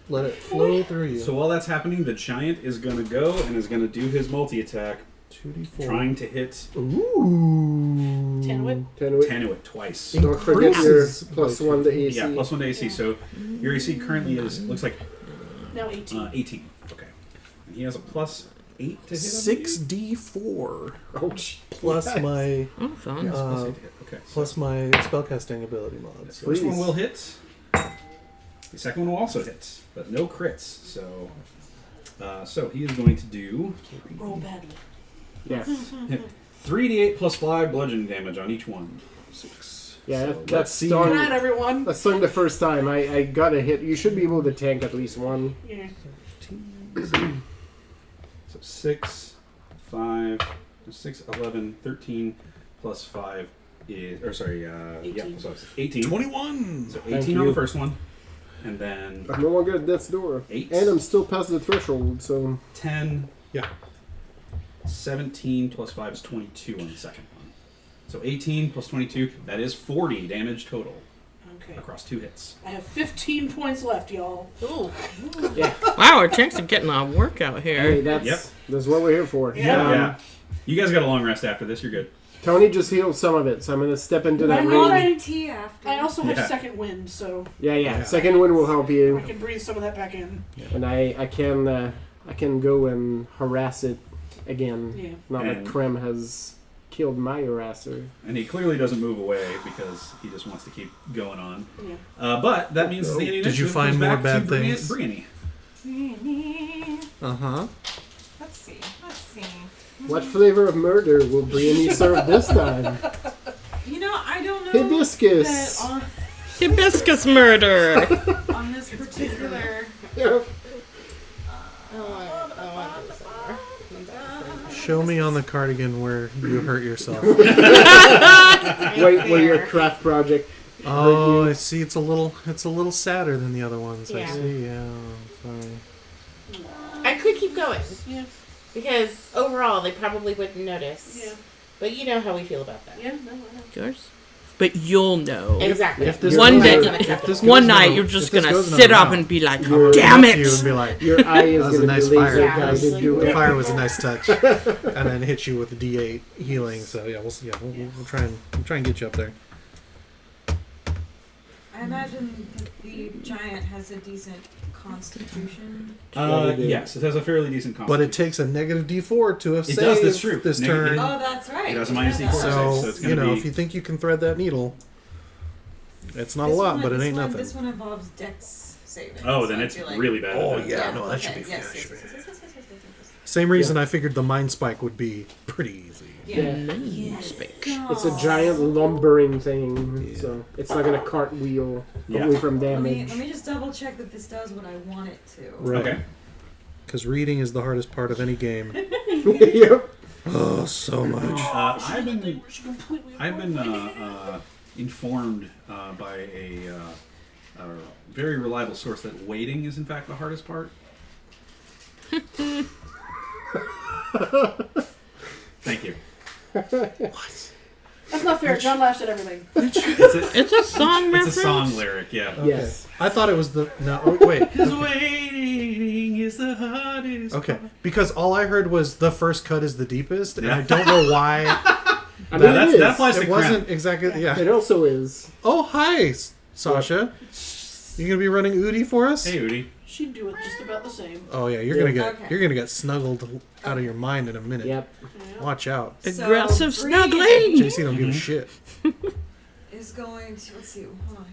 let it flow through you. while that's happening, the giant is gonna go and is gonna do his multi-attack, 2d4. trying to hit Ooh. Tenwit? Tanuit twice. Don't forget your Increases plus by 1 to AC. Yeah, plus 1 to AC. Yeah. So your AC currently looks like Now 18. 18. Okay, and he has a plus 8 to hit. 6d4 Oh, gee. plus my Oh, fun. Yes, plus Uh, 8 to hit. Okay. So plus my spellcasting ability mod. the So first one Please. will hit. The second one will also hit, but no crits. So he is going to do Roll badly. Yeah, 3d8 plus 5 bludgeoning damage on each one. 6. yeah. So That's let's see. Good stung. night, everyone. That's stung the first time. I got a hit. You should be able to tank at least one. Yeah. So 6, 5, 6, 11, 13 plus 5 is, or sorry, yeah, 18. so it's 18. 21. So Thank 18 on the you. first one, and then I'm no longer at death's door. 8, And I'm still past the threshold, so 10, Yeah. 17 plus 5 is 22 on the second one. So 18 plus 22, that is 40 damage total Okay. across 2 hits. I have 15 points left, y'all. Ooh. yeah. Wow, our tanks are getting a workout Hey, here. that's what we're here for. Yeah. You guys got a long rest after this, you're good. Tony just healed some of it, so I'm gonna step into that I'm ring. on tea after. I also have Yeah. second wind, so Yeah. Second wind will help I you, can breathe some of that back in. and I can go and harass it again. Yeah. Now that And- Krem has killed my harasser. And he clearly doesn't move away because he just wants to keep going on. Yeah. But that means the Did you find more bad things? Brianny. Uh-huh. Let's see. What flavor of murder will Brianny serve this time? You know, I don't know Hibiscus. that Hibiscus murder. on this particular. Show me on the cardigan where you hurt yourself. Wait, where your craft project. Oh, I see. It's a little sadder than the other ones. I Yeah. see. Yeah. Sorry. I could keep going Yeah. because overall they probably wouldn't notice. Yeah. But you know how we feel about that. Yeah. No, I know. Yours? But you'll know. Exactly. If this One goes day- in- If this One goes night in- you're if just this gonna goes in sit our up mouth, and be like, You're- damn look at you and it! be like, Your eye is That was a going to nice be laser fire. Yeah, guided. honestly. Do the it. fire was a nice touch, and then hit you with a D8 healing. So yeah, we'll try and get you up there. I imagine that the giant has a decent constitution. Yes, it has a fairly decent But constitution. it takes a negative D4 to does, save that's true. this Negative turn. Oh, that's right. It has a minus Yeah, D4. that's So, So it's gonna be- if you think you can thread that needle, it's not This a lot, one- but it this ain't one- nothing. This one involves dex saving. Oh, so then I it's feel like- really bad. Oh, at that. yeah, no, that should okay, be yes, that yes, should be- yes, yes, yes, yes, yes, yes. Same reason I figured the mind spike would be pretty easy. Yeah. Yes. It's a giant lumbering thing, so it's not going to cartwheel Yeah. away from Let me damage. just double check that this does what I want it to. Right. Okay. Because reading is the hardest part of any game. Yep. Oh, so much. I've been Which completely informed by a very reliable source that waiting is in fact the hardest part. Thank you. That's not fair. John laughs at everything. It's a song It's reference. a song lyric, yeah. Okay. Yes. I thought it was the... No, oh, wait. Because waiting is the hardest. Okay. Because all I heard was the first cut is the deepest, and Yeah. I don't know why. I mean, That it is. applies to It wasn't Krem. exactly... Yeah. It also is. Oh, hi, Sasha. You gonna be running Udi for us? Hey, Udi. She'd do it just about the same. Oh yeah, you're gonna get snuggled out of your mind in a minute. Yep. Yeah. Watch out. So, Aggressive Bree snuggling. JC don't give a shit. is going to, let's see, hold on.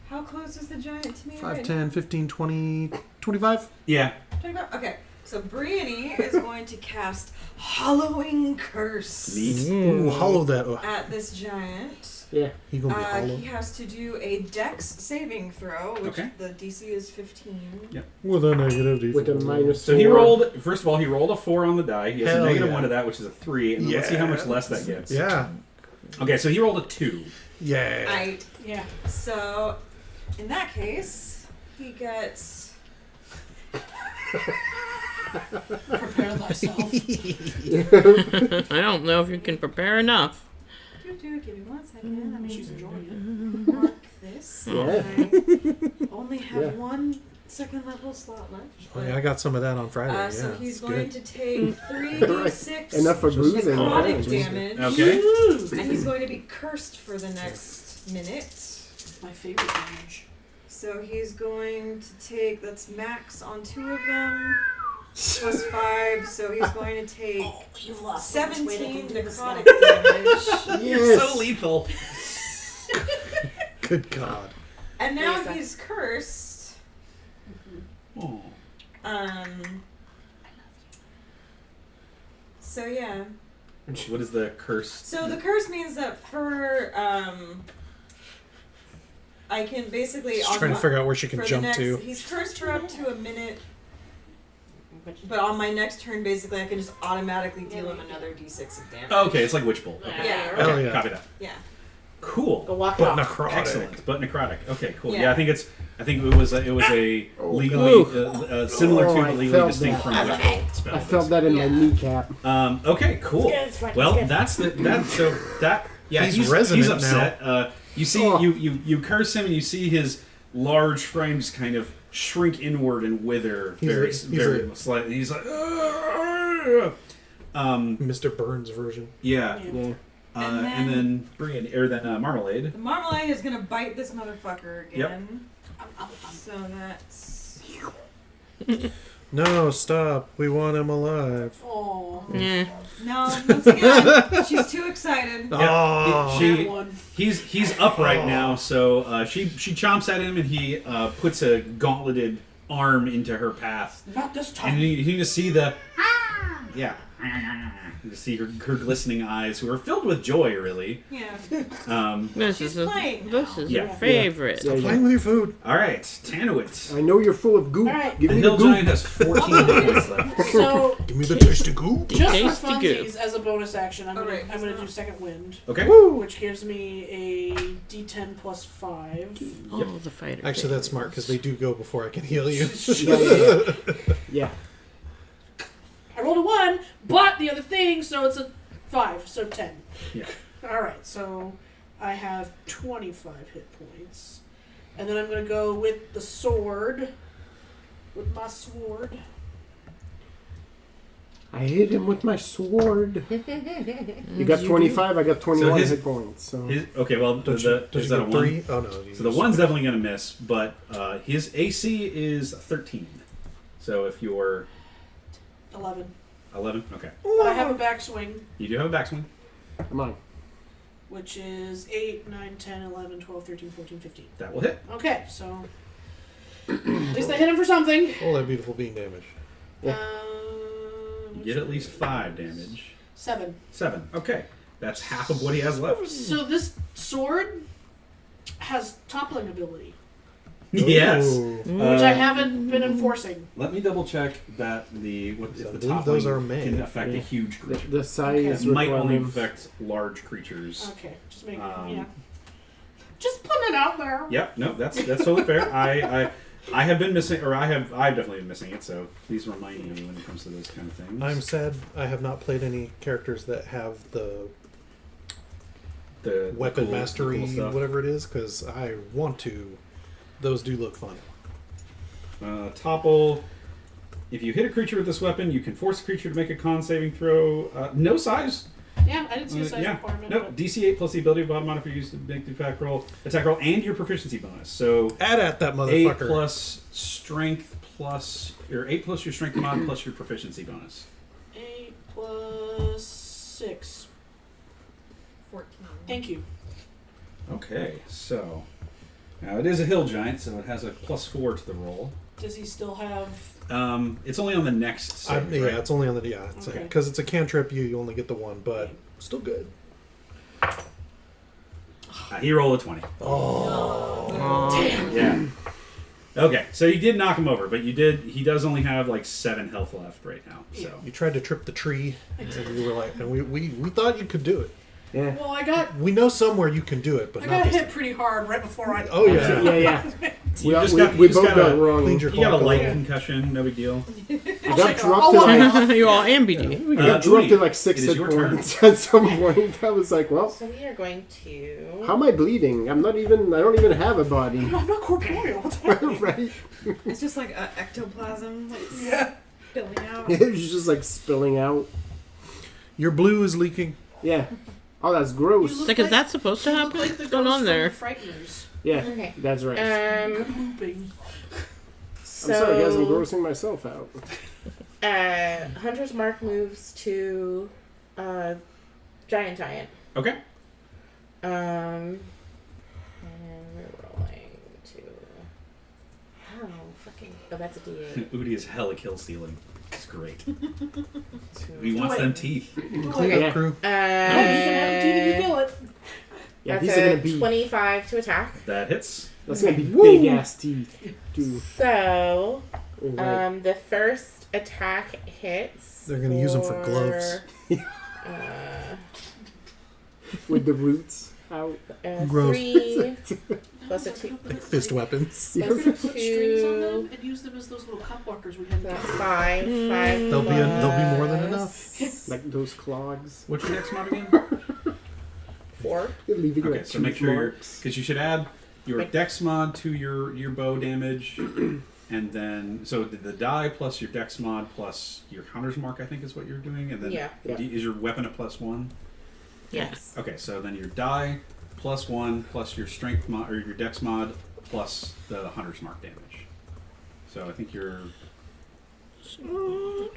How close is the giant to me? 5, right 10, 15, 20, 25. Yeah. 25? Okay. So Brienne is going to cast Hollowing Curse Neat. Ooh, hollow that. at this giant. Yeah. He gonna be hollow. He has to do a Dex saving throw, which Okay. the DC is 15. With a negative D4. With a minus. So he 4. rolled. First of all, he rolled a 4 on the die. He has Hell a negative yeah. 1 to that, which is a 3. And let's see how much less that gets. Yeah. Okay, so he rolled a 2. Yeah. Yeah. So, in that case, he gets. Prepare thyself. I don't know if you can prepare enough. Give me 1 second. Let me She's enjoying mark this. Yeah. I only have Yeah. 1 second level slot left. Oh, yeah, I got some of that on Friday. Yeah, So he's it's going good. to take 3d6 Enough for bruising. necrotic Yeah. damage. Okay. And he's going to be cursed for the next minute. My favorite damage. So he's going to take, that's max on 2 of them, plus 5, so he's going to take Oh, you've lost so much weight, I 17 can do this now. necrotic damage. You're so lethal. Good God. And now Yes, he's cursed. Oh. So yeah. What is the curse? So the curse means that for I can basically Just trying to figure out where she can for the jump next, to. He's cursed for up to a minute, but on my next turn, basically, I can just automatically deal him another d6 of damage. Okay, it's like Witch Bolt. Okay. Yeah. Hell Okay, yeah. copy that. Yeah. Cool. Go walk But off. necrotic. Excellent, but necrotic. Okay, cool. Yeah. Yeah, I think it was a legally similar to Oh, but I legally felt distinct that. from Witch Bolt spell. I felt that in my Yeah. kneecap. Okay, cool. It's fine, Well, it's good. that's that. Yeah, He's he's resonant he's upset. You see, Oh. you curse him, and you see his large frame just kind of shrink inward and wither very slightly. He's like, Mr. Burns version. yeah. Yeah. And then Marmalade. The Marmalade is gonna bite this motherfucker again. So that's No, stop. We want him alive. Oh. Yeah. no. Once again, she's too excited. Oh. She- One. He's up right now, so she chomps at him, and he puts a gauntleted arm into her path, Not this and time. you just see the you see her glistening eyes, who are filled with joy, really. Yeah. This She's is playing this is Yeah. your favorite. Yeah, Playing with your food. All right, Tanuit. I know you're full of goop. Alright. Give The me the hill goop. giant has 14 points left. So, Give me the tasty goop. just for Tasty funsies, as a bonus action, I'm Alright, gonna he's do not- Second Wind, Okay. which gives me a D10 plus 5. Oh, the fighter. Actually, that's smart because they do go before I can heal you. Yeah. I rolled a 1, but the other thing, so it's a 5, so 10. Yeah. Alright, so I have 25 hit points. And then I'm going to go with the sword. With my sword. I hit him with my sword. You got 25, I got 21 his- hit points. So Okay, well, Don't is you that a go one? 3? Oh, no. So the one's definitely going to miss, but his AC is 13. So if you're 11. 11, okay. But I have a backswing, You do have a backswing. come on. which is 8, 9, 10, 11, 12, 13, 14, 15. That will hit. Okay, so at least I hit him for something. All that beautiful being damage. Yeah. You get at least 5 damage. 7. 7. Okay. That's half of what he has left. So this sword has toppling ability, Yes. Ooh. which I haven't been enforcing. Let me double check that if the I believe top those wing are made. can affect a Yeah. huge The, creature. the size It might only requirements. affect large creatures. Okay, just make Um, just putting it out there. Yep. No, that's totally fair. I have been missing, or I've definitely been missing it. So please remind me when it comes to those kind of things. I'm sad I have not played any characters that have the weapon cool- mastery, the cool stuff. whatever it is, because I want to. Those do look fun. Topple. If you hit a creature with this weapon, you can force a creature to make a con saving throw. No size. Yeah, I didn't see a size requirement. Nope. but- DC 8 plus the ability of bottom modifier used to make the attack roll, and your proficiency bonus. So Add at that 8 motherfucker. plus strength plus your 8 plus your strength mod plus your proficiency bonus. 8 plus 6. 14. Thank you. Okay, so now it is a hill giant, so it has a +4 to the roll. Does he still have? It's only on the next save, right? It's only on the Okay. because it's a cantrip. You only get the one, but still good. He rolled a 20. Damn. Yeah. Okay, so you did knock him over, but you did. He does only have like 7 health left right now. So You tried to trip the tree, and you were like, and we thought you could do it. Yeah. Well, I got We know somewhere you can do it, but I not got this hit time. pretty hard right before I. Oh yeah. Yeah. you just got we you just both got got a, wrong. Cleaned your you got a clock light away. concussion, no big deal. I got dropped to I'll like You all ambity. I got dropped to like 6 It is hit your turn. points at some point. I was like, well, So we are going to. how am I bleeding? I don't even have a body. I'm not corporeal. What's happening? Right? It's just like ectoplasm, like Yeah. spilling out. It was just like spilling out. Your blue is leaking. Yeah. Oh, that's gross. You Like, is that supposed to You look happen? like the What's going ghost on from there? the Frighteners. Yeah, Okay. that's right. Pooping. So, I'm sorry, guys. I'm grossing myself out. Hunter's Mark moves to Giant. Okay. And we're rolling to. How fucking. Oh, that's a D8. Udi is hella kill stealing. It's great. Two. He wants them teeth. Clean Yeah. up crew. You can have a teeth if you kill it. Yeah, That's these are a gonna be 25 to attack. That hits. that's gonna be big ass teeth. Dude. So, Right. the first attack hits. They're gonna use them for gloves. With the roots out. Gross. 3 plus a 2. Like fist weapons. We're gonna put strings on them Two. and use them as those little cup walkers we had. That's 5. 5. They'll be more than enough. Like those clogs. What's your next mod again? 4. You're leaving Okay, like so make tooth sure marks. because you should add your dex mod to your bow damage, and then so the die plus your dex mod plus your hunter's mark I think is what you're doing, and then Yeah. is your weapon a +1? Yes. Okay, so then your die +1 plus your strength mod or your dex mod plus the hunter's mark damage. So I think you're Oh,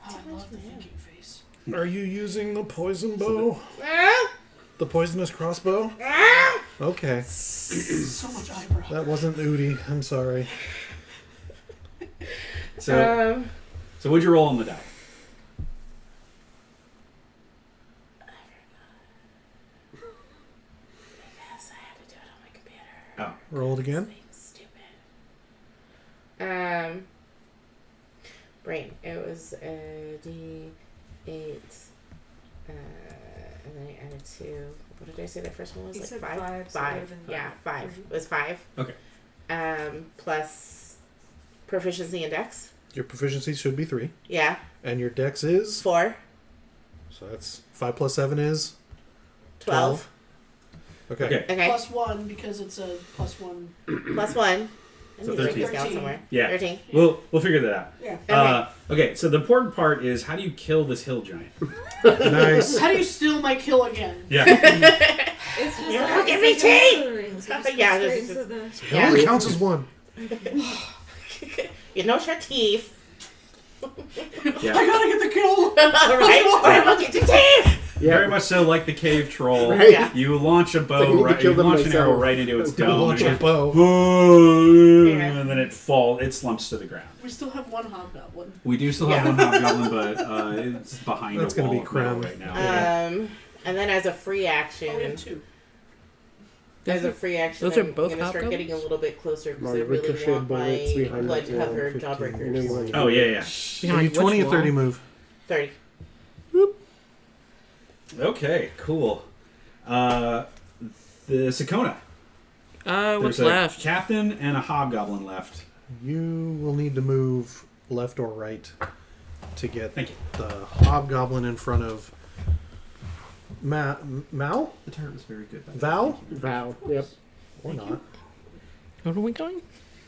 I love the thinking face. Are you using the poison bow? The poisonous crossbow? Okay. So much eyebrow. That wasn't Udi. I'm sorry. so what'd you roll on the die? Yes, I had to do it on my computer. Oh, Roll it again. Being stupid. Brain. It was a D8. And then I added 2. What did I say the first one was? You Like said 5? five, so it would've been Yeah, five. 5. It was 5. Okay. Plus proficiency in dex. Your proficiency should be 3. Yeah. And your dex is? 4. So that's 5 plus 7 is? 12. Okay. okay. Okay. +1 because it's a +1. Plus 1. I So need to write 13. this down somewhere. Yeah. 13. We'll figure that out. Yeah. Okay, so the important part is how do you kill this hill giant? Nice. How do you steal my kill again? Yeah. It's just Yeah, like, give it's me like tea! Lord of the Rings. You just Yeah, go this straight is- into the- It Yeah. only counts as 1. You know your teeth. Yeah. I gotta get the kill. Alright, alright, look at your teeth! Very much so like the cave troll. Right? Yeah. You launch a Like, I bow, need to right? kill You them launch an arrow myself. right into its dome, Launch a and, bow. and then it slumps to the ground. We still have one hobgoblin. We do still have one hobgoblin, but it's behind That's a gonna wall be of metal Krem. right now. And then as a free Oh, we action, have 2. as a free action, Those are I'm both gonna start hobgoblins? getting a little bit closer because My I really ricochet want bullets my behind that wall, blood-covered 15. jawbreakers. You know you want to Oh yeah, yeah. Are you 20 or 30 move? 30. Okay, cool. The Sakona. What's There's a left? captain and a hobgoblin left. You will need to move left or right to get Thank you. the hobgoblin in front of Mal? The turret was very good. Val? Val. Yep. Or not. Where are we going?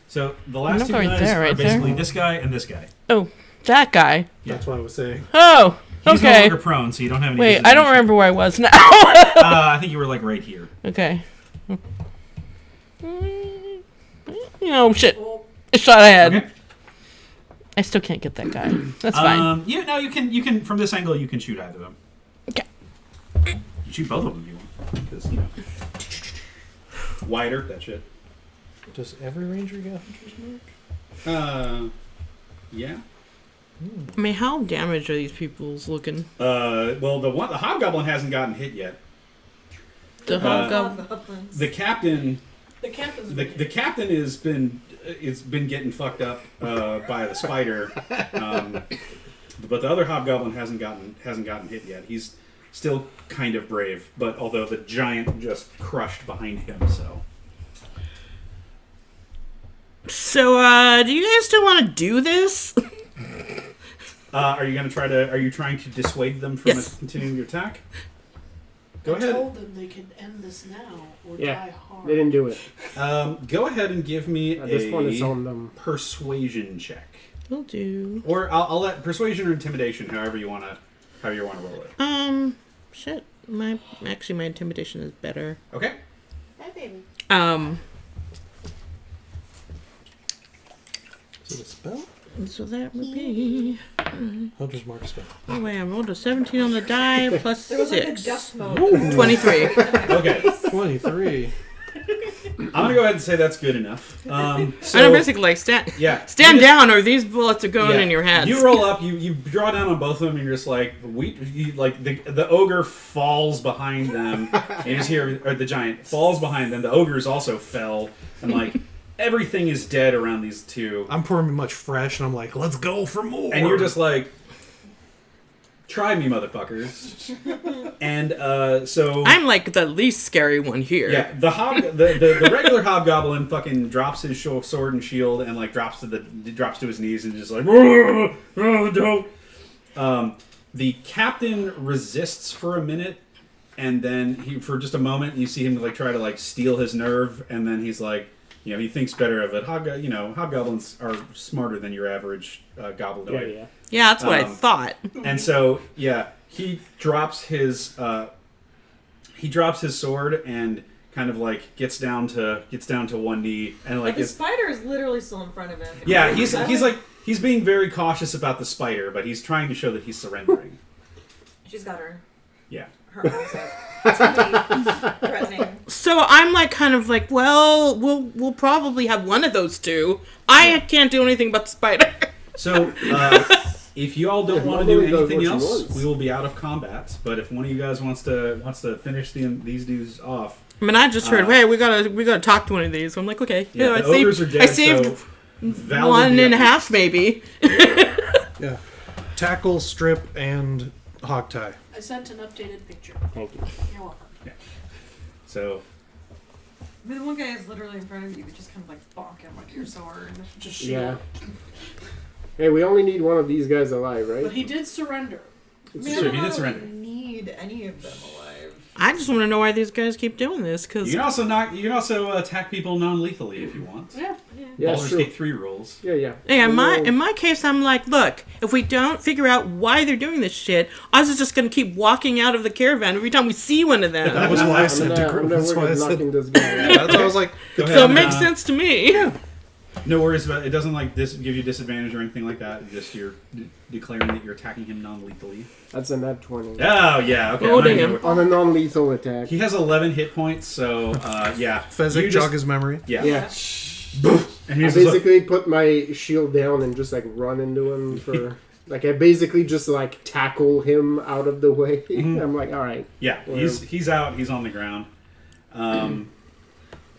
So the last not two going guys there, are right basically there. this guy and this guy. Oh, that guy. Yeah. That's what I was saying. Oh, He's no okay. longer prone, so you don't have any. Wait, I don't disadvantage. remember where I was now. I think you were like right here. Okay. Shit. Well, I shot ahead. Okay. I still can't get that guy. That's fine. Yeah, no, you can from this angle you can shoot either of them. Okay. You shoot both of them if you want, because wider that shit. Does every ranger get hunter's mark? Yeah. I mean, how damaged are these people's looking? Well, the hobgoblin hasn't gotten hit yet. The hobgoblin. The captain. The captain's The captain has been getting fucked up by the spider, but the other hobgoblin hasn't gotten hit yet. He's still kind of brave, but although the giant just crushed behind him, so. So, do you guys still want to do this? Are you trying to dissuade them from continuing your attack? Go ahead. I told them they could end this now or die hard. They didn't do it. Go ahead and give me At this point, it's on a them. persuasion check, Will do. or I'll let persuasion or intimidation, however you wanna roll it. Shit. My intimidation is better. Okay. Hi, baby. Is it a spell? So that would be. Hunter's mark spell. Oh wait, I rolled a 17 on the die plus There was like a 6. dust mode. 23. Okay. 23. I'm gonna go ahead and say that's good enough. So, And I'm basically like, stand you down or these bullets are going yeah, in your head. You roll up, you draw down on both of them, and you're just like, the ogre falls behind them, and you just hear, or the giant falls behind them, the ogres also fell, and like, everything is dead around these two. I'm pouring much fresh, and I'm like, let's go for more. And you're just like, try me, motherfuckers. And so I'm like the least scary one here. yeah, the regular hobgoblin fucking drops his sword and shield and like drops to his knees and just like, don't. The captain resists for a minute, and then for just a moment you see him like try to like steal his nerve, and then he's like, he thinks better of it. Hobgoblins are smarter than your average goblinoid. Yeah, that's what I thought. And so, he drops his sword and kind of like gets down to one knee and like the spider is literally still in front of him. yeah, he's being very cautious about the spider, but he's trying to show that he's surrendering. She's got her arms up. Threatening. So I'm like kind of like, well, we'll probably have one of those two. I can't do anything about the spider. So if you all don't want to do anything else, we will be out of combat. But if one of you guys wants to finish these dudes off, I mean, I just heard, hey, we gotta talk to one of these. So I'm like, okay, yeah, I the ogres are dead. I saved one and a half, maybe. Yeah, tackle, strip, and hog tie. I sent an updated picture. Thank you. You're welcome. So I mean, the one guy is literally in front of you, but just kind of like bonk him with your sword. Just Yeah. Hey, we only need one of these guys alive, right? But he did surrender. I mean, Sure, I he don't did surrender. need any of them alive. I just want to know why these guys keep doing this. Cause you can also attack people non-lethally if you want. Yeah. Yeah, Baldur's sure. Gate 3 rules. Yeah. yeah, in my case, I'm like, look, if we don't figure out why they're doing this shit, us is just gonna keep walking out of the caravan every time we see one of them. That was why I said to I'm That's why I said. knocking this guy out. That's why I was like, Go ahead So it and, makes sense to me. Yeah. No worries about it. It doesn't like this give you disadvantage or anything like that. Just you're declaring that you're attacking him non-lethally. That's a nat 20. Oh yeah, okay. Oh, I'm not damn. gonna- On a non-lethal attack. He has 11 hit points, so yeah. Fezzik You jog just- his memory. Yeah. Yeah. And I he's just like, basically put my shield down and just like run into him for... Like, I basically just like tackle him out of the way. I'm like, alright. yeah, he's out. He's on the ground.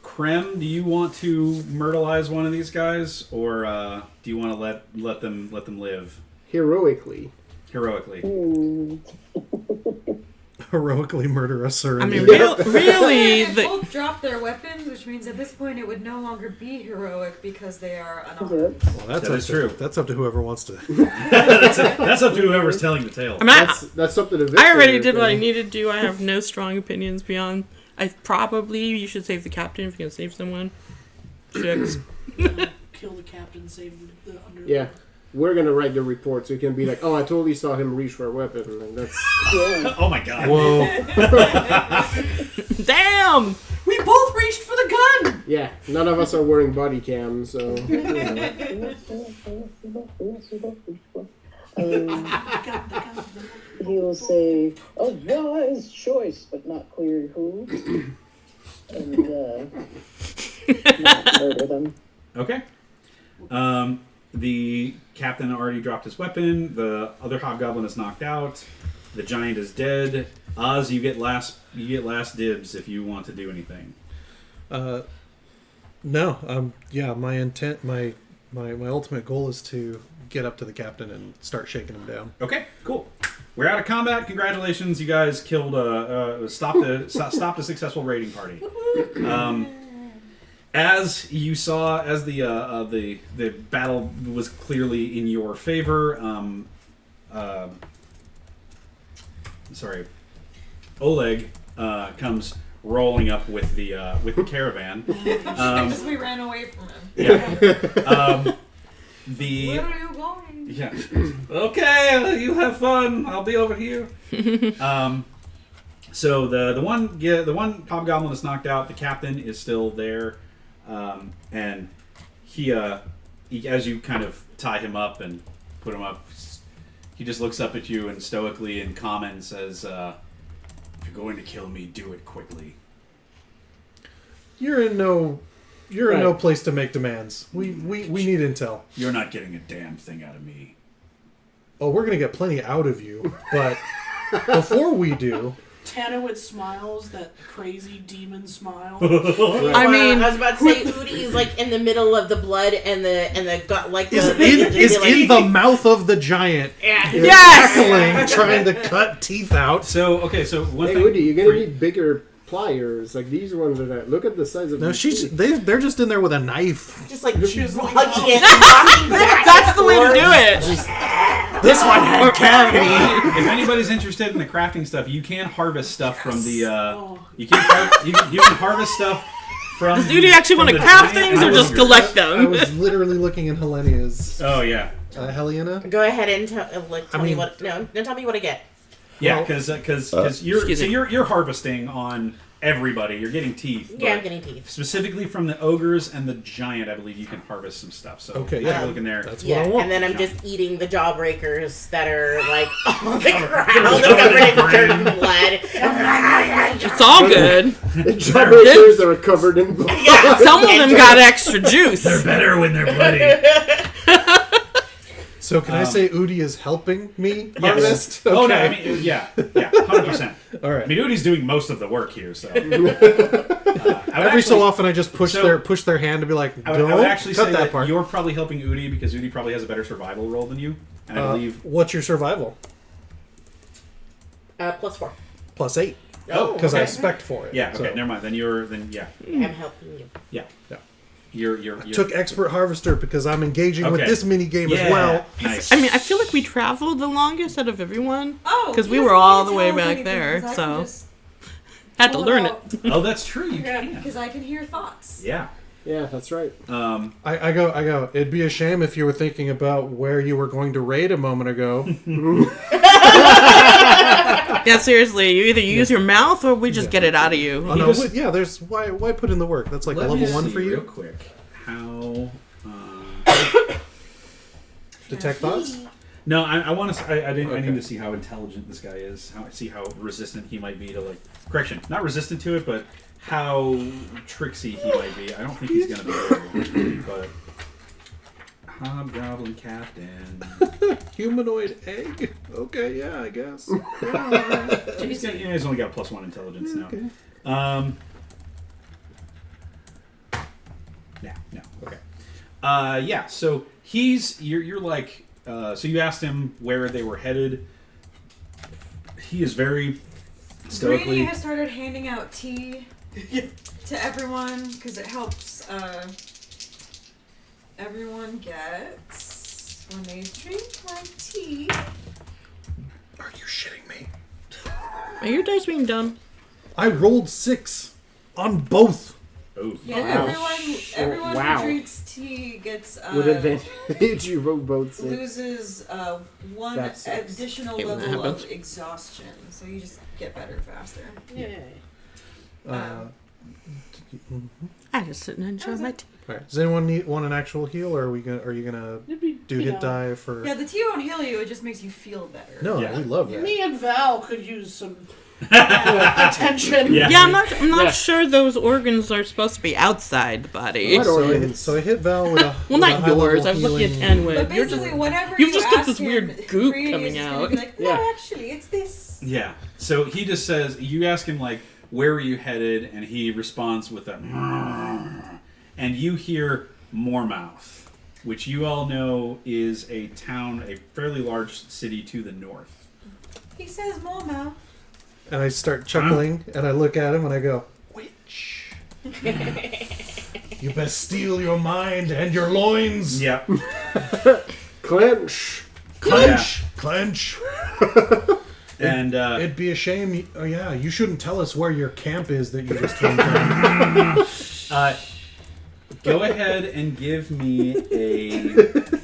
Krem, do you want to myrtleize one of these guys, or do you want to let them live Heroically. heroically? Heroically murder a surrogate. I mean, really, They the both dropped their weapons, which means at this point it would no longer be heroic because they are unarmed. well, that's That up is to, true. That's up to whoever wants to. That's up to whoever's telling the tale. I mean, That's up to the victor. I already did what I needed to do. I have no strong opinions beyond. You should save the captain if you can save someone. Chicks. Kill the captain, save the under. Yeah. We're gonna write the report so you can be like, oh, I totally saw him reach for a weapon. And that's... Oh my god. Whoa. Damn! We both reached for the gun! Yeah, none of us are wearing body cams, so. He will say, "A wise choice, but not clear who," and not murder them. Okay. The captain already dropped his weapon. The other hobgoblin is knocked out. The giant is dead. Oz, you get last dibs if you want to do anything. No. Yeah. My intent, my ultimate goal is to get up to the captain and start shaking him down. Okay, cool. We're out of combat. Congratulations, you guys killed stopped a successful raiding party. As you saw, as the battle was clearly in your favor. Oleg comes rolling up with the caravan. Because we ran away from him. Yeah. Where are you going? Yeah. Okay, you have fun. I'll be over here. So the one hobgoblin is knocked out. The captain is still there, and he as you kind of tie him up and put him up, he just looks up at you and stoically in common says, "If you're going to kill me, do it quickly." You're in no place to make demands. We need intel. You're not getting a damn thing out of me. Oh, we're gonna get plenty out of you, but before we do, Tanowit smiles, that crazy demon smile. I mean, I was about to say Udi is like in the middle of the blood and the gut, like is the in the mouth of the giant. Yeah. yes. Cackling, trying to cut teeth out. So one Hey, thing. Woody, you're gonna need bigger pliers. Like these ones are that. Look at the size of. No, they're just in there with a knife. Just like She's like, hugging it, walking back That's the way to and do forth. it. This one had cavity. If anybody's interested in the crafting stuff, you can harvest stuff from the. Oh. You can harvest stuff from. Does Udi actually want to craft things or just collect I them? was literally looking at Helenia's. Oh yeah, Helena? Go ahead and tell me mean- what. No, don't tell me what I get. yeah, Well- because Excuse me. you're harvesting on everybody. You're getting teeth. Yeah, I'm but getting teeth. Specifically from the ogres and the giant, I believe you can harvest some stuff. So Okay, take yeah. a look in there. That's Yeah, what I want. and then I'm just eating the jawbreakers that are like on the ground, they're covered in dirt and blood. It's all good. The jawbreakers are covered in blood. Yeah, Some of them got extra juice. They're better when they're bloody. So can I say Udi is helping me Yes. harvest? Oh no, Okay. I mean 100%. All right. I mean, Udi's doing most of the work here, so. Every so often, I just push so- their hand to be like, I don't would actually cut say that that part. you're probably helping Udi because Udi probably has a better survival roll than you, and I believe. What's your survival? +4. +8. Oh, Because I okay. spec for it. Yeah. Okay. So. Never mind. Then yeah. I'm helping you. Yeah. Yeah. You're Took expert harvester because I'm engaging with Okay. this mini game yeah. as well. Nice. I mean, I feel like we traveled the longest out of everyone. Oh, 'Cause we you were don't all need the to way tell us back anything, there, 'cause I so- can just Had to pull learn it. out. Oh, that's true. You Yeah. can. Because I can hear thoughts. Yeah. Yeah, that's right. I go. It'd be a shame if you were thinking about where you were going to raid a moment ago. Yeah, seriously, you either use your mouth or we just get it out of you. Oh, no, Because- wait, yeah. There's why put in the work? That's like a Let me level 1 see for real you. quick. How? Detect thoughts. No, I want to. I need Okay. to see how intelligent this guy is. See how resistant he might be to correction. Not resistant to it, but how tricksy he might be. I don't think he's gonna be very good, but hobgoblin captain. Humanoid egg. Okay, yeah, I guess. He's only got a +1 intelligence now. Okay. No. Okay. Yeah. So you're like. So you asked him where they were headed. He is very stoically. Greeny has started handing out tea to everyone because it helps everyone gets when they drink my tea. Are you shitting me? Are your dice being done? I rolled 6 on both. Oh. Yeah, Wow. everyone Wow. who drinks tea gets With advantage, you rolled both 6. loses one That sucks. additional Hate when that level of happens. exhaustion, so you just get better faster. Yeah. I just sit and enjoy my tea. All right. Does anyone want an actual heal, or are you gonna It'd be, do hit die for? Yeah, the tea won't heal you. It just makes you feel better. No, Yeah. we love that. Me and Val could use some attention. Yeah. Yeah, I'm not Yeah. sure those organs are supposed to be outside the body. What organs? So I hit Val with a Well, with a not high-level yours. I was looking at healing- Anwin. But You're just basically, whenever you've you just got ask this him, weird goop Greenius coming is gonna out. Be like, no, Yeah. actually, it's this. Yeah. So he just says, you ask him, like, where are you headed? And he responds with a... And you hear Moormouth, which you all know is a town, a fairly large city to the north. He says, "Mama." And I start chuckling, and I look at him, and I go, "Witch, you best steel your mind and your loins. Yeah. Clench. Clench, clench." And It'd be a shame. Oh yeah, you shouldn't tell us where your camp is that you just came from. go ahead and give me a... The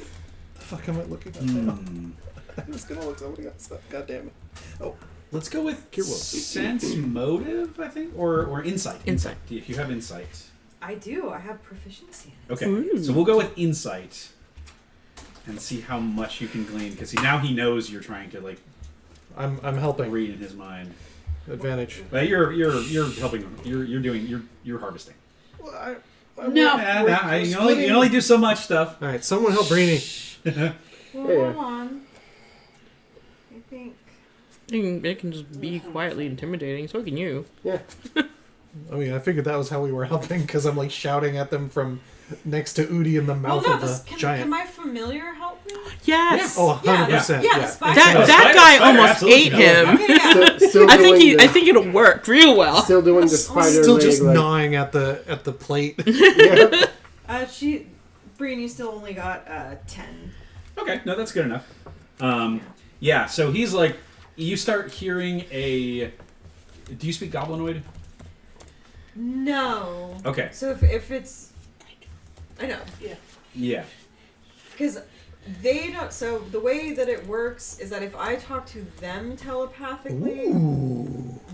fuck am I looking at now? Hmm. I was gonna look somebody else up. God damn it. Oh, Let's go with sense motive, I think, or insight. Insight. If you have insight. I do. I have proficiency in it. Okay, Ooh. so we'll go with insight and see how much you can glean, because now he knows you're trying to like I'm helping. read in his mind. Advantage. But you're helping him. You're harvesting. Well, No. You only do so much stuff. all right, someone help Greenie. Well, Yeah. hold on. I think. It can just be quietly intimidating. So can you. Yeah. I mean, I figured that was how we were helping because I'm like shouting at them from next to Udi in the mouth Well, no, of the can giant. my familiar help me? Yes. Oh, 100%. Yeah, the spider. That guy Spider almost absolutely ate knows. him. Okay, yeah. Still I think doing I think it'll work real well. Still doing the spider Still leg. just like, gnawing at the plate. yeah. Breen, you still only got 10. Okay, no, that's good enough. Yeah, so he's like, you start hearing a. Do you speak Goblinoid? No. Okay. So if it's, I know, Yeah. because they don't. So the way that it works is that if I talk to them telepathically,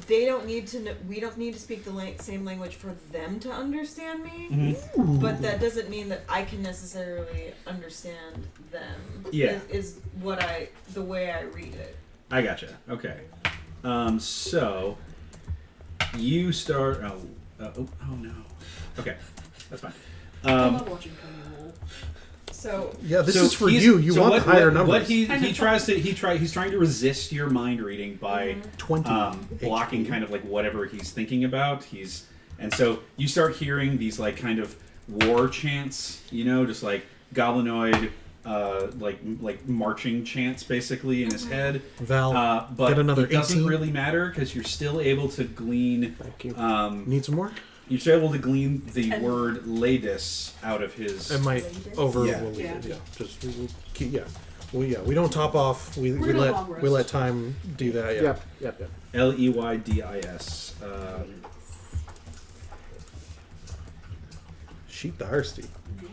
they don't need to. We don't need to speak the same language for them to understand me. But that doesn't mean that I can necessarily understand them. Yeah. Is the way I read it. I gotcha. Okay. So you start. Oh no. Okay, that's fine. I love watching Penny roll. So Yeah, this so is for he's- you. You so want what, the higher what, numbers. What he's trying to resist your mind reading by 20. blocking HP. kind of like whatever he's thinking about. And so you start hearing these like kind of war chants, just like goblinoid, like marching chants basically in his head. Val, But get another it doesn't 18. really matter because you're still able to glean. Thank you. Need some more? You're still able to glean the word "ladis" out of his. I might over. Yeah. We'll leave Yeah. it. Yeah, just we will keep. Yeah, we don't top off. We We're gonna long let rest. we let time do that. Yeah. Yep. Leydis. Sheep thirsty. Yeah.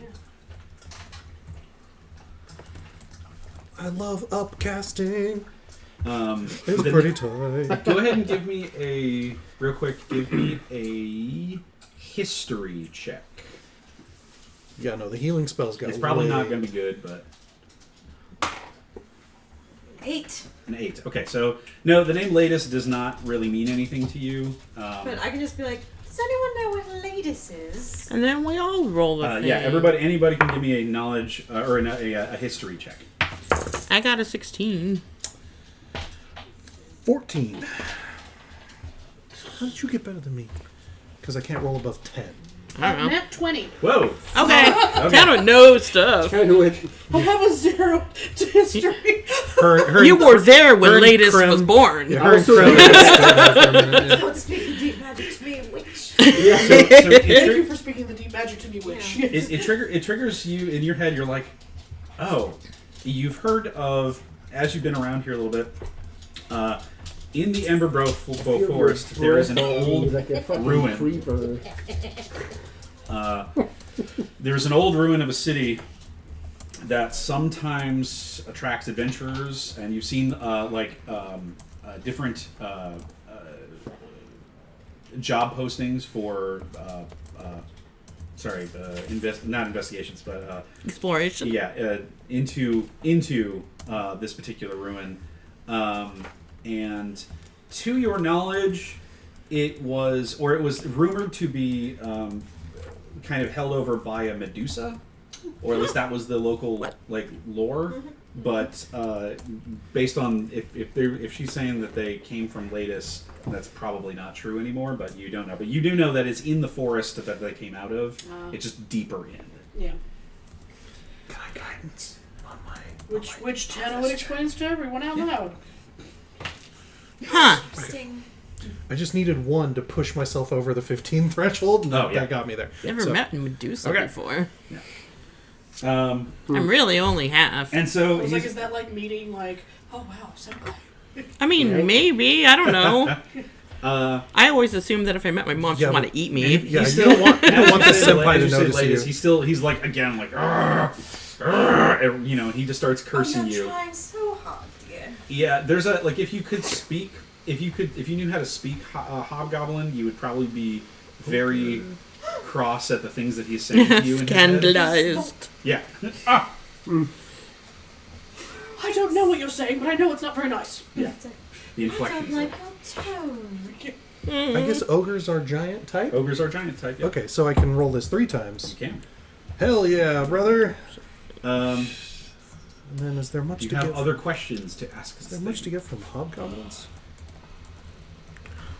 I love upcasting. It's the- pretty tight. Go ahead and give me a real quick. Give me a history check. Yeah, no, the healing spells got. It's probably way- not going to be good, but 8. an 8. Okay, so no, the name Ladis does not really mean anything to you. But I can just be like, does anyone know what latest is? And then we all roll the thing. Yeah, anybody can give me a knowledge or a history check. I got a 16. 14. How did you get better than me? Because I can't roll above 10. I don't know. Nat 20. Whoa! Okay. Kind of know stuff. Kind of with I have a 0 to history. Her You were there when her and Ladis Krim- was born. Yeah, her and Also- Krem stood there for a minute, yeah. Don't speak in deep magic to me, witch. So Thank you for speaking the deep magic to me, witch. Yeah. it triggers you in your head. You're like, oh, you've heard of, as you've been around here a little bit. In the Emberbro Forest, there is an old like a fucking ruin. creeper. There's an old ruin of a city that sometimes attracts adventurers, and you've seen different job postings for not investigations, but Exploration. yeah, into this particular ruin, and to your knowledge, it was rumored to be kind of held over by a Medusa, or at least that was the local lore. But based on if she's saying that they came from Ladis, that's probably not true anymore. But you don't know. But you do know that it's in the forest that they came out of. It's just deeper in. Yeah. Can I guidance on my... Which Tano explains to everyone out loud. Huh. Interesting. I just needed one to push myself over the 15 threshold, and that got me there. Never met Medusa before. Yeah. I'm really only half. And so I was like, is that like meeting like, oh wow, senpai? I mean, maybe. I don't know. I always assumed that if I met my mom, she'd want to eat me. Yeah, you don't want the senpai to notice you. He's like, again, like, and, you know, he just starts cursing you. I'm trying so hard here. Yeah, there's a, like, if you could speak, if you knew how to speak Hobgoblin, you would probably be very cross at the things that he's saying to you. Scandalized. Yeah. I don't know what you're saying, but I know it's not very nice. Yeah. The I inflections. don't like your tone. I guess ogres are giant type? Ogres are giant type, yeah. Okay, so I can roll this 3 times. You can. Hell yeah, brother! And then is there much you to have get... other questions to ask. Is there much to get from hobgoblins?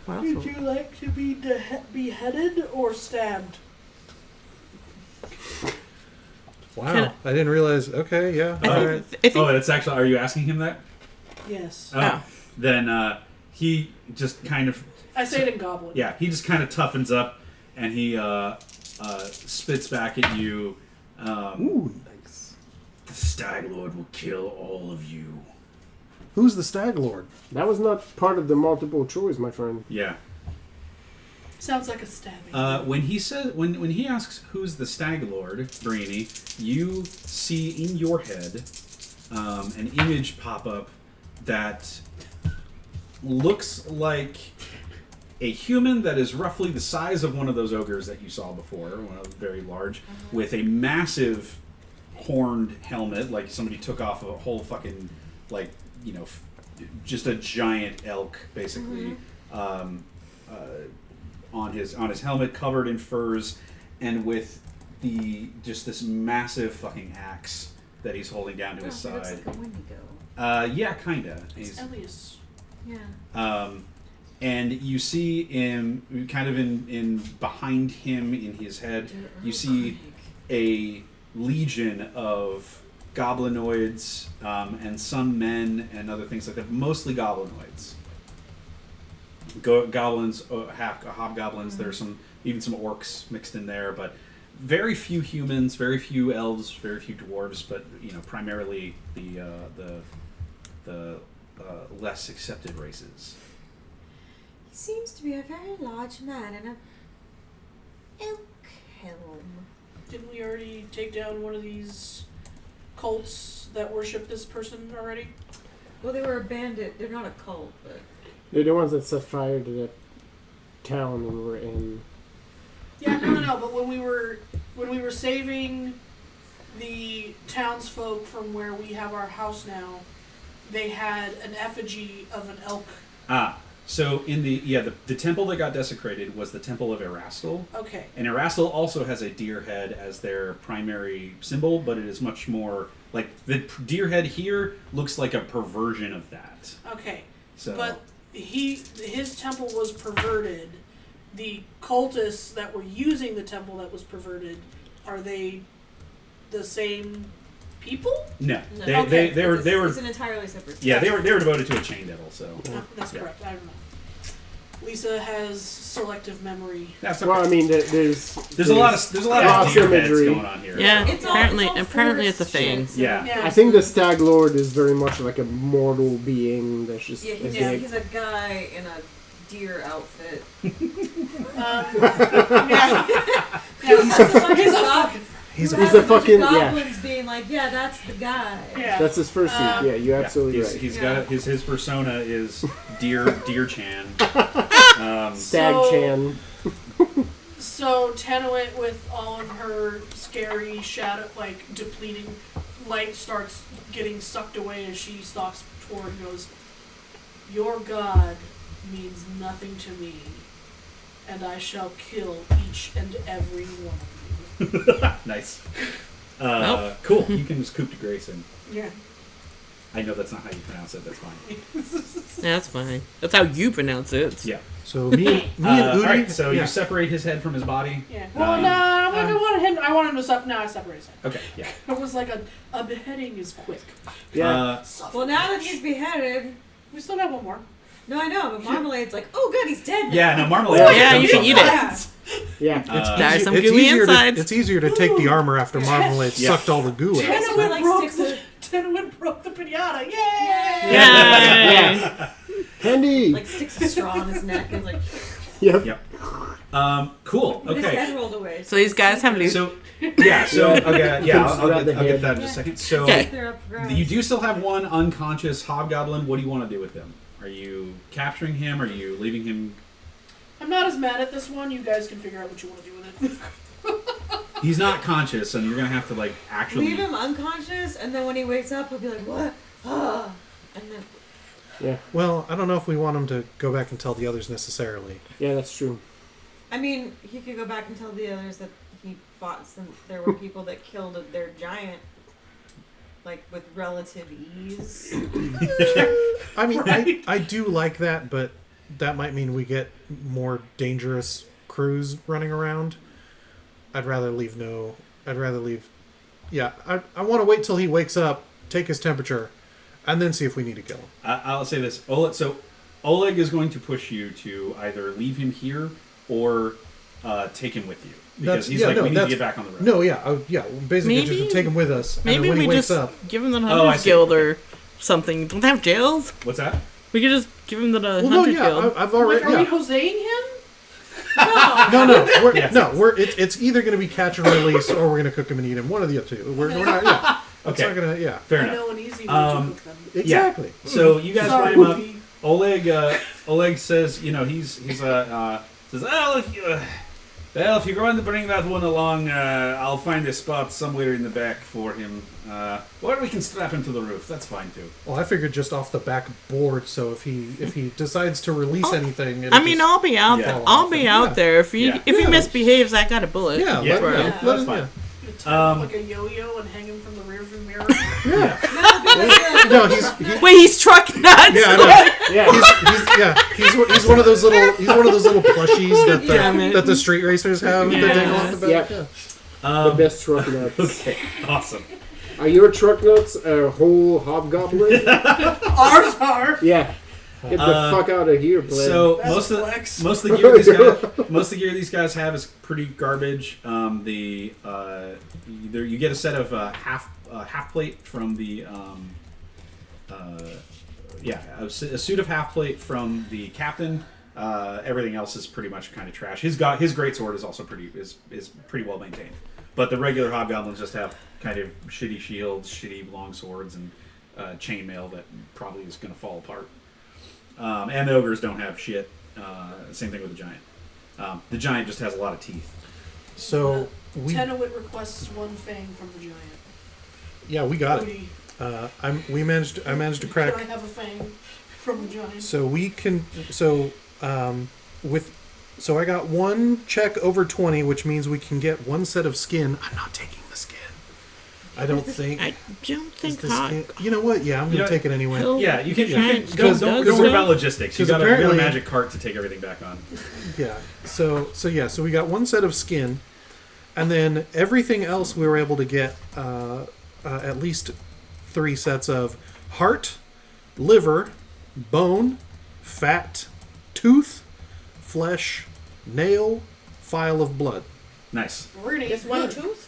Wow. Would you like to be beheaded or stabbed? Wow, I didn't realize... Okay, yeah. I think it's actually... Are you asking him that? Yes. Oh. Then he just kind of... I say it in Goblin. Yeah, he just kind of toughens up, and he spits back at you. Ooh, nice. The Stag Lord will kill all of you. Who's the Stag Lord? That was not part of the multiple choice, my friend. Yeah. Sounds like a stabbing. When he asks who's the Stag Lord, Brainy, you see in your head an image pop up that looks like a human that is roughly the size of one of those ogres that you saw before, one of very large, with a massive horned helmet, like somebody took off a whole fucking, like, you know, just a giant elk, basically, on his helmet, covered in furs, and with this massive fucking axe that he's holding down to his He looks side. like a Wendigo. Yeah, kinda. It's Elias. Yeah. And you see him kind of in behind him in his head, you see a legion of goblinoids and some men and other things like that, mostly goblinoids. Goblins, hobgoblins. There's even some orcs mixed in there, but very few humans, very few elves, very few dwarves, but you know, primarily the less accepted races. He seems to be a very large man in a elk helm. Didn't we already take down one of these cults that worship this person already? Well, they were a bandit. They're not a cult, but... They're the ones that set fire to that town we were in. Yeah, no. But when we were saving the townsfolk from where we have our house now, they had an effigy of an elk. So in the temple that got desecrated was the Temple of Erastil. Okay. And Erastil also has a deer head as their primary symbol, but it is much more like the deer head here looks like a perversion of that. Okay. So, but his temple was perverted. The cultists that were using the temple that was perverted, are they the same people? No. No. They were It's an entirely separate... yeah, they were devoted to a chain devil, so No, that's correct. I don't know. Lisa has selective memory. that's okay. Well, I mean, there's There's a lot of deer heads imagery going on here. Yeah, It's all apparently it's a forest thing. shit, so- Yeah. I think the Stag Lord is very much like a mortal being that's just Yeah, a he's, big... he's a guy in a deer outfit. He's He's a fucking... Yeah. goblins being like, yeah, that's the guy. Yeah. That's his first suit. Yeah, you're absolutely he's, right. He's got his persona is Deer Chan. Stag-chan. So Tenuit, with all of her scary shadow, like depleting light, starts getting sucked away as she stalks toward and goes, "Your god means nothing to me, and I shall kill each and every one of you." Nice. Nope. Cool. You can just coop to Grayson. Yeah. I know that's not how you pronounce it. That's fine. That's fine. That's how you pronounce it. Yeah. So me and Udi. All right. So yeah. you separate his head from his body. Yeah. Well, no, I wanted him. I wanted him to separate. Now I separate his head. Okay. Yeah. It was like a beheading is quick. Yeah. Well, now that he's beheaded, We still got one more. no, I know, but Marmalade's like, oh, good, he's dead. Yeah. No, Marmalade. Yeah, you can eat it. Yeah. Yeah. There's some It's gooey easier insides. it's easier to take the armor after Marmalade Yeah. sucked all the goo out. Tenuit like broke sticks Tenuit broke the pinata. Yay! Yay! Yeah. Handy. Like sticks a straw in his neck and like Yep. Yep. Cool. his Okay. head rolled away. So these guys have loot. So yeah. So okay. Yeah. I'll Grab the get head. that in just a second. So Okay. They're up for grabs. you do still have one unconscious hobgoblin. What do you want to do with him? Are you capturing him? Are you leaving him? I'm not as mad at this one. You guys can figure out what you want to do with it. He's not conscious, and you're gonna have to like actually. Leave him unconscious, and then when he wakes up, he'll be like, what? Ah. And then Well, I don't know if we want him to go back and tell the others necessarily. Yeah, that's true. I mean, he could go back and tell the others that he fought some. There were people that killed their giant, like with relative ease. I mean, I do like that, but that might mean we get more dangerous crews running around. I'd rather leave. Yeah, I want to wait till he wakes up, take his temperature, and then see if we need to kill him. I'll say this. Oleg is going to push you to either leave him here or take him with you. Because we need to get back on the road. No, basically Maybe- just take him with us. And Maybe then when we he wakes just up, give him the I Hunter's see. Guild or something. Don't they have jails? What's that? We could just give him the well, no, Hunter's yeah, Guild. I've already. Like, are we Yeah. Joseing him? No, Yes. it's either going to be catch and release, or we're going to cook him and eat him. One of the two. We're not. Yeah, it's Okay. not going to. Yeah, Fair I enough. know an easy way Um, to cook them. exactly. So you guys Sorry, line him up. Whoopi. Oleg says, says, if you're going to bring that one along, I'll find a spot somewhere in the back for him, or we can strap him to the roof. That's fine too. Well, I figured just off the back board. So if he decides to release anything, I mean, I'll be out Yeah. there. I'll be out there. If he Yeah. if he misbehaves, I got a bullet. yeah, Yeah, let him. yeah. Let him. fine. Yeah. You turn him like a yo-yo and hang him from the rearview mirror. No, he's Wait, he's truck nuts. yeah, I know. Yeah. He's one of those little plushies that Damn it. the street racers have. Yeah. That dangle off the back. Yeah. Yeah. The best truck nuts. Okay, awesome. Are your truck nuts a whole hobgoblin? Ours are. Yeah. Get the fuck out of here, Blade. So That's most a of flex. the gear these guys have is pretty garbage. You get a set of half plate from the a suit of half plate from the captain. Everything else is pretty much kind of trash. His greatsword is also pretty well maintained, but the regular hobgoblins just have kind of shitty shields, shitty long swords, and chainmail that probably is going to fall apart. And the ogres don't have shit. Same thing with the giant. The giant just has a lot of teeth. So we Tenuit requests one fang from the giant. we got it. Cody, I managed to can I crack. have a fang from the giant? So we can. So I got one check over 20, which means we can get one set of skin. I'm not taking the skin. I don't think. I don't is think the hot. skin, you know what? Yeah, I'm You gonna know, take it anyway. He'll- Yeah, you can. Giant Don't does worry stuff. about logistics. You 'Cause got a apparently- magic cart to take everything back on. Yeah. So we got one set of skin, and then everything else we were able to get at least 3 sets of heart, liver, bone, fat, tooth, flesh, nail, file of blood. Nice. We're gonna Just eat one good. tooth?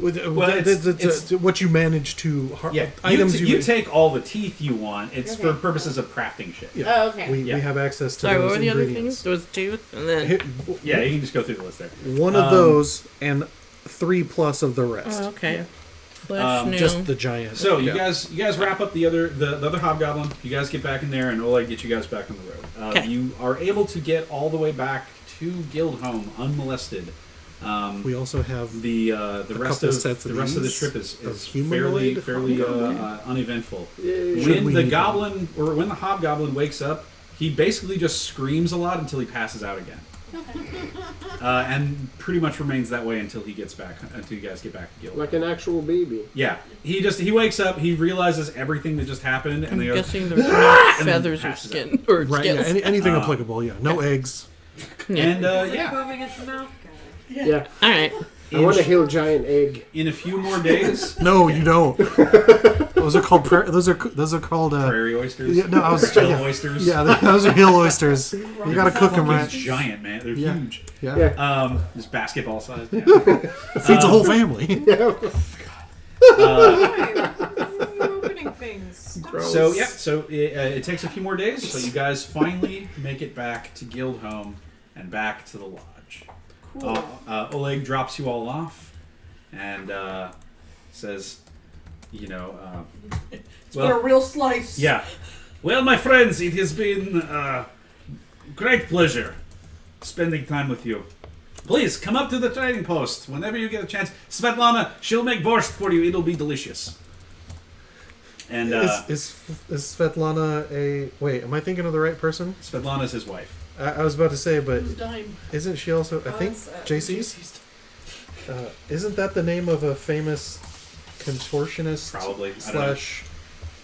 It's what you manage to Yeah, items you take all the teeth you want. It's for Okay. purposes of crafting shit. Yeah. Oh, okay. We Yeah. have access to Sorry, those what were the other things? ingredients. There was tooth, and then Hit- Yeah, you can just go through the list there. one of those and 3 plus of the rest. oh, okay. Unsplash now. Just the giant. So you Yeah. guys wrap up the other hobgoblin. You guys get back in there, and Oleg get you guys back on the road. Okay. You are able to get all the way back to Guildhome unmolested. We also have The rest couple of sets of the rest of the these trip is of fairly humanoid uneventful. Yay. Should When we the need goblin or when the hobgoblin wakes up, he basically just screams a lot until he passes out again. And pretty much remains that way until he gets back, until you guys get back to Guild. Like an actual baby. Yeah, he wakes up, he realizes everything that just happened, and I'm they go, guessing there's no and then feathers or passes skin or right. Yeah, scales. anything applicable. Yeah, no eggs. Yeah. and Is it yeah, foaming at the mouth? Got it. Yeah. All right. I want to heal giant egg. in a few more days, No, you don't. Those are called. Those are called. prairie oysters, Yeah, no, I was. hill Yeah, oysters. yeah, those are hill oysters. You gotta cook them Fucking right. giant, man. They're Yeah. huge. Yeah, Yeah. Just basketball size. Yeah. it feeds a whole family. You're opening things. Stop. So it takes a few more days. So you guys finally make it back to Guildhome and back to the lodge. Cool. Oleg drops you all off and says, you know, It's been a real slice. yeah. Well, my friends, it has been great pleasure spending time with you. Please come up to the trading post whenever you get a chance. Svetlana, she'll make borscht for you. It'll be delicious. And Is Svetlana a? Wait, am I thinking of the right person? Svetlana's his wife. I was about to say, but Who's dime? isn't she also? I think it's, JC's. Isn't that the name of a famous contortionist? Probably. I don't Slash.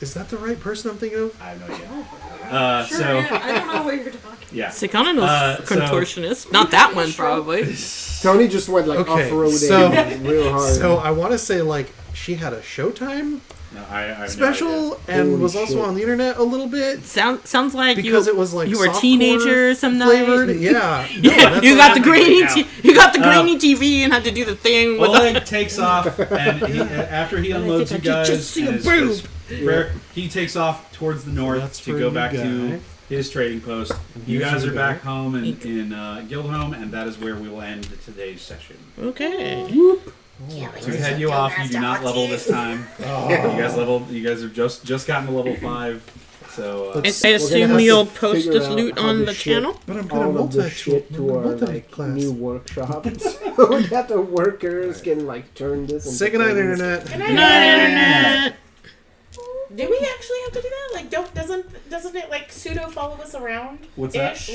Is that the right person I'm thinking of? I have no idea. Sure, So, yeah, I don't know what you're talking. yeah. Sikana's so- contortionist. Not that one, probably. Tony just went like Okay, off-roading so- real hard. So I want to say like she had a Showtime No, I have no special idea. and Holy was also shit. on the internet a little bit Sounds like because it was like you were a softcore teenager some night. flavored. Yeah, Yeah, that's you what got the happened. grainy. now. You got the grainy TV and had to do the thing with Oleg takes off, and after he unloads you think I guys, just see a and boob. prayer, he takes off towards the north That's to for go you back to guy. his trading post. You here's guys your are guy. back home in Guildhome, and that is where we will end today's session. Okay. Can't wait To to head you go off, you past do not our level teeth. this time. You guys have just gotten to level 5. So I Let's- assume have you'll to post figure this out loot how on to the ship channel. But I'm gonna all of the shit to our like class. new workshop. So we got the workers can like turn this into Say goodnight, things. internet. Good Good night, night, Internet. Do we actually have to do that? Like, doesn't it like pseudo follow us around? What's that? Ish?